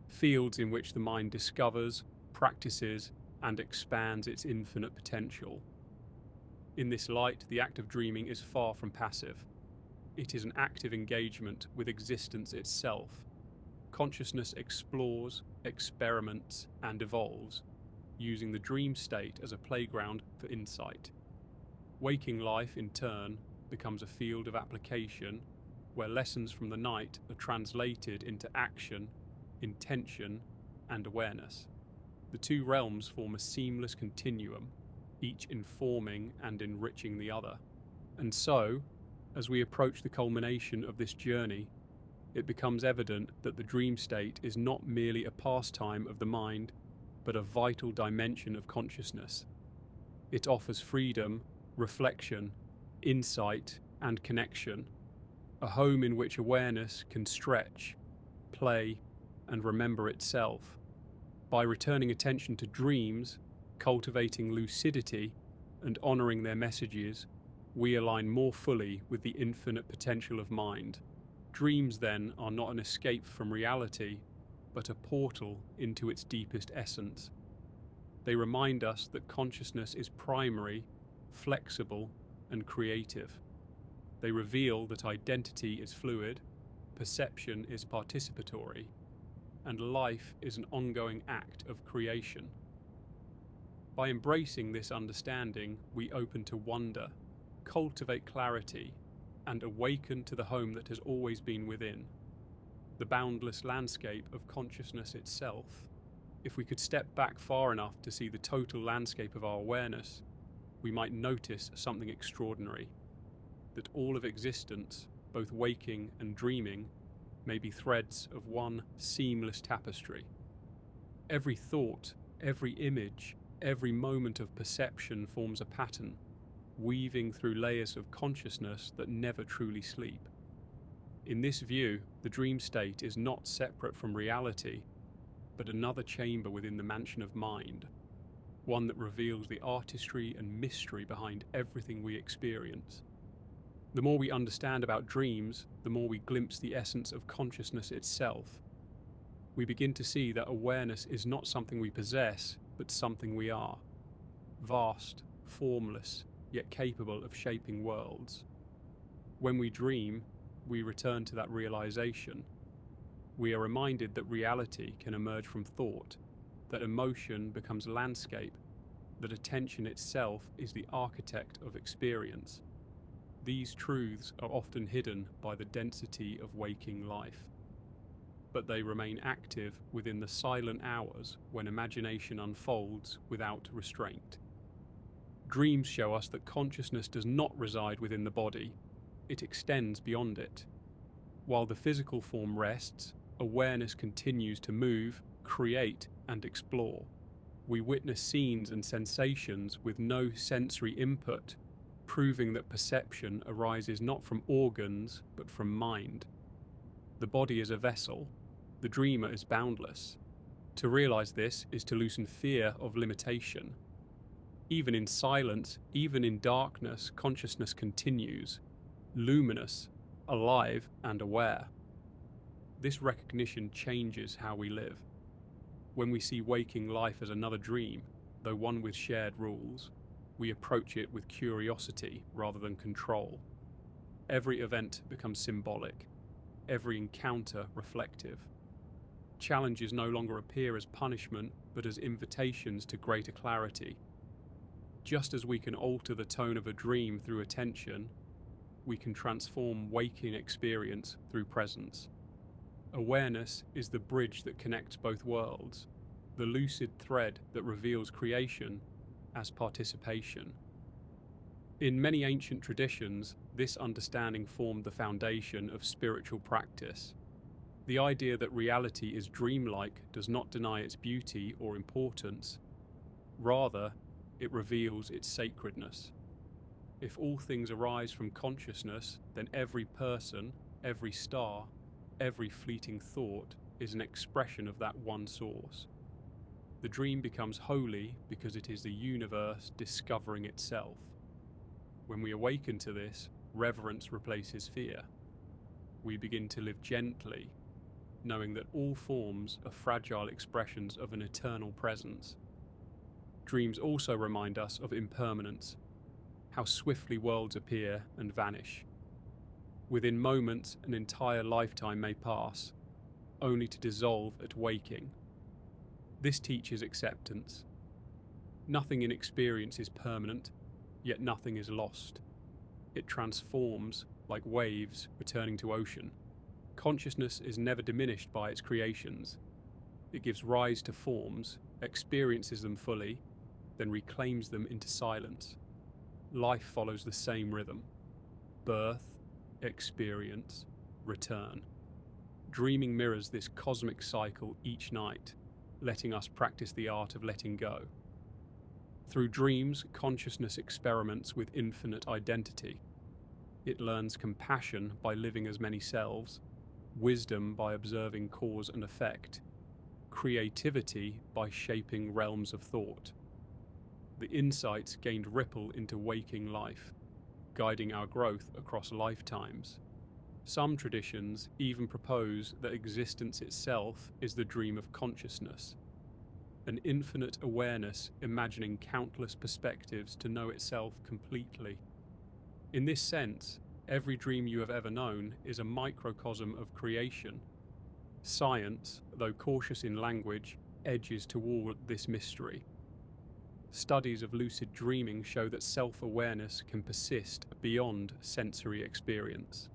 fields in which the mind discovers, practices, and expands its infinite potential. In this light, the act of dreaming is far from passive. It is an active engagement with existence itself. Consciousness explores, experiments, and evolves, using the dream state as a playground for insight. Waking life, in turn, becomes a field of application where lessons from the night are translated into action, intention, and awareness. The two realms form a seamless continuum, each informing and enriching the other. And so, as we approach the culmination of this journey, it becomes evident that the dream state is not merely a pastime of the mind, but a vital dimension of consciousness. It offers freedom, reflection, insight, and connection, a home in which awareness can stretch, play, and remember itself. By returning attention to dreams, cultivating lucidity, and honoring their messages, we align more fully with the infinite potential of mind. Dreams, then, are not an escape from reality, but a portal into its deepest essence. They remind us that consciousness is primary, flexible, and creative. They reveal that identity is fluid, perception is participatory, and life is an ongoing act of creation. By embracing this understanding, we open to wonder, cultivate clarity, and awaken to the home that has always been within, the boundless landscape of consciousness itself. If we could step back far enough to see the total landscape of our awareness, we might notice something extraordinary, that all of existence, both waking and dreaming, may be threads of one seamless tapestry. Every thought, every image, every moment of perception forms a pattern, weaving through layers of consciousness that never truly sleep. In this view, the dream state is not separate from reality, but another chamber within the mansion of mind, one that reveals the artistry and mystery behind everything we experience. The more we understand about dreams, the more we glimpse the essence of consciousness itself. We begin to see that awareness is not something we possess, but something we are. Vast, formless, yet capable of shaping worlds. When we dream, we return to that realization. We are reminded that reality can emerge from thought, that emotion becomes landscape, that attention itself is the architect of experience. These truths are often hidden by the density of waking life, but they remain active within the silent hours when imagination unfolds without restraint. Dreams show us that consciousness does not reside within the body, it extends beyond it. While the physical form rests, awareness continues to move, create, and explore. We witness scenes and sensations with no sensory input, proving that perception arises not from organs, but from mind. The body is a vessel. The dreamer is boundless. To realize this is to loosen fear of limitation. Even in silence, even in darkness, consciousness continues, luminous, alive, and aware. This recognition changes how we live. When we see waking life as another dream, though one with shared rules, we approach it with curiosity rather than control. Every event becomes symbolic, every encounter reflective. Challenges no longer appear as punishment, but as invitations to greater clarity. Just as we can alter the tone of a dream through attention, we can transform waking experience through presence. Awareness is the bridge that connects both worlds, the lucid thread that reveals creation as participation. In many ancient traditions, this understanding formed the foundation of spiritual practice. The idea that reality is dreamlike does not deny its beauty or importance. Rather, it reveals its sacredness. If all things arise from consciousness, then every person, every star, every fleeting thought is an expression of that one source. The dream becomes holy because it is the universe discovering itself. When we awaken to this, reverence replaces fear. We begin to live gently, knowing that all forms are fragile expressions of an eternal presence. Dreams also remind us of impermanence, how swiftly worlds appear and vanish. Within moments, an entire lifetime may pass, only to dissolve at waking. This teaches acceptance. Nothing in experience is permanent, yet nothing is lost. It transforms like waves returning to ocean. Consciousness is never diminished by its creations. It gives rise to forms, experiences them fully, then reclaims them into silence. Life follows the same rhythm: birth, experience, return. Dreaming mirrors this cosmic cycle each night, letting us practice the art of letting go. Through dreams, consciousness experiments with infinite identity. It learns compassion by living as many selves, wisdom by observing cause and effect, creativity by shaping realms of thought. The insights gained ripple into waking life, guiding our growth across lifetimes. Some traditions even propose that existence itself is the dream of consciousness, an infinite awareness imagining countless perspectives to know itself completely. In this sense, every dream you have ever known is a microcosm of creation. Science, though cautious in language, edges toward this mystery. Studies of lucid dreaming show that self-awareness can persist beyond sensory experience.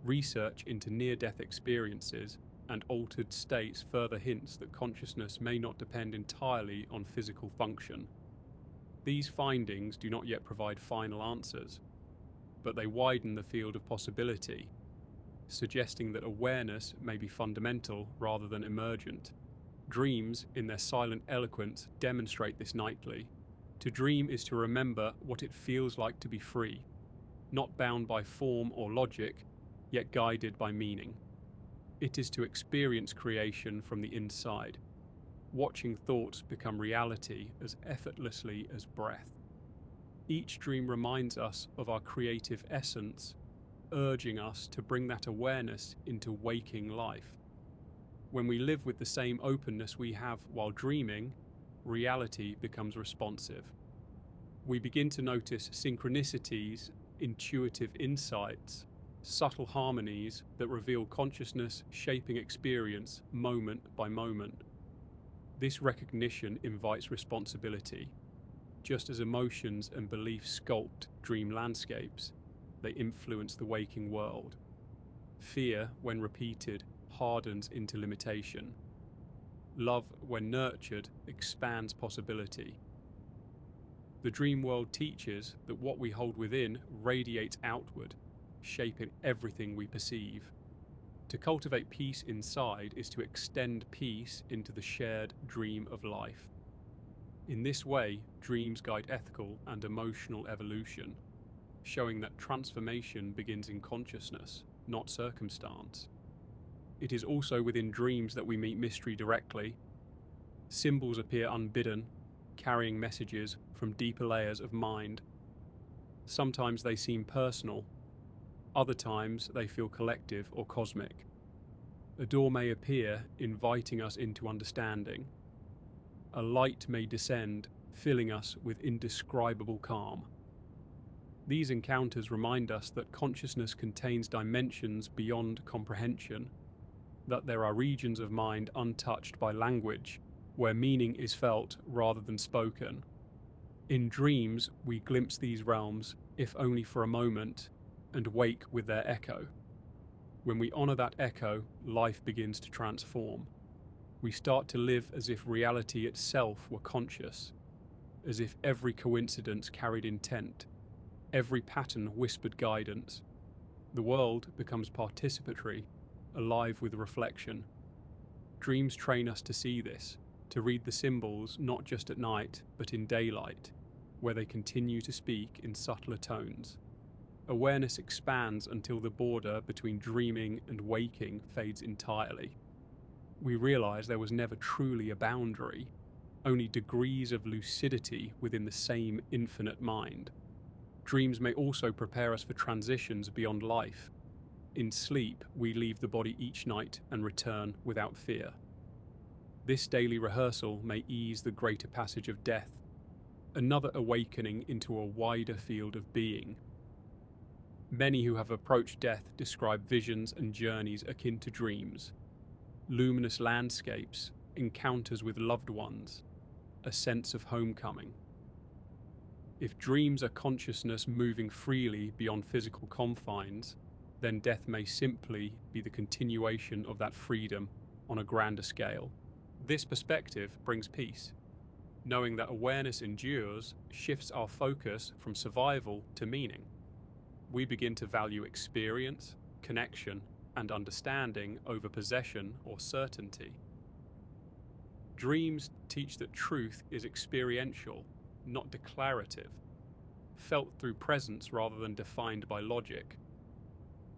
Research into near-death experiences and altered states further hints that consciousness may not depend entirely on physical function. These findings do not yet provide final answers, but they widen the field of possibility, suggesting that awareness may be fundamental rather than emergent. Dreams, in their silent eloquence, demonstrate this nightly. To dream is to remember what it feels like to be free, not bound by form or logic, yet guided by meaning. It is to experience creation from the inside, watching thoughts become reality as effortlessly as breath. Each dream reminds us of our creative essence, urging us to bring that awareness into waking life. When we live with the same openness we have while dreaming, reality becomes responsive. We begin to notice synchronicities, intuitive insights, subtle harmonies that reveal consciousness shaping experience moment by moment. This recognition invites responsibility. Just as emotions and beliefs sculpt dream landscapes, they influence the waking world. Fear, when repeated, hardens into limitation. Love, when nurtured, expands possibility. The dream world teaches that what we hold within radiates outward, shaping everything we perceive. To cultivate peace inside is to extend peace into the shared dream of life. In this way, dreams guide ethical and emotional evolution, showing that transformation begins in consciousness, not circumstance. It is also within dreams that we meet mystery directly. Symbols appear unbidden, carrying messages from deeper layers of mind. Sometimes they seem personal, other times they feel collective or cosmic. A door may appear, inviting us into understanding. A light may descend, filling us with indescribable calm. These encounters remind us that consciousness contains dimensions beyond comprehension, that there are regions of mind untouched by language, where meaning is felt rather than spoken. In dreams, we glimpse these realms, if only for a moment, and wake with their echo. When we honor that echo, life begins to transform. We start to live as if reality itself were conscious, as if every coincidence carried intent, every pattern whispered guidance. The world becomes participatory, alive with reflection. Dreams train us to see this, to read the symbols not just at night, but in daylight, where they continue to speak in subtler tones. Awareness expands until the border between dreaming and waking fades entirely. We realize there was never truly a boundary, only degrees of lucidity within the same infinite mind. Dreams may also prepare us for transitions beyond life. In sleep, we leave the body each night and return without fear. This daily rehearsal may ease the greater passage of death, another awakening into a wider field of being. Many who have approached death describe visions and journeys akin to dreams, luminous landscapes, encounters with loved ones, a sense of homecoming. If dreams are consciousness moving freely beyond physical confines, then death may simply be the continuation of that freedom on a grander scale. This perspective brings peace. Knowing that awareness endures shifts our focus from survival to meaning. We begin to value experience, connection, and understanding over possession or certainty. Dreams teach that truth is experiential, not declarative, felt through presence rather than defined by logic.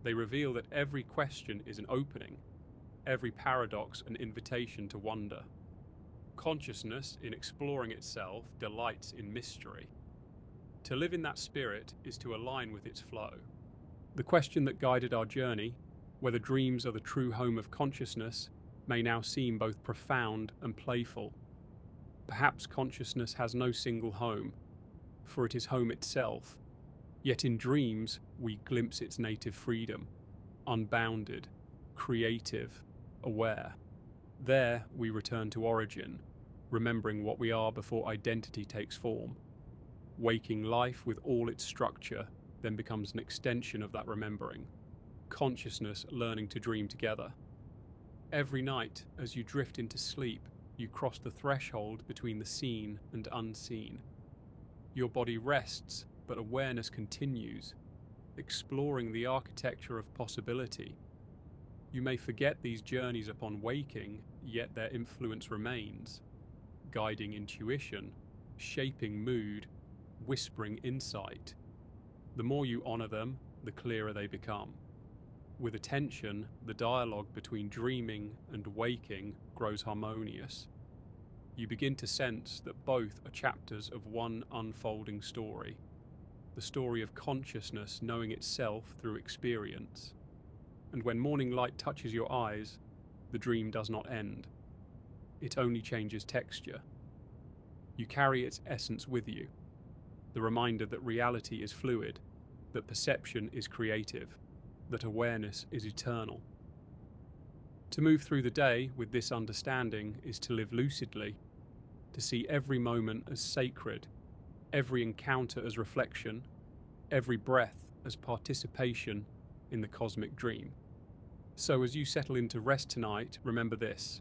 They reveal that every question is an opening, every paradox an invitation to wonder. Consciousness, in exploring itself, delights in mystery. To live in that spirit is to align with its flow. The question that guided our journey, whether dreams are the true home of consciousness, may now seem both profound and playful. Perhaps consciousness has no single home, for it is home itself. Yet in dreams, we glimpse its native freedom, unbounded, creative, aware. There we return to origin, remembering what we are before identity takes form. Waking life with all its structure then becomes an extension of that remembering, consciousness learning to dream together. Every night, as you drift into sleep, you cross the threshold between the seen and unseen. Your body rests, but awareness continues, exploring the architecture of possibility. You may forget these journeys upon waking, yet their influence remains, guiding intuition, shaping mood, whispering insight. The more you honor them, the clearer they become. With attention, the dialogue between dreaming and waking grows harmonious. You begin to sense that both are chapters of one unfolding story, the story of consciousness knowing itself through experience. And when morning light touches your eyes, the dream does not end. It only changes texture. You carry its essence with you, the reminder that reality is fluid, that perception is creative, that awareness is eternal. To move through the day with this understanding is to live lucidly, to see every moment as sacred, every encounter as reflection, every breath as participation in the cosmic dream. So as you settle into rest tonight, remember this: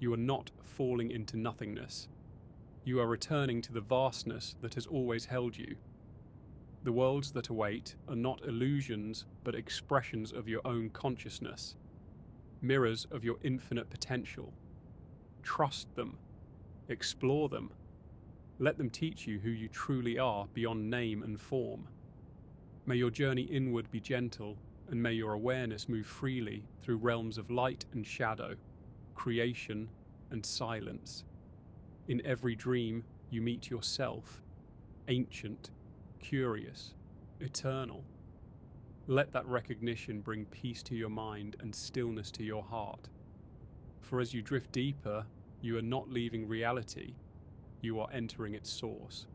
you are not falling into nothingness. You are returning to the vastness that has always held you. The worlds that await are not illusions, but expressions of your own consciousness, mirrors of your infinite potential. Trust them, explore them, let them teach you who you truly are beyond name and form. May your journey inward be gentle, and may your awareness move freely through realms of light and shadow, creation and silence. In every dream, you meet yourself, ancient, curious, eternal. Let that recognition bring peace to your mind and stillness to your heart. For as you drift deeper, you are not leaving reality, you are entering its source.